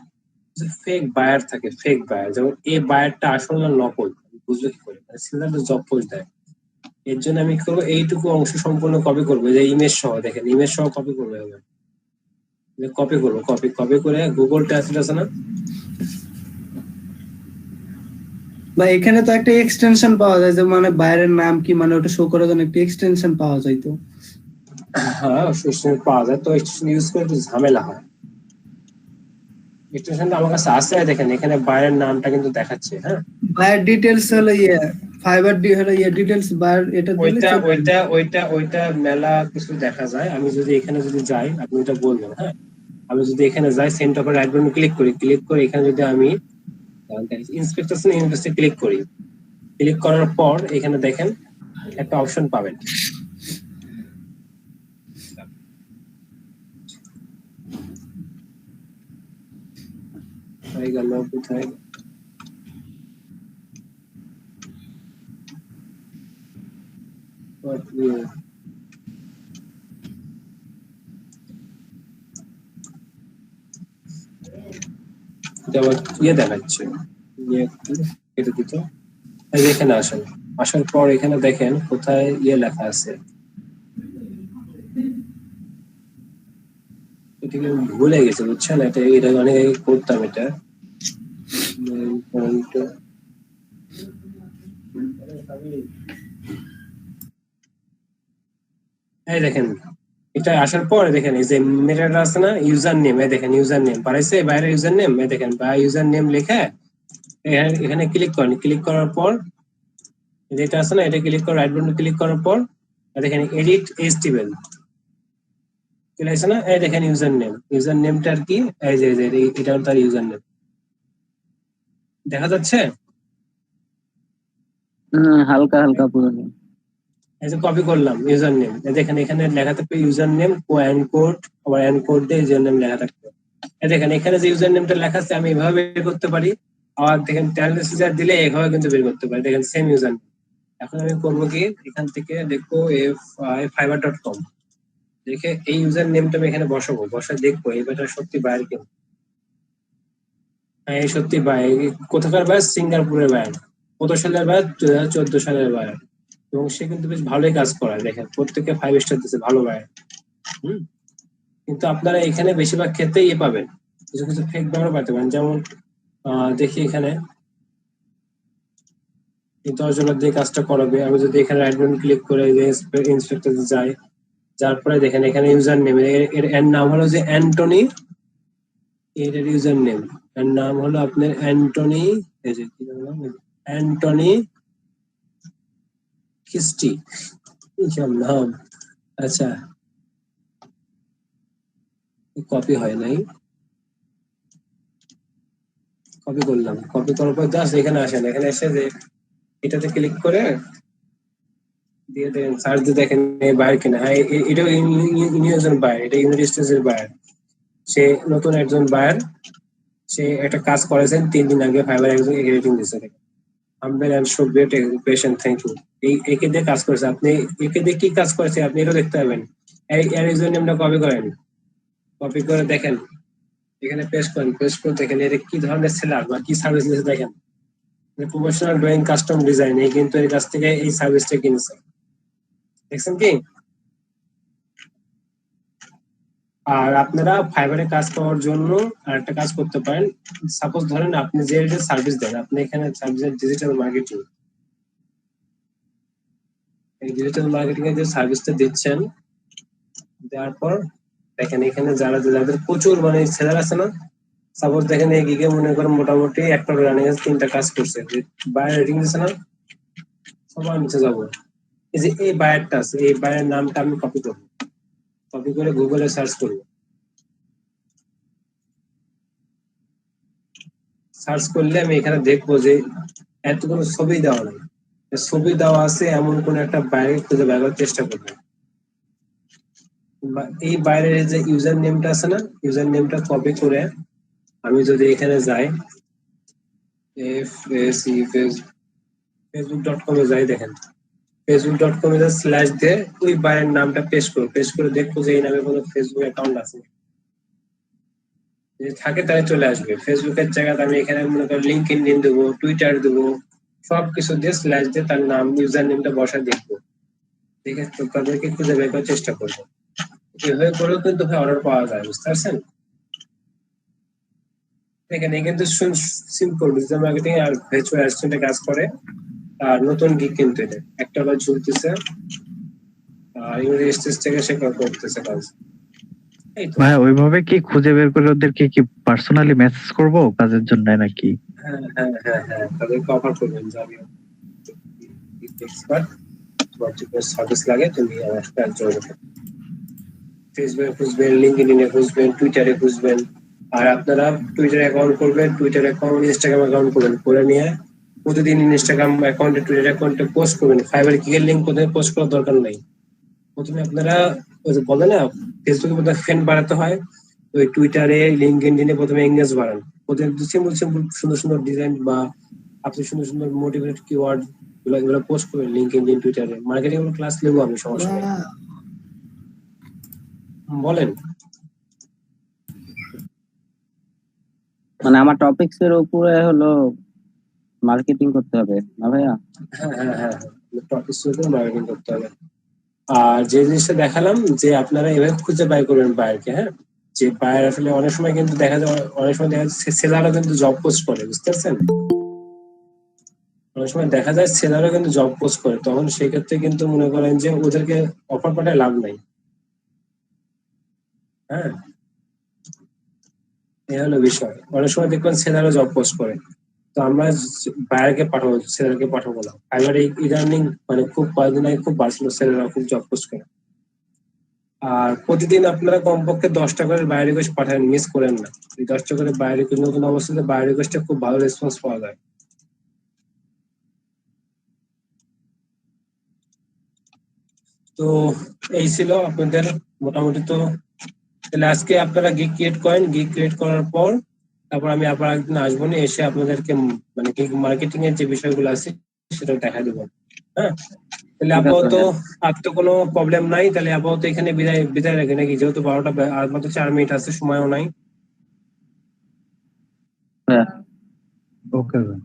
যে ফেক বায়ার থাকে, ফেক বায়ার, যেমন এই বায়ারটা আসল না নকল বুঝলো কি করে, সিলেক্ট জব পোস্ট দেয়। এর জন্য আমি কি করবো, এইটুকু অংশ সম্পূর্ণ কপি করবো, যে ইমেজ সহ, দেখেন ইমেজ সহ কপি করবো, কপি করে গুগল ট্রান্সলেট আছে না, বা এখানে তো একটা এক্সটেনশন পাওয়া যায়, যে মানে বাইরের নাম কি, মানে ওটা শো করার জন্য একটা এক্সটেনশন পাওয়া যায় তো। হ্যাঁ এক্সটেনশন পাওয়া যায়, তো এক্সটেনশন ইউজ করে একটু ঝামেলা হয়। এক্সটেনশনটা আমার কাছে আছে, দেখেন এখানে বাইরের নামটা কিন্তু দেখাচ্ছে। হ্যাঁ বায়ার ডিটেলস হলো ইয়ে, ফাইবার ডি হলো ইয়ে ডিটেলস বায়ার, এটা দিলে ওইটা চলে ওইটা ওইটা ওইটা মেলা কিছু দেখা যায়। আমি যদি এখানে যদি যাই, আপনি এটা বলবেন। হ্যাঁ আমি যদি এখানে যাই, sent of right button click করি, ক্লিক করে এখানে যদি আমি ইন্সপেক্টর ইনভেস্টে ক্লিক করি, ক্লিক করার পর এখানে দেখেন একটা অপশন পাবেন। হয়ে গেল কোথায়, এটা আবার ইয়ে দেখাচ্ছে, ইয়ে কেটে দিত। এই যে এখানে আসেন, আসার পর এখানে দেখেন কোথায় ইয়ে লেখা আছে। এটা কি আমি ভুলে গেছি বুঝছেন, এটা এটা অনেক আগে করতাম এটা। এই দেখেন, এটা আসার পর দেখেন এই যে মেটাডাটা আছে না, ইউজার নেম, এই দেখেন ইউজার নেম বাড়াইছে, বাইরে ইউজার নেম, এই দেখেন বা ইউজার নেম লিখে এখানে ক্লিক করেন। ক্লিক করার পর যেটা আছে না, এটা ক্লিক করে রাইট বাটন ক্লিক করার পর দেখেন এডিট এইচটিএমএল চলে আসে না, এই দেখেন ইউজার নেম। ইউজার নেমটা আর কি, এই যে এটা তার ইউজার নেম দেখা যাচ্ছে। হালকা হালকা পুরো। এই যে কপি করলাম ইউজার নেম, দেখেন এখানে লেখা থাকবে ইউজার নেম কোড, আবার কোড দিয়ে ইউজার নেম লেখা থাকবে। দেখেন এখানে যে ইউজার নেমটা লেখা আছে আমি এভাবে বের করতে পারি, আবার দেখেন ট্রান্সলেশন দিলে এভাবে কিন্তু বের করতে পারি। দেখেন সেম ইউজার নেম। এখন আমি করবো কি, এখান থেকে দেখবো fiverr.com, দেখে এই ইউজার নেমটা আমি এখানে বসাবো, বসে দেখবো এবারটা সত্যি বাইর কেউ। হ্যাঁ এই সত্যি বাইর, কোথাকার বাইর, সিঙ্গাপুরের বাইর, কত সালের বাইর, 2014 সালের বাইর। এবং সে কিন্তু বেশ ভালোই কাজ করায়, দেখেন প্রত্যেককে 5 স্টার দিচ্ছে, ভালো বাইর। হম কিন্তু আপনারা এখানে বেশিরভাগ ক্ষেত্রে ইয়ে পাবেন, কিছু কিছু ফেক ব্যবহার পাইতে পারেন। যেমন দেখি এখানে 10 ডলার দিয়ে কাজটা করাবে। আমি যদি এখানে রাইট বাটন ক্লিক করে ইন্সপেক্টরে যাই, যার পরে দেখেন এখানে ইউজার নেম, এর নাম হলো যে অ্যান্টনি, এর ইউজার নেম এর নাম হলো আপনার অ্যান্টনি, এই যে কি নাম, অ্যান্টনি খ্রিস্টি, এইসব নাম। আচ্ছা কপি হয় নাই, কপি করলাম, কপি করার পর জাস্ট এখানে আসেন, এখানে এসে যে এটাতে ক্লিক করে দিয়ে দেখেন সার্চ দিয়ে দেখেন বাইর কিনা। হ্যাঁ এটাও ইনি একজন বায়ার, এটা ইউনাইটেড স্টেটস এর বায়ার। সে নতুন একজন বায়ার, সে একটা কাজ করেছেন 3 দিন আগে, ফাইবার একজন রেটিং দিচ্ছে। Humble and show great patient, thank you. এই একে দিয়ে কাজ করেছে, আপনি একে দিয়ে কি কাজ করেছে আপনি এটা দেখতে পাবেন। এই এর ইউজার নেমটা কপি করেন, কপি করে দেখেন এখানে পেস্ট করেন, পেস্ট করে দেখেন এটা কি ধরনের সেলার বা কি সার্ভিস দিয়েছে। দেখেন প্রফেশনাল ড্রয়িং কাস্টম ডিজাইন, এই কিন্তু এর কাছ থেকে এই সার্ভিসটা কিনেছে, দেখছেন কি। আর আপনারা ফাইবারে কাজ পাওয়ার জন্য আরেকটা কাজ করতে পারেন। সাপোজ ধরেন আপনি যে সার্ভিস দেন, আপনি এখানে সার্ভিসের ডিজিটাল মার্কেটিং, এই ডিজিটাল মার্কেটিং এর যে সার্ভিসটা দিচ্ছেন, দেওয়ার পর দেখেন এখানে যারা যাদের প্রচুর মানে সেলার আছে না, সাপোজ দেখেন এই গিগে মনে করেন মোটামুটি একটা রানিং 3টা কাজ করছে, বায়ার রেটিং দিচ্ছে না, সবার নিচে যাবো। এই যে এই বায়ারটা আছে, এই বায়ার নামটা আমি কপি করবো, কপি করে গুগলে সার্চ করবো। সার্চ করলে আমি এখানে দেখবো যে এত কোনো ছবি দেওয়া নেই, ছবি দেওয়া আছে এমন কোন একটা বাইরে খুঁজে বের করার চেষ্টা করবো। এই বাইরের যে ইউজার নেমটা আছে না, ইউজার নেমটা কপি করে আমি যদি এখানে যাই, ফেসবুক.com এ যাই, দেখেন ফেসবুক.com এ স্ল্যাশ দিয়ে ওই বাইরের নামটা পেস্ট করবো, পেস্ট করে দেখবো যে এই নামে কোনো ফেসবুক অ্যাকাউন্ট আছে, যদি থাকে তাহলে চলে আসবে। ফেসবুকের জায়গাতে আমি এখানে মনে করি লিঙ্কডইন নেম দেবো, টুইটার দেবো, সবকিছু দিয়ে স্ল্যাশ দিয়ে তার নাম ইউজার নেমটা বসা দেখবো, দেখে তাদেরকে খুঁজে বের করার চেষ্টা করবো। এভাবে করেও কিন্তু অর্ডার পাওয়া যায়, বুঝতে পারছেন। এখানে কিন্তু সিম্পল ডিজিটাল মার্কেটিং আর ভার্চুয়াল অ্যাসিস্ট্যান্টে কাজ করে। আর নতুন গিগ কিন্তু এটা একটা বার ঝুলতেছে, আর ইংরেজি স্টেজ থেকে সে করতেছে কাজ। এই তো। ভাই ওইভাবে কি খুঁজে বের করে ওদেরকে কি পার্সোনালি মেসেজ করব কাজের জন্য নাকি? হ্যাঁ, তাদেরকে অফার করবেন যে আমি এক্সপার্ট, তোমার যে সার্ভিস লাগে তুমি আমার সাথে জয়েন করো। ফেসবুকে খুঁজবেন, লিঙ্কডইনে খুঁজবেন, টুইটারে খুঁজবেন। আর আপনারা টুইটার অ্যাকাউন্ট করবেন, টুইটার অ্যাকাউন্ট, ইনস্টাগ্রাম অ্যাকাউন্ট করবেন, করে নিয়ে প্রতিদিন ইনস্টাগ্রাম অ্যাকাউন্টে, টুইটার অ্যাকাউন্টে পোস্ট করবেন। ফাইবার কিকের লিঙ্ক প্রথমে পোস্ট করার দরকার নাই। প্রথমে আপনারা ওই যে বলে না ফেসবুকে প্রথমে ফ্রেন্ড বাড়াতে হয়, ওই টুইটারে, লিঙ্কডইনে প্রথমে এঙ্গেজ বাড়ান। প্রথমে সিম্পল সুন্দর সুন্দর ডিজাইন বা আপনি সুন্দর সুন্দর মোটিভেট কিওয়ার্ড এগুলো পোস্ট করবেন লিঙ্কডইন, টুইটারে। মার্কেটিং ক্লাস নেবো আমি, সমস্যা নেই। বলেন। মানে আমার টপিকস এর উপরে হলো মার্কেটিং করতে হবে না ভাইয়া? হ্যাঁ, টপিক শুরুতে মার্কেটিং করতে হবে। আর যে জিনিসটা দেখালাম যে আপনারা এভাবে খুঁজে বাই করবেন বায়ারকে, হ্যাঁ, যে বায়ার আসলে অনেক সময় কিন্তু দেখা যায়, অনেক সময় দেখা যাচ্ছে সেলারও কিন্তু জব পোস্ট করে, বুঝতে পারছেন? অনেক সময় দেখা যায় সেলারও কিন্তু জব পোস্ট করে, তখন সেক্ষেত্রে কিন্তু মনে করেন যে ওদেরকে অফার পাঠায় লাভ নাই। হ্যাঁ, এই হলো বিষয়। অনেক সময় দেখবেন সেলারও জব পোস্ট করে, তো আমরা বায়ারকে পাঠাবো, সেলারকে পাঠাবো না। এবার ইদানিং মানে খুব কয়েকদিন আগে খুব বাড়ছিল, সেলাররা খুব জব পোস্ট করে। আর প্রতিদিন আপনারা কমপক্ষে 10টা করে বায়ার রিকোয়েস্ট পাঠান, মিস করেন না। এই 10টা করে বায়ার রিকোয়েস্ট, নতুন অবস্থাতে বায়ার রিকোয়েস্টে খুব ভালো রেসপন্স পাওয়া যায়। তো এই ছিল আপনাদের মোটামুটি। তো তাহলে আজকে আপনারা গিগ ক্রিয়েট করেন, গিগ ক্রিয়েট করার পর তারপর আমি আবার একদিন আসবো, এসে আপনাদেরকে মানে গিগ মার্কেটিং এর যে বিষয়গুলো আছে সেটা দেখা দেবো। হ্যাঁ, তাহলে ঠিক আছে আপাতত ভাইয়া। আর তো কোনো প্রবলেম নাই। তাহলে আপাতত এখানে বিদায় বিদায় রাখি নাকি, যেহেতু 12টা আর মাত্র 4 মিনিট আছে, সময়ও নাই। ভাইয়া ওকে ভাই।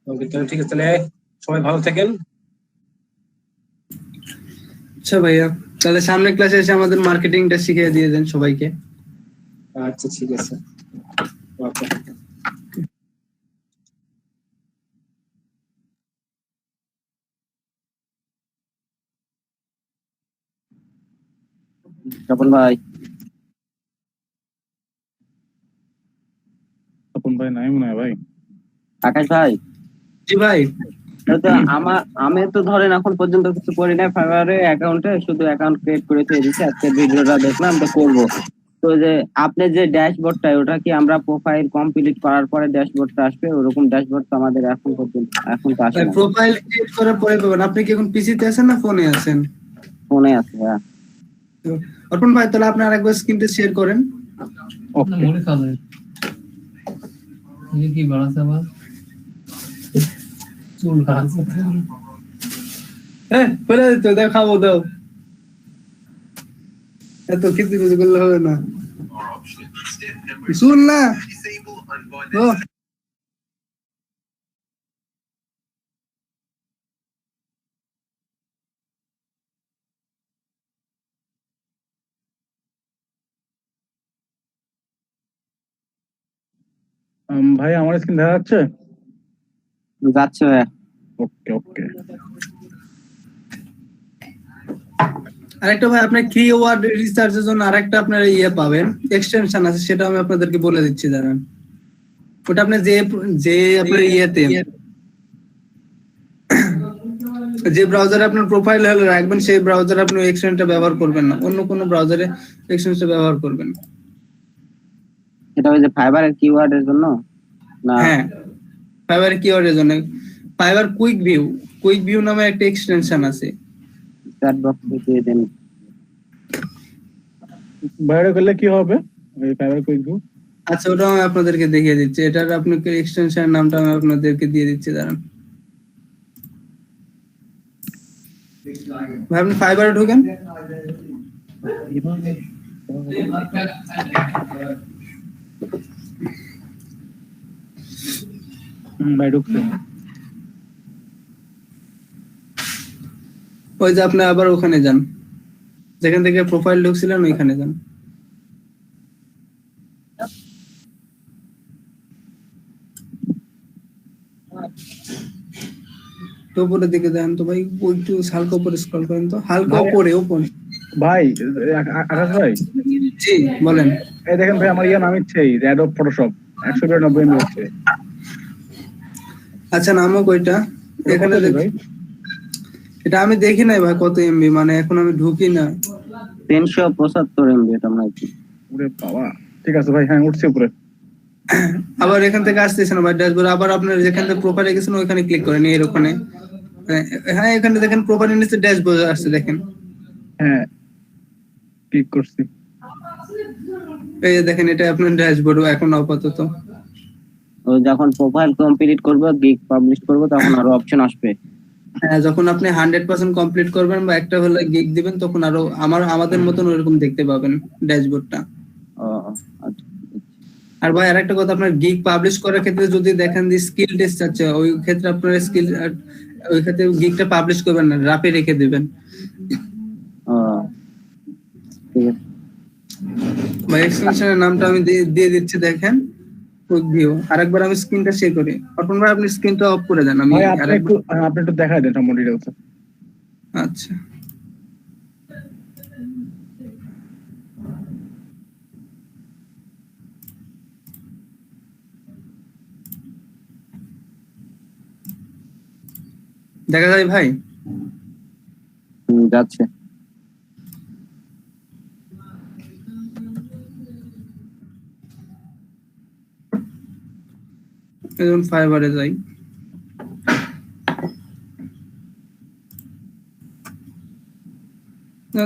ওকে, তাহলে ঠিক আছে। তাহলে সবাই ভালো থাকেন। আচ্ছা ভাইয়া, তাহলে সামনের ক্লাসে এসে আমাদের মার্কেটিংটা শিখিয়ে দিয়ে দেন সবাইকে। আচ্ছা, ঠিক আছে। ওকে। স্বপন ভাই, তপন ভাই নাই মনে হয় ভাই। আকাশ ভাই, জি ভাই। এই তো আমি তো ধরেন এখন পর্যন্ত কিছু করি নাই ফাইবারে অ্যাকাউন্টে, শুধু অ্যাকাউন্ট ক্রিয়েট করে দিয়ে দিচ্ছি। আজকে ভিডিওটা দেখলাম তো করবো। তো যে আপনি যে ড্যাশবোর্ডটা, ওটা কি আমরা প্রোফাইল কমপ্লিট করার পরে ড্যাশবোর্ডটা আসবে? ওরকম ড্যাশবোর্ড তো আমাদের এখন তো আসে না। প্রোফাইল ক্রিয়েট করার পরে পাবেন। আপনি কি এখন পিসিতে আছেন না ফোনে আছেন? ফোনে আছে ভাইয়া। অর্পণ ভাই, তাহলে আপনি আরেকবার স্ক্রিনটা শেয়ার করেন। ওকে, মনে খাবে এই কি বাড়াছে আবার চুল কাটছে। হ্যাঁ, বলে দিতে দেখাবো, দাও। এত কিছু কিছু করলে হবে না, শুন না। ও ভাই আমার স্ক্রিন দেখা যাচ্ছে? যাচ্ছে ভাইয়া। ওকে ওকে। আরেকটা ভাই, আপনার কিওয়ার্ড রিসার্চের জন্য আরেকটা আপনার ইয়ে পাবেন, এক্সটেনশন আছে, সেটা আমি আপনাদেরকে বলে দিচ্ছি দাঁড়ান। ওটা আপনি যে আপনার ইয়েতে যে ব্রাউজারে আপনার প্রোফাইল হলে রাখবেন, সেই ব্রাউজারে আপনি এক্সটেনশনটা ব্যবহার করবেন না, অন্য কোনো ব্রাউজারে এক্সটেনশনটা ব্যবহার করবেন। এটা ওই যে ফাইবারের কিওয়ার্ডের জন্য না? হ্যাঁ, ফাইবার কিওয়ার্ডের জন্য ফাইবার কুইক ভিউ নামে একটা এক্সটেনশন আছে। চ্যাট বক্সে দিয়ে দেন। বাইরে করলে কি হবে এই ফাইবার কুইক ভিউ? আচ্ছা, ওটা আমি আপনাদেরকে দেখিয়ে দিচ্ছি। এটার আপনাকে এক্সটেনশন নামটা আমি আপনাদেরকে দিয়ে দিচ্ছি দাঁড়ান। ভাই, আপনি ফাইবারে ঢোকেন। ভাই ঢুকছে। ওই যে আপনি আবার ওখানে যান, যেখান থেকে প্রোফাইল ঢুকছিলেন ওইখানে যান। তো উপরের দিকে দেন তো ভাই, ওই একটু হালকা উপরে স্ক্রল করেন তো, হালকা ভাই- উপরে উপরে। ভাই আকাশ ভাই, জি বলেন। এই দেখেন ভাই আমার নামিচ্ছেই অ্যাডোব ফটোশপ 192 MB হচ্ছে। আচ্ছা নামক ওইটা এখানে কত ভাই? এটা আমি দেখি নাই ভাই কত এমবি, মানে এখন আমি ঢুকি না। 375 MB এটা মনে হয়। ওরে বাবা, ঠিক আছে ভাই, হ্যাঁ উঠছে উপরে। আবার এখান থেকে আসতেছে না ভাই ড্যাশবোর্ড, আবার আপনার যেখান থেকে প্রোফাইলে গেছেন ওইখানে ক্লিক করেন, এর ওখানে। হ্যাঁ এখানে দেখেন প্রোফাইলের নিচে ড্যাশবোর্ড আসছে দেখেন। হ্যাঁ ক্লিক করছি। এই যে দেখেন এটা আপনার ড্যাশবোর্ড এখন আপাতত। ও যখন প্রোফাইল কমপ্লিট করব, গিগ পাবলিশ করব, তখন আরো অপশন আসবে। হ্যাঁ যখন আপনি 100% কমপ্লিট করবেন বা একটা হলে গিগ দিবেন, তখন আরো আমাদের মতন ওরকম দেখতে পাবেন ড্যাশবোর্ডটা। ও আচ্ছা। আর ভাই আরেকটা কথা, আপনার গিগ পাবলিশ করার ক্ষেত্রে যদি দেখেন যে স্কিল টেস্ট আছে, ওই ক্ষেত্রে আপনার স্কিল, ওই ক্ষেত্রে গিগটা পাবলিশ করবেন না, রাপে রেখে দিবেন। ও ঠিক আছে। ভাই এক্সটেনশনের নামটা আমি দিয়ে দিচ্ছি, দেখেন কুইক ভিউ। আরেকবার আমি স্ক্রিনটা শেয়ার করি। অর্পণ ভাই আপনি স্ক্রিনটা অফ করে দেন, আমি ভাই আপনি একটু দেখাই দেন সম্পূর্ণ ডিটেইলস। আচ্ছা দেখা যায় ভাই। যাচ্ছে। এখন ফাইবারে যাই।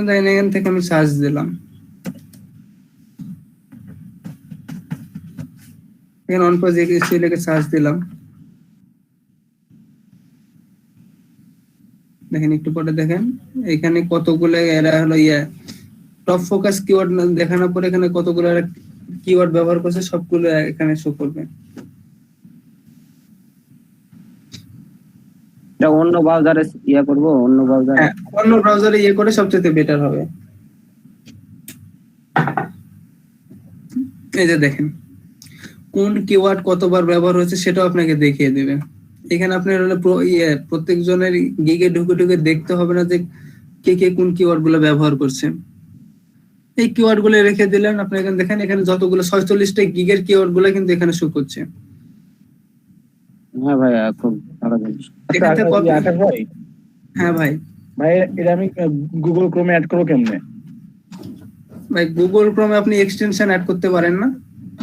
দেখেন এখান থেকে আমি সার্চ দিলাম, এখানে অন প্রজেক্ট লিখে সার্চ দিলাম। দেখেন একটু পরে দেখেন এখানে কতগুলো এরা হলো টপ ফোকাস কিওয়ার্ড দেখানোর পরে এখানে কতগুলো কিওয়ার্ড ব্যবহার করছে সবগুলো এখানে শো করবে। এটা অন্য ব্রাউজারে করব, অন্য ব্রাউজারে। হ্যাঁ অন্য ব্রাউজারে করে সবচেয়ে বেটার হবে। এই যে দেখেন কোন কিওয়ার্ড কতবার ব্যবহার হয়েছে সেটাও আপনাকে দেখিয়ে দেবে। এখানে আপনার হলো প্রত্যেক জনের গিগে ঢুকে ঢুকে দেখতে হবে না যে কে কে কোন কিওয়ার্ড গুলো ব্যবহার করছে। এই কিওয়ার্ড গুলো রেখে দিলেন, আপনি এখানে দেখেন এখানে যতগুলো 46টা গিগের কিওয়ার্ড গুলো কিন্তু এখানে শো করছে। হ্যাঁ ভাই, খুব ভালো জিনিস। এখান থেকে আকাশ ভাই, হ্যাঁ ভাই। ভাই এটা আমি গুগল ক্রোমে অ্যাড করবো কেমনে? ভাই গুগল ক্রোমে আপনি এক্সটেনশন অ্যাড করতে পারেন না?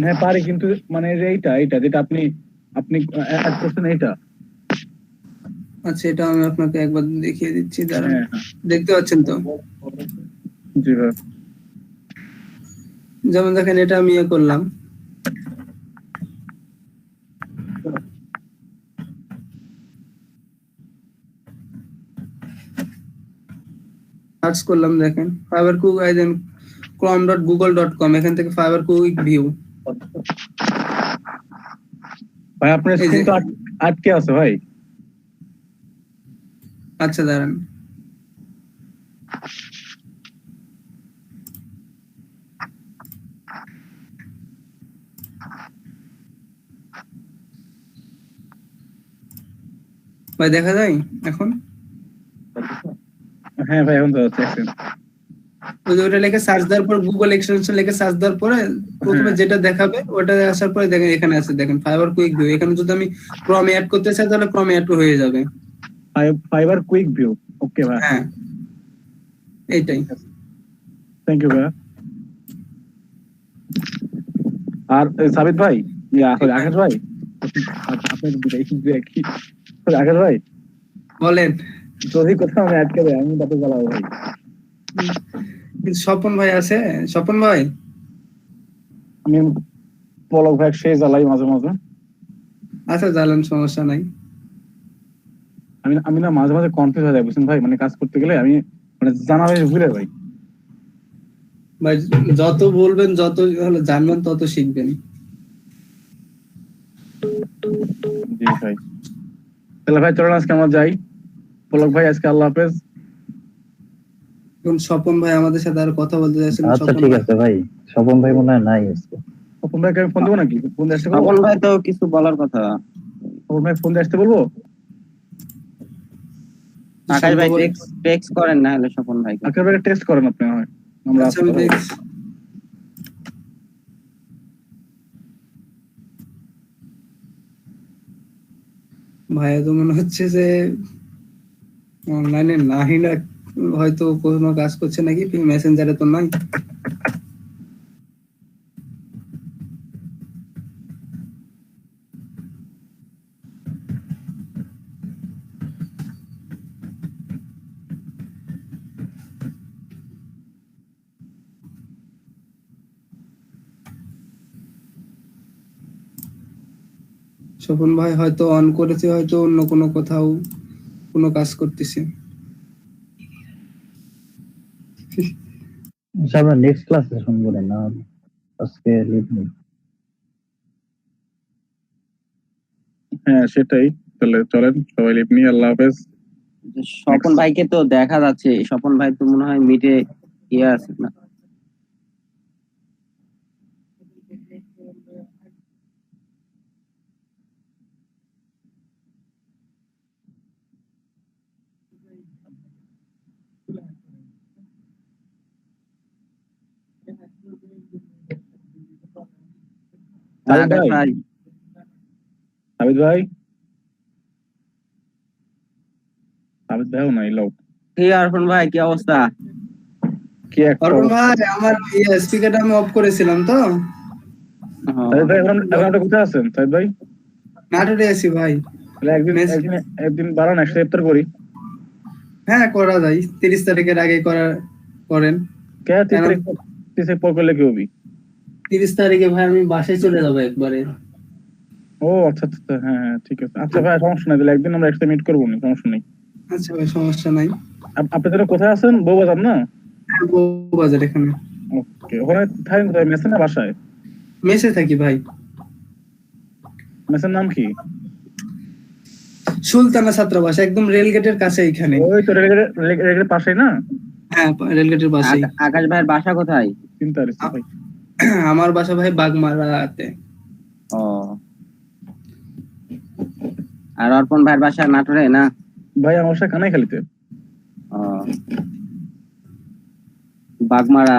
হ্যাঁ পারি, কিন্তু মানে যে এইটা যেটা আপনি অ্যাড করছেন এইটা। আচ্ছা এটা আমি আপনাকে একবার দেখিয়ে দিচ্ছি, দাঁড়ান। হ্যাঁ দেখতে পাচ্ছেন তো? জি ভাই। যেমন দেখেন এটা আমি করলাম, সার্চ করলাম, দেখেন ফাইবার কুইক আইদেন chrome.google.com, এখান থেকে ফাইবার কুইক ভিউ। ভাই আপনার স্ক্রিন তো আটকে আছে ভাই। আচ্ছা দাঁড়ান, ভাই দেখা যায় এখন? হ্যাঁ ভাই এখন তো হচ্ছে। ওই যে ওটা লিখে সার্চ দেওয়ার পর, গুগল এক্সটেনশন লিখে সার্চ দেওয়ার পরে প্রথমে যেটা দেখাবে ওটা আসার পরে দেখেন এখানে আছে, দেখেন ফাইবার কুইক ভিউ। এখানে যদি আমি ক্রমে অ্যাড করতে চাই তাহলে ক্রমে অ্যাড হয়ে যাবে। ফাইবার কুইক ভিউ, ওকে ভাই। হ্যাঁ এইটাই। থ্যাংক ইউ ভাই। আর সাবিত ভাই, আকাশ ভাই, আকাশ ভাই বলেন। যদি কোথাও আমি আটকে দেয় আমি তাতে চালাবো ভাই। স্বপন ভাই আছে? স্বপন ভাই আমি পলক ভাই সে জ্বালাই মাঝে মাঝে। আচ্ছা জ্বালান, সমস্যা নাই। আমি না মাঝে মাঝে কনফিউজ হয়ে যাই বুঝছেন ভাই, মানে কাজ করতে গেলে আমি মানে জানা হয়ে ভুলে ভাই। ভাই যত বলবেন, যত জানবেন তত শিখবেন। জি ভাই, তাহলে ভাই চলেন আজকে আমরা যাই। পলক ভাই আজকে আল্লাহ হাফেজ। এখন স্বপন ভাই আমাদের সাথে আর কথা বলতে চাইছেন। আচ্ছা ঠিক আছে ভাই, স্বপন ভাই মনে হয় নাই আজকে। স্বপন ভাইকে আমি ফোন দেবো নাকি? ফোন দিয়ে আসতে বলবো? তখন ভাই তো কিছু বলার কথা। স্বপন ভাই ফোন দিয়ে আসতে বলবো? আকাশ ভাই শব্দ টেক্সট করেন না হলে স্বপন ভাই। আকাশ ভাই টেস্ট করেন আপনি হয় আমরা আচ্ছা, আমি দেখছি। ভাইয়া তো মনে হচ্ছে যে অনলাইনে নাই না, হয়তো কোনো কাজ করছে নাকি, মেসেঞ্জারে তো নাই। স্বপন ভাই হয়তো অন করেছে, হয়তো অন্য কোনো কোথাও কোনো কাজ করতেছে। আচ্ছা, আমরা নেক্সট ক্লাসে শুনবো না, আজকে লিভ নেই। হ্যাঁ সেটাই, তাহলে চলেন সবাই লিভ নিয়ে, আল্লাহ হাফেজ। স্বপন ভাইকে তো দেখা যাচ্ছে, স্বপন ভাই তো মনে হয় মিটে ইয়ে আছে না। সাবিত আকাশ ভাই, ভাই, সাবিত ভাই, সাবিত ভাইও নাই লোক, কি আরফন ভাই কি অবস্থা? কি একটা অর্পণ অবস্থা। ভাই, আমার স্পিকারটা আমি অফ করেছিলাম তো। সাবিত ভাই এখন আপনি কোথায় আছেন সাবিত ভাই? নাটোরে আছি ভাই। তাহলে একদিন মেস- একদিন একদিন বাড়ান, একসাথে ইফতার করি। হ্যাঁ, করা যায়, 30 তারিখের আগে করেন। কে 30 তারিখ, 30 তারিখ পর করলে কি হবি? 30 তারিখে ভাই আমি বাসায় চলে যাবো একবারে। ও আচ্ছা আচ্ছা আচ্ছা, হ্যাঁ হ্যাঁ ঠিক আছে। আচ্ছা ভাই সমস্যা নাই, তাহলে একদিন আমরা একসাথে মিট করবো না, সমস্যা নেই। আচ্ছা ভাই, সমস্যা নাই। আপনি তাহলে কোথায় আছেন? বউবাজার না? হ্যাঁ, বাজার এখানে। ওকে, ওখানে থাকেন কোথায়, মেসে না বাসায়? মেসে থাকি ভাই। মেসের নাম কি? সুলতানা ছাত্রাবাস, একদম রেল গেটের কাছে এখানে। ওই তো রেলের পাশেই না? হ্যাঁ, রেল গেটের পাশেই। আকাশ ভাইয়ের বাসা কোথায়? চিন্তা করছি ভাই। আমার বাসা ভাই বাগমারাতে। ও, আর অর্পণ ভাইয়ের বাসা নাটোরে না? ভাই আমার বাসা কানাইখালীতে। ও, বাগমারা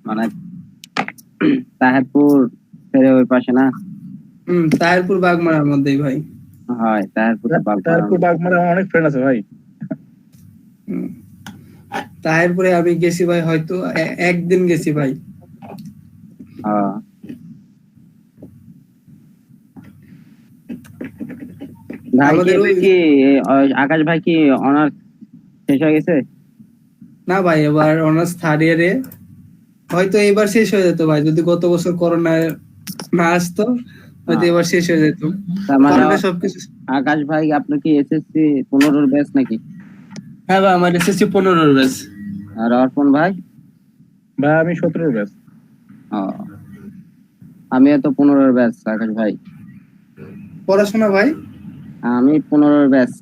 মানে তাহেরপুর ছেড়ে ওই পাশে না? তাহিরপুর বাগমারার মধ্যেই ভাই। হয় তাহেরপুর তো বাগমারা। তারপর বাগমারা আমার অনেক ফ্রেন্ড আছে ভাই। হুম, তাহিরপুরে আমি গেছি ভাই, হয়তো একদিন গেছি ভাই। হ্যাঁ। ভাই আমাদের কি আকাশ ভাই কি অনার্স শেষ হয়ে গেছে? না ভাই, এবার অনার্স থার্ড ইয়ারে, হয়তো এবার শেষ হয়ে যেত ভাই, যদি গত বছর করোনা না আসতো, হয়তো এবার শেষ হয়ে যেত। তার মানে করোনা সবকিছু। আকাশ ভাই আপনি কি এসএসসি 15 ব্যাচ নাকি? হ্যাঁ ভাই, আমার এসএসসি 15 ব্যাচ। আর অর্পণ ভাই? ভাই আমি 17 ব্যাচ। ও, আমিও তো 15 ব্যাচ আকাশ ভাই। পড়াশোনা ভাই? আমি 15 ব্যাচ।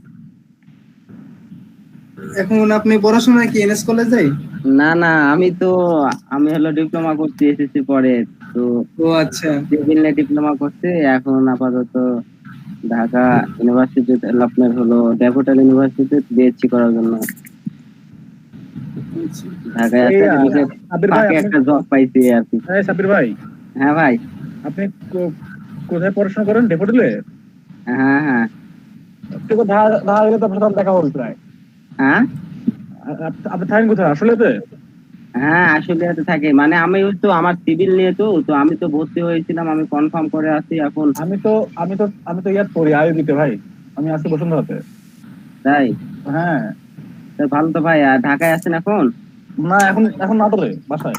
এখন আপনি পড়াশোনা কি এনএস কলেজে? না না, আমি হলো ডিপ্লোমা করছি এসএসসি পরে তো। ও আচ্ছা। সিভিল নিয়ে ডিপ্লোমা করছি, এখন আপাতত ঢাকা ইউনিভার্সিটিতে আপনার হলো ডেভোটাল ইউনিভার্সিটিতে বিএসসি করার জন্য ঢাকায় এই, একটা ঢুকে সাবির ভাই, পাকে একটা জব পাইছি আর কি। এই সাবির ভাই, হ্যাঁ ভাই। আপনি কোথায় পড়াশোনা করেন? ডেফোডিলে? হ্যাঁ হ্যাঁ ঢাকা গেলে তো আপনার সাথে দেখা হবে প্রায়। হ্যাঁ আপনি থাকেন কোথায় আসলেতে? হ্যাঁ, আসলে তো থাকে মানে আমি তো আমার সিভিল নিয়ে তো আমি তো ভর্তি হয়েছিলাম, আমি কনফার্ম করে আছি এখন। আমি তো ইয়াদ করি আইবিতে ভাই, আমি আছি বসুন্ধরাতে। তাই? হ্যাঁ। তো ভালো তো ভাই। আর ঢাকায় আছেন এখন? না এখন নাটোরে বাসায়।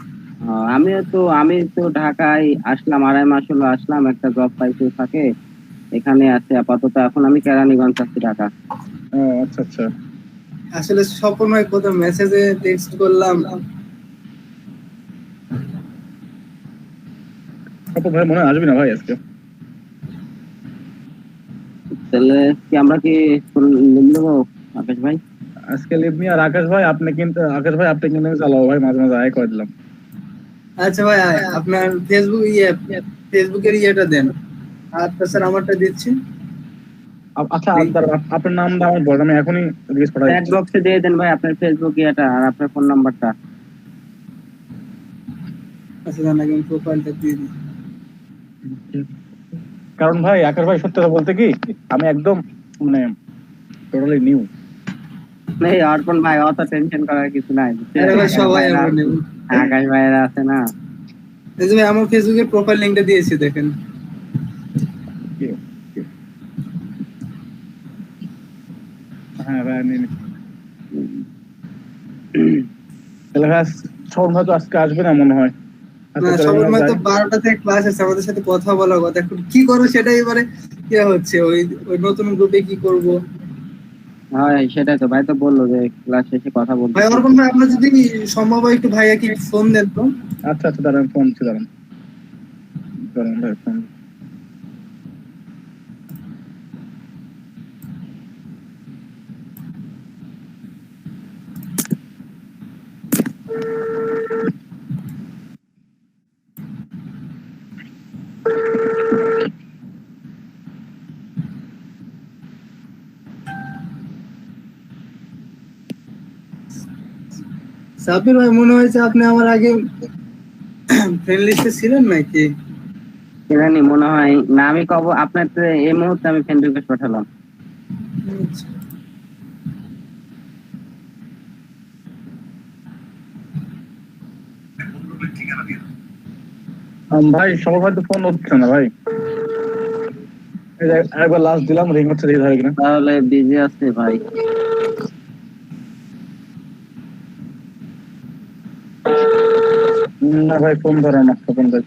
আমি তো ঢাকায় আসলাম, 2.5 মাস হলো আসলাম, একটা জব পাইছি থাকে, এখানে আছে আপাতত। এখন আমি কেরানীগঞ্জ আছি, ঢাকা। ও আচ্ছা আচ্ছা। আসলে স্বপন ভাই কত মেসেজে টেক্সট করলাম। আপু ভাই মনে হয় আসবি না ভাই আজকে। তাহলে কি আমরা কি নেবো আকাশ ভাই? আজকে লিভ নি। আর আকাশ ভাই আপনি কিন্তু চালাও ভাই, মাঝে মাঝে আয় করে দিলাম। আচ্ছা ভাই, আপনার ফেসবুকের ইয়েটা দেন, আর তাছাড়া আমারটা দিচ্ছি। আচ্ছা আপনার নামটা আমার বলেন, আমি এখনই রিকোয়েস্ট পাঠাই চ্যাট বক্সে দিয়ে দেন ভাই আপনার ফেসবুক ইয়েটা আর আপনার ফোন নাম্বারটা। আচ্ছা জানা গেম প্রোফাইলটা দিয়ে দিই। কারণ ভাই আকাশ ভাই সত্যি কথা বলতে কি আমি একদম মানে টোটালি নিউ। এই অর্পণ ভাই অত টেনশন করার কিছু নাই। আরে ভাই সবাই আমরা নেব। আকাশ ভাইয়েরা আছে না। এই যে ভাই আমার ফেসবুকের প্রোফাইল লিংকটা দিয়েছি দেখেন। হ্যাঁ ভাই তাহলে ভাই সৌরভ হয়তো আজকে আসবে না মনে হয়। না সবার মতো 12টা থেকে ক্লাস আছে, আমাদের সাথে কথা বলার কথা, এখন কি করবো সেটাই এবারে ইয়ে হচ্ছে, ওই ওই নতুন গ্রুপে কি করব। হ্যাঁ সেটাই তো ভাই তো বললো যে ক্লাস শেষে কথা বলতে। ভাই ওরকম ভাই আপনার যদি সম্ভব হয় একটু ভাইয়া কি ফোন দেন তো। আচ্ছা আচ্ছা দাঁড়ান ফোন দিচ্ছি, দাঁড়ান ভাই ফোন। সাবির ভাই মনে হয়েছে আপনি আমার আগে ফ্রেন্ড লিস্টে ছিলেন নাকি? জানি মনে হয় না, আমি কব আপনার তো এই মুহূর্তে আমি ফ্রেন্ড রিকোয়েস্ট পাঠালাম। আচ্ছা। ভাই সবার হয়তো ফোন হচ্ছে না ভাই, এই যে একবার লাস্ট দিলাম রিং হচ্ছে দেখি ধরে কিনা। তাহলে বিজি আছে ভাই। না ভাই ফোন ধরে না, ফোন ধরে